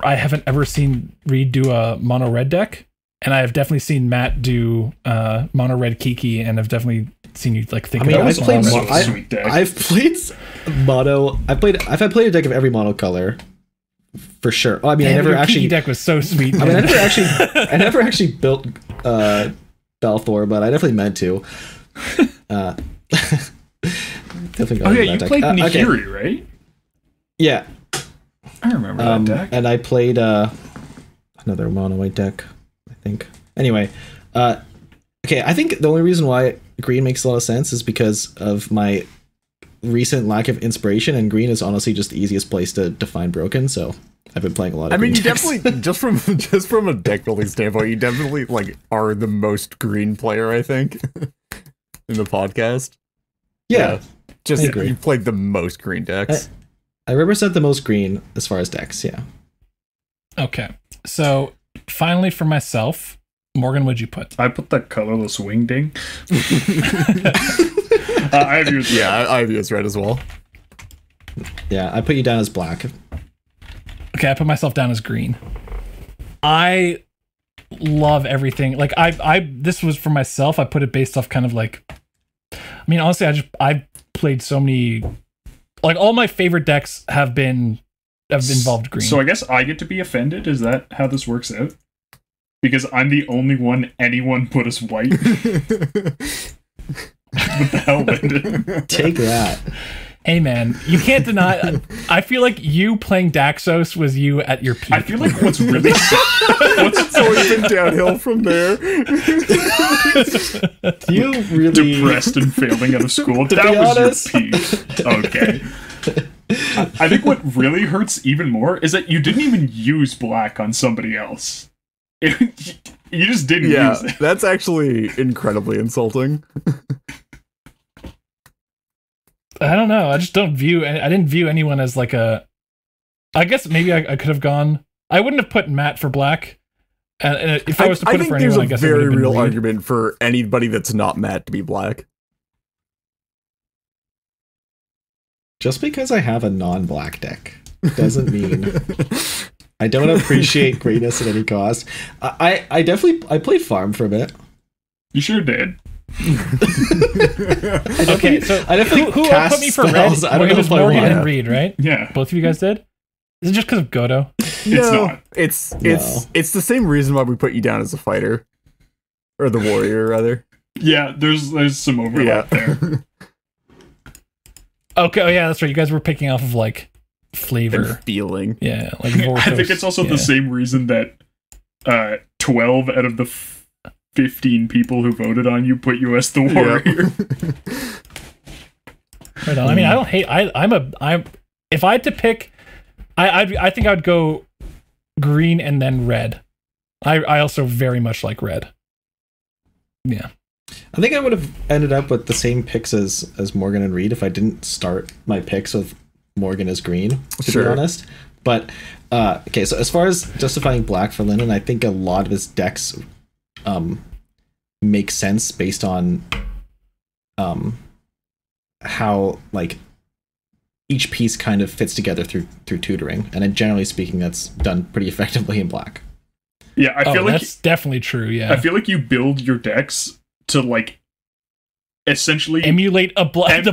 I haven't ever seen Reed do a mono red deck, and I have definitely seen Matt do mono red Kiki, and I've definitely seen you like think. I've played mono. I've played a deck of every mono color. For sure. Oh, I mean, I never actually. Kiki deck was so sweet. I mean, I never actually built Balthor, but I definitely meant to. Definitely. Oh yeah, you played Nahiri, right? Yeah, I remember that deck. And I played another mono white deck, I think. Anyway, okay, I think the only reason why green makes a lot of sense is because of my recent lack of inspiration, and green is honestly just the easiest place to define broken, so I've been playing a lot of green decks. Definitely just from a deck building standpoint, you definitely like are the most green player, I think, in the podcast. Yeah. You played the most green decks. I represent the most green as far as decks, yeah. Okay. So finally for myself, Morgan, what'd you put? I put the colorless wingding. I have yours. Yeah, I have yours red as well. Yeah, I put you down as black. Okay, I put myself down as green. I love everything. Like this was for myself. I put it based off kind of like, I mean, honestly, I played so many, like all my favorite decks have involved green. So I guess I get to be offended. Is that how this works out? Because I'm the only one anyone put as white. What the hell, Lyndon? Take that. Hey man, you can't deny. I feel like you playing Daxos was you at your peak. I feel like what's really it's always been downhill from there. You really depressed and failing out of school. That was your peak. Okay. I think what really hurts even more is that you didn't even use black on somebody else. You just didn't use it. That's actually incredibly insulting. I don't know. I just don't view. I didn't view anyone as like a. I guess maybe I could have gone. I wouldn't have put Matt for black. And if I was to put it for anyone, I guess there's a very real Reed. argument for anybody that's not Matt to be black. Just because I have a non-black deck doesn't mean I don't appreciate greatness at any cost. I played farm for a bit. You sure did. Okay, so who put me for red? It was Morgan and Reed, right? Yeah, both of you guys did. Is it just because of Godo? It's not. It's the same reason why we put you down as a fighter, or the warrior rather. Yeah, there's some overlap there. Okay, oh yeah, that's right. You guys were picking off of like flavor, and feeling. Yeah, like I think it's also the same reason that 12 out of the 15 people who voted on you put you as the warrior. Right on. I mean, I don't hate. I'm. If I had to pick, I think I would go green and then red. I also very much like red. Yeah. I think I would have ended up with the same picks as Morgan and Reed if I didn't start my picks with Morgan as green, to be honest. But okay, so as far as justifying black for Lyndon, I think a lot of his decks make sense based on how like each piece kind of fits together through tutoring, and generally speaking, that's done pretty effectively in black. Yeah, I feel like that's definitely true. Yeah, I feel like you build your decks to like essentially emulate the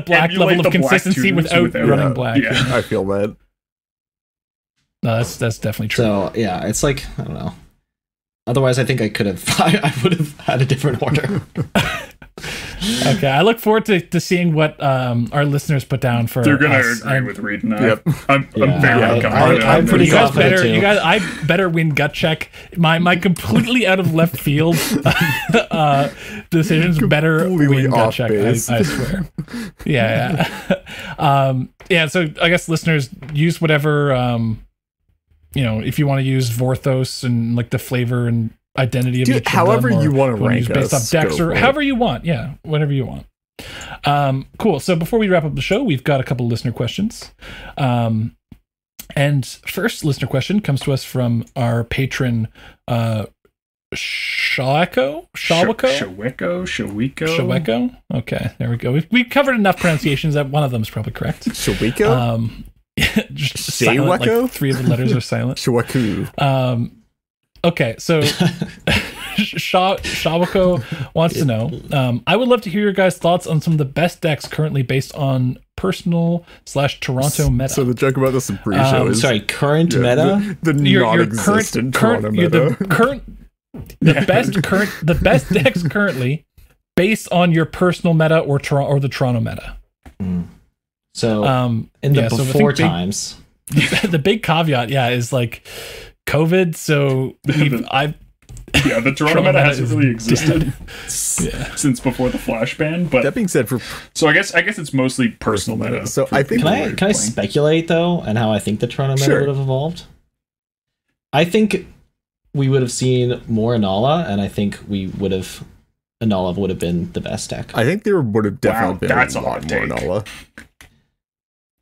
black level of consistency without running black. Yeah, I feel that. No, that's definitely true. So yeah, it's like, I don't know. Otherwise, I think I would have had a different order. Okay, I look forward to seeing what our listeners put down for. They're gonna us. agree with Reed and I. Yep. I'm very confident. I'm pretty You guys confident better, too. I better win gut check. My completely out of left field decisions better Completely win gut off check. base. I swear. Yeah. Yeah. So I guess listeners use whatever if you want to use Vorthos and like the flavor and identity of Dude, each of however them, or you want to rank use based us, off decks go or for it. however you want. Yeah, whatever you want. Cool. So before we wrap up the show, we've got a couple listener questions. And first listener question comes to us from our patron, Shaweko. Okay, there we go. We've covered enough pronunciations that one of them is probably correct. Shaweko? Just silent, like 3 of the letters are silent. Shawaku. Okay, so Shawako wants to know, I would love to hear your guys' thoughts on some of the best decks currently based on personal/Toronto meta. So the joke about this in pre-show is... Sorry, current meta? The non-existent Toronto meta. The best decks currently based on your personal meta or the Toronto meta. So in the before times, the big caveat, is like COVID. So the Toronto meta hasn't really existed since before the Flash ban. But that being said, so I guess it's mostly personal meta. So I think can I speculate though, and how I think the Toronto meta would have evolved? I think we would have seen more Inala, and I think Inala would have been the best deck. I think there would have definitely been that's a lot more take. Inala.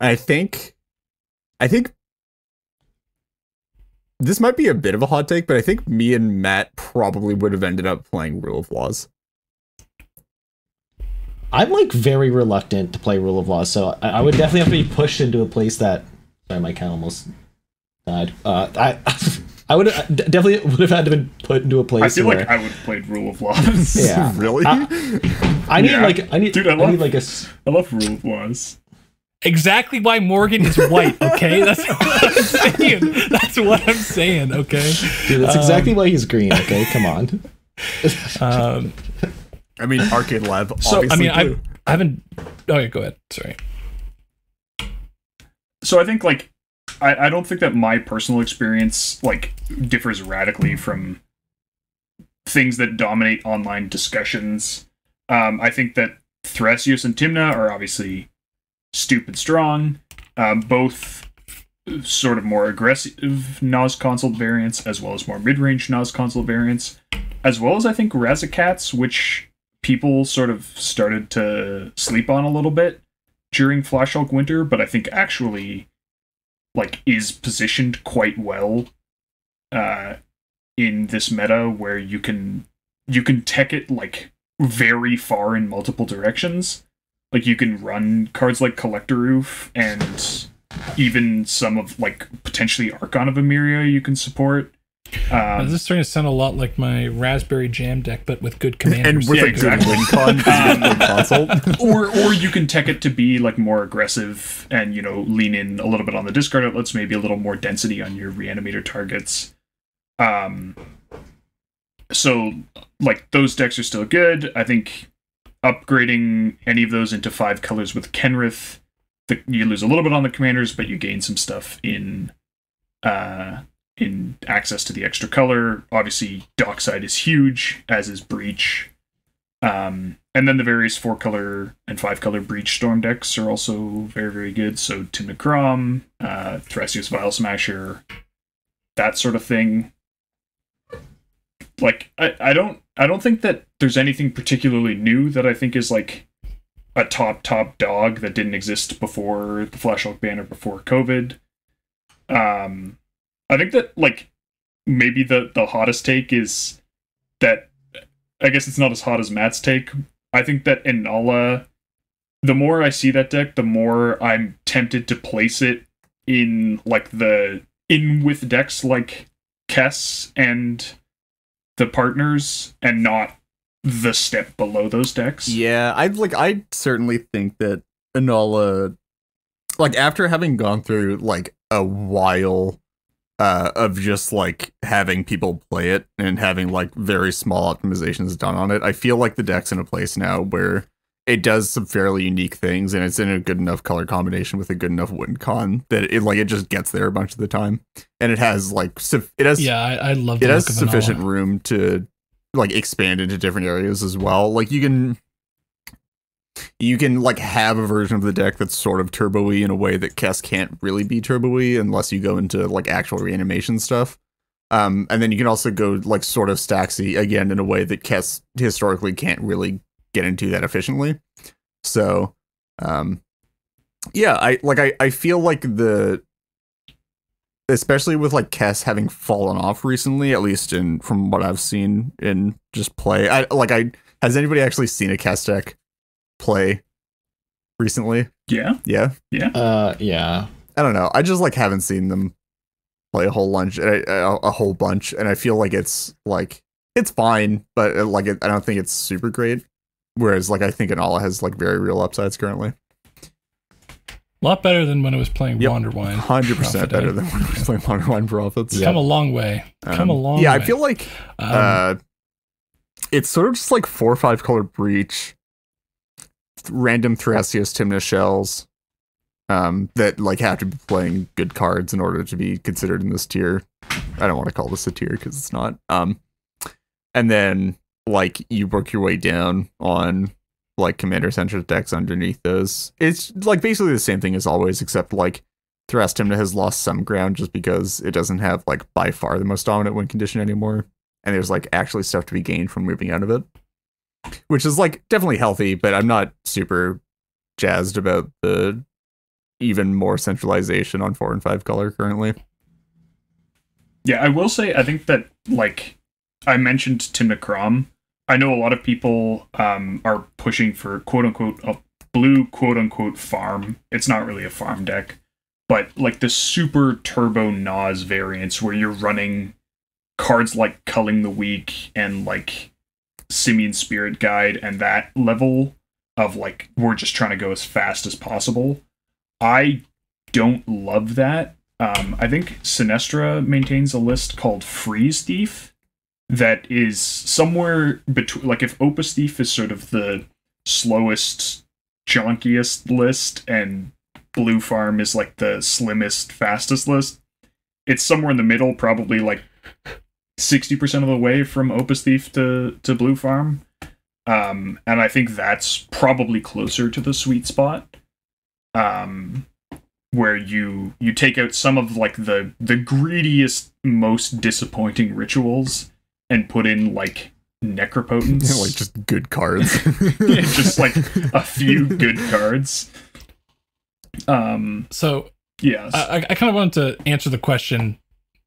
I think this might be a bit of a hot take, but I think me and Matt probably would have ended up playing Rule of Laws. I'm like very reluctant to play Rule of Laws, so I would definitely have to be pushed into a place that. Sorry, my cat almost died. I would definitely would have had to been put into a place. I feel like I would have played Rule of Laws. Yeah, really. I need I love Rule of Laws. Exactly why Morgan is white, okay? That's what I'm saying. That's what I'm saying, okay? Dude, that's exactly why he's green, okay? Come on. I mean, Arcade Lab, so, obviously I haven't... Okay, go ahead. Sorry. So I think, like, I don't think that my personal experience, like, differs radically from things that dominate online discussions. I think that Thrasios and Tymna are obviously stupid strong, both sort of more aggressive Nas consult variants, as well as more mid-range Nas consult variants, as well as I think Razakats, which people sort of started to sleep on a little bit during Flash Hulk Winter, but I think actually like is positioned quite well in this meta where you can tech it like very far in multiple directions. Like, you can run cards like Collector Roof and even some of, like, potentially Archon of Emeria you can support. This is starting to sound a lot like my Raspberry Jam deck, but with good commanders. And with good win con console. Or you can tech it to be, like, more aggressive and, you know, lean in a little bit on the discard outlets, maybe a little more density on your reanimator targets. So, like, those decks are still good. I think upgrading any of those into 5 colors with Kenrith, you lose a little bit on the commanders, but you gain some stuff in access to the extra color. Obviously, Dockside is huge, as is Breach. And then the various 4-color and 5-color Breach Storm decks are also very, very good. So Tymna Kraum, Thrasios Vile Smasher, that sort of thing. Like, I don't think that there's anything particularly new that I think is like a top dog that didn't exist before the Flash Hulk ban or before COVID. I think that like maybe the hottest take is that, I guess it's not as hot as Matt's take. I think that Inala the more I see that deck, the more I'm tempted to place it in like with decks like Kess and the partners, and not the step below those decks. Yeah, I certainly think that Anala, like after having gone through like a while of just like having people play it and having like very small optimizations done on it, I feel like the deck's in a place now where it does some fairly unique things, and it's in a good enough color combination with a good enough win con that it just gets there a bunch of the time, and it has like I love it has sufficient room to like expand into different areas as well. Like you can like have a version of the deck that's sort of turbo-y in a way that Kess can't really be turbo-y unless you go into like actual reanimation stuff. And then you can also go like sort of Staxy again in a way that Kess historically can't really get into that efficiently. So yeah, I feel like especially with like Kess having fallen off recently, at least from what I've seen in just play. Has anybody actually seen a Kess deck play recently? Yeah. Yeah. I don't know. I just like haven't seen them play a whole bunch, and I feel like it's fine, but I don't think it's super great. Whereas like I think Anala has like very real upsides currently. A lot better than when it was playing Wanderwine. 100% better than when it was playing Wanderwine Prophets. Come a long way. Way. I feel like it's sort of just like 4 or 5 color breach, random Thrasios Tymna shells that like have to be playing good cards in order to be considered in this tier. I don't want to call this a tier because it's not. And then like you work your way down on like commander-centric decks underneath those. It's like basically the same thing as always, except like Thras Tymna has lost some ground just because it doesn't have like by far the most dominant win condition anymore, and there's like actually stuff to be gained from moving out of it, which is like definitely healthy, but I'm not super jazzed about the even more centralization on 4 and 5 color currently. Yeah, I will say I think that like I mentioned Tymna Kraum. I know a lot of people are pushing for quote-unquote a blue quote-unquote farm. It's not really a farm deck, but like the super turbo Nas variants where you're running cards like Culling the Weak and like Simian Spirit Guide and that level of like we're just trying to go as fast as possible. I don't love that. I think Sinestra maintains a list called Freeze Thief that is somewhere between, like if Opus Thief is sort of the slowest, junkiest list and Blue Farm is like the slimmest, fastest list, it's somewhere in the middle, probably like 60% of the way from Opus Thief to Blue Farm. And I think that's probably closer to the sweet spot. Where you take out some of like the greediest, most disappointing rituals and put in like Necropotence. Like just good cards. Yeah, just like a few good cards. So yes. I kind of wanted to answer the question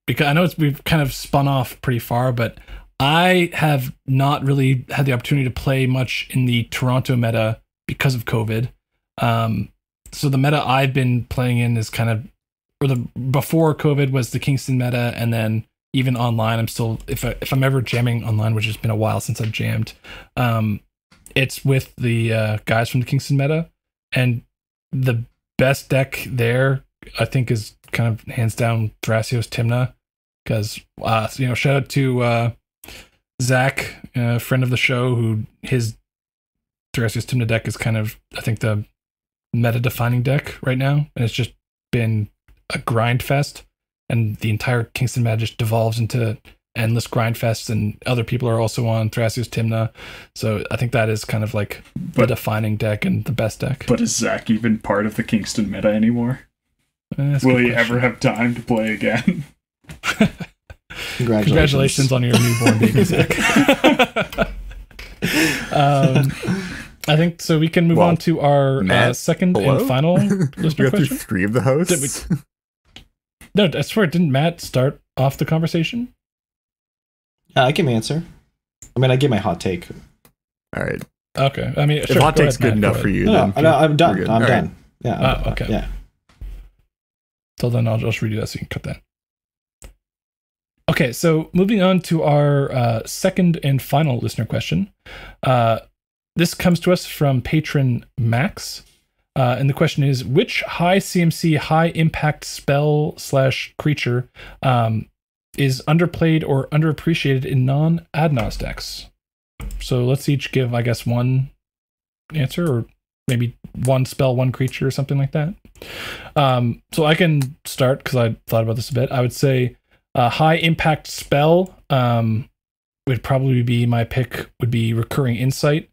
because I know we've kind of spun off pretty far, but I have not really had the opportunity to play much in the Toronto meta because of COVID. So the meta I've been playing in is kind of, before COVID was the Kingston meta, and then even online, I'm still, if I'm ever jamming online, which has been a while since I've jammed, it's with the guys from the Kingston meta, and the best deck there, I think, is kind of hands down Thrasios Tymna, because shout out to Zach, friend of the show, who his Thrasios Tymna deck is kind of, I think, the meta-defining deck right now, and it's just been a grind fest, and the entire Kingston meta just devolves into endless grind fests, and other people are also on Thrasios Tymna, so I think that is kind of like the defining deck and the best deck. But is Zach even part of the Kingston meta anymore? Will he ever have time to play again? Congratulations on your newborn baby, Zach. I think so. We can move on to our second and final listener question. 3 of the hosts. No, I swear, didn't Matt start off the conversation? I can answer. I mean, I give my hot take. All right. Okay. I mean, If sure, hot go take's ahead, good Matt, enough go for ahead. you, No, then I'm done. we're good. I'm All done. right. Yeah. Okay. Yeah. So then I'll just redo that so you can cut that. Okay, so moving on to our second and final listener question. This comes to us from patron Max. And the question is, which high CMC, high impact spell / creature is underplayed or underappreciated in non-Adnos decks? So let's each give, I guess, one answer, or maybe one spell, one creature, or something like that. So I can start because I thought about this a bit. I would say a high impact spell would probably be my pick. Would be Recurring Insight.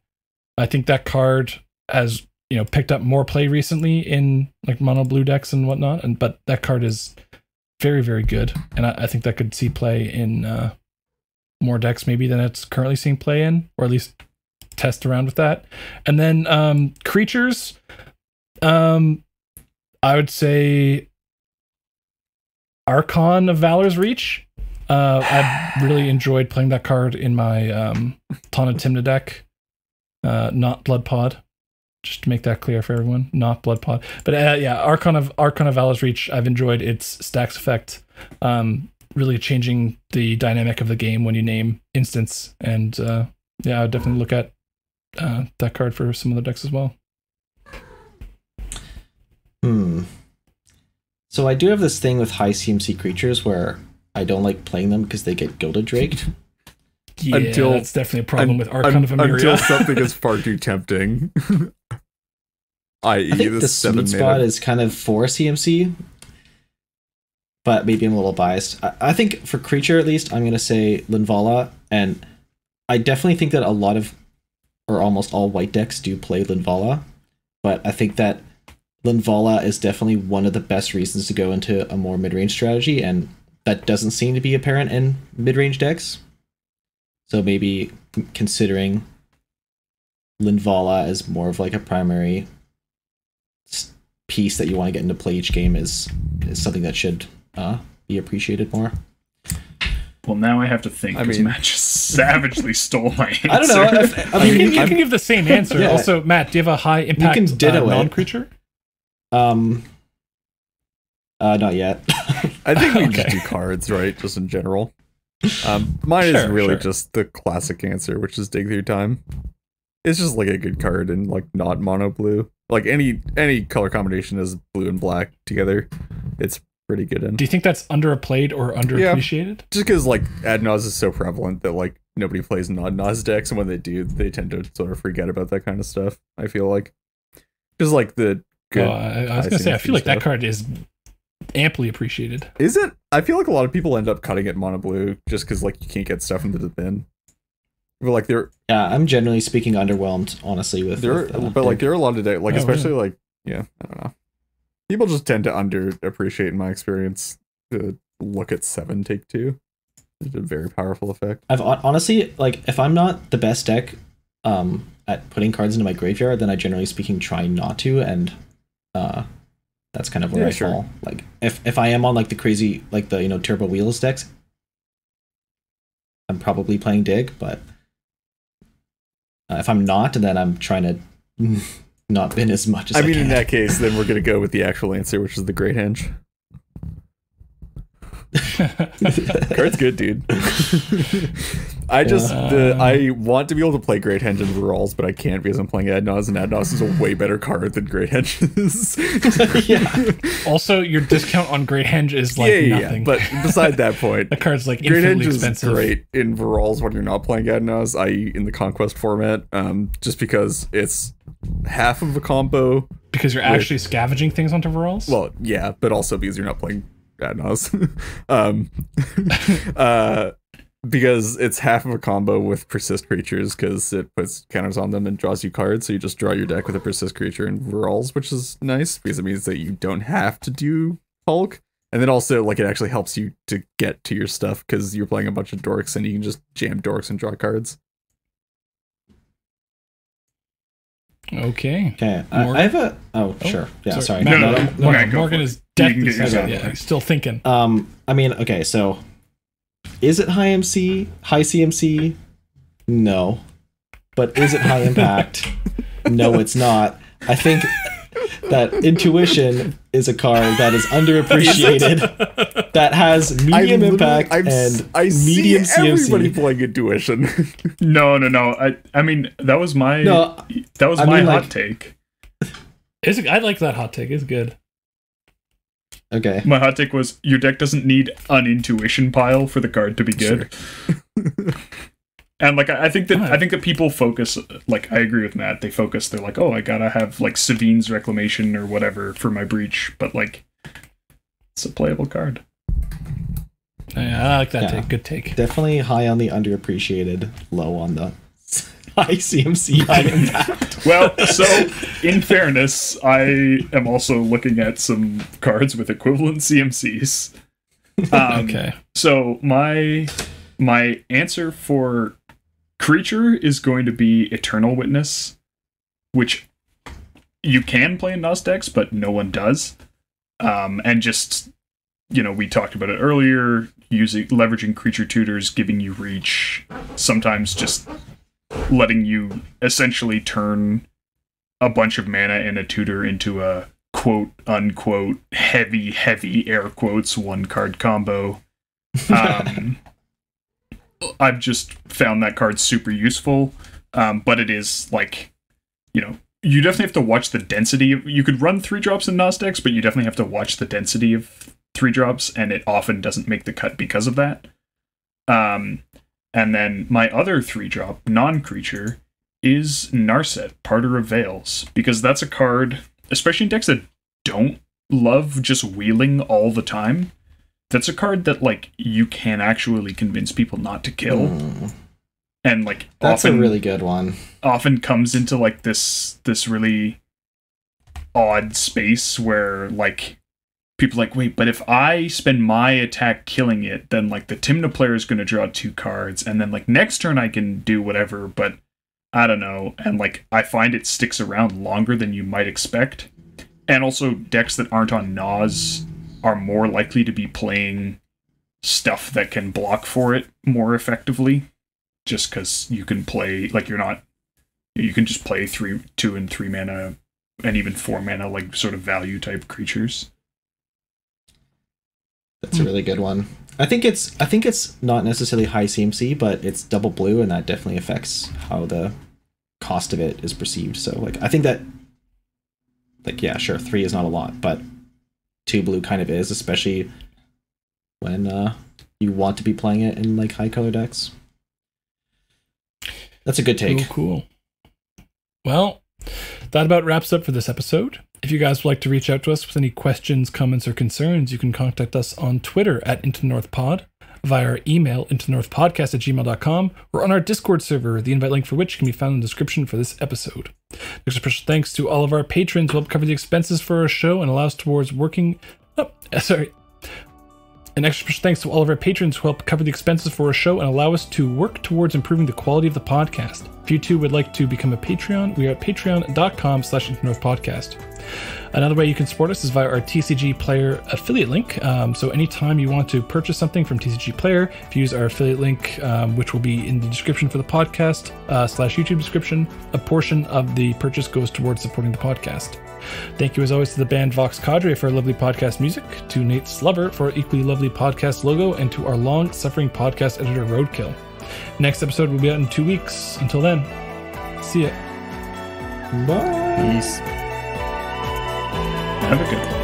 I think that card has picked up more play recently in like mono blue decks and whatnot, but that card is very, very good, and I think that could see play in more decks maybe than it's currently seeing play in, or at least test around with that. And then creatures, I would say Archon of Valor's Reach. I really enjoyed playing that card in my Tana Timna deck, not Blood Pod. Just to make that clear for everyone, not Blood Pod. But yeah, Archon of Valor's Reach, I've enjoyed its stacks effect, really changing the dynamic of the game when you name instants. And yeah, I would definitely look at that card for some of the decks as well. So I do have this thing with high CMC creatures where I don't like playing them because they get Gilded Draked. Yeah, that's definitely a problem with Archon of Emeria. Until something is far too tempting. I.e. I think the the 7 sweet mana. spot is kind of for CMC, but maybe I'm a little biased. I think for creature, at least, I'm going to say Linvala, and I definitely think that a lot of, or almost all white decks do play Linvala, but I think that Linvala is definitely one of the best reasons to go into a more mid-range strategy, and that doesn't seem to be apparent in mid-range decks. So maybe considering Linvala as more of like a primary piece that you want to get into play each game is something that should be appreciated more. Well, now I have to think, because Matt just savagely stole my answer. I don't know. I mean, you can give the same answer. Yeah. Also, Matt, do you have a high impact You can ditto it. non-creature? Not yet. I think we just Okay. do cards, right? Just in general. Mine is Sure, really sure. just the classic answer, which is Dig Through Time. It's just like a good card and like not mono blue. Like any color combination is blue and black together. It's pretty good in. Do you think that's underplayed or underappreciated? Just because like Adnos is so prevalent that like nobody plays non-Nos decks, and when they do, they tend to sort of forget about that kind of stuff. I feel like just like the good. Well, I was gonna say, I feel like that stuff. card is amply appreciated. Is it? I feel like a lot of people end up cutting it mono blue just because like you can't get stuff into the bin. But like there, Yeah, I'm generally speaking underwhelmed, honestly, with. there, but like there are a lot of decks, like Oh, especially like yeah, I don't know. People just tend to underappreciate, in my experience, to look at 7 take 2. It's a very powerful effect. I've honestly, like, if I'm not the best deck at putting cards into my graveyard, then I generally speaking try not to, and that's kind of where Yeah, I sure. fall. Like, if I am on like the crazy, like the Turbo Wheels decks, I'm probably playing Dig, but if I'm not, then I'm trying to not bin as much as I I mean, can. in that case, then we're gonna go with the actual answer, which is the Great Henge. Card's good, dude. I want to be able to play Great Henge in Rurals, but I can't because I'm playing Adnos, and Adnos is a way better card than Great Henge is. Yeah. Also, your discount on Great Henge is like nothing. But beside that point, the card's like Great infinitely Henge is expensive. great in Virals when you're not playing Adnos, i.e. in the Conquest format, just because it's half of a combo. Because you're actually scavenging things onto Virals? Well, yeah, but also because you're not playing Adnos. Because it's half of a combo with Persist creatures, because it puts counters on them and draws you cards, so you just draw your deck with a Persist creature and Virals, which is nice, because it means that you don't have to do bulk. And then also, like, it actually helps you to get to your stuff, because you're playing a bunch of dorks, and you can just jam dorks and draw cards. Okay. Okay, Morgan? I have a. Oh, sure. Yeah, sorry. No, No, no, Morgan, go Morgan for it. is You can definitely get yourself yeah, out yeah, there. he's still thinking. I mean, okay, so is it high CMC? No, but is it high impact? No, it's not. I think that Intuition is a card that is underappreciated, that has medium impact and medium CMC. Everybody playing Intuition. No. I mean, that was my hot take. I like that hot take. It's good. Okay. My hot take was your deck doesn't need an Intuition pile for the card to be good. Sure. And like I think that people focus, like I agree with Matt, they're like, oh, I gotta have like Savine's Reclamation or whatever for my breach, but like it's a playable card. Yeah, I like that take. Good take. Definitely high on the underappreciated, low on the high CMC, high impact. Well, so in fairness, I am also looking at some cards with equivalent CMCs. Okay. So my answer for creature is going to be Eternal Witness, which you can play in NOS decks, but no one does. And just, we talked about it earlier, leveraging creature tutors, giving you reach, sometimes just letting you essentially turn a bunch of mana in a tutor into a quote unquote heavy air quotes 1-card combo. I've just found that card super useful, but it is like, you definitely have to watch the density. You could run 3-drops in NOS decks, but you definitely have to watch the density of 3-drops, and it often doesn't make the cut because of that. And then my other 3-drop non-creature is Narset, Parter of Veils, because that's a card, especially in decks that don't love just wheeling all the time. That's a card that like you can actually convince people not to kill, and like that's often, a really good one. Often comes into like this really odd space where like people are like, wait, but if I spend my attack killing it, then like the Tymna player is going to draw 2 cards, and then like next turn I can do whatever, but I don't know, and like I find it sticks around longer than you might expect, and also decks that aren't on NOS are more likely to be playing stuff that can block for it more effectively, just because you can play, like you can just play 2 and 3 mana, and even 4 mana, like sort of value type creatures. That's a really good one. I think it's not necessarily high CMC, but it's double blue, and that definitely affects how the cost of it is perceived. So like I think that, like, yeah, sure, 3 is not a lot, but 2 blue kind of is, especially when you want to be playing it in like high color decks. That's a good take. Cool. Well, that about wraps up for this episode. If you guys would like to reach out to us with any questions, comments, or concerns, you can contact us on Twitter at IntoNorthPod, via our email intonorthpodcast@gmail.com, or on our Discord server, the invite link for which can be found in the description for this episode. There's a special thanks to all of our patrons who help cover the expenses for our show and allow us towards working... An extra special thanks to all of our patrons who help cover the expenses for our show and allow us to work towards improving the quality of the podcast. If you too would like to become a Patreon, we are at patreon.com/IntoNorthPodcast. Another way you can support us is via our TCG Player affiliate link. So anytime you want to purchase something from TCG Player, if you use our affiliate link, which will be in the description for the podcast /YouTube description, a portion of the purchase goes towards supporting the podcast. Thank you as always to the band Vox Cadre for our lovely podcast music, to Nate Slover for our equally lovely podcast logo, and to our long-suffering podcast editor Roadkill. Next episode will be out in 2 weeks. Until then, see ya. Bye. Peace. Have a good one.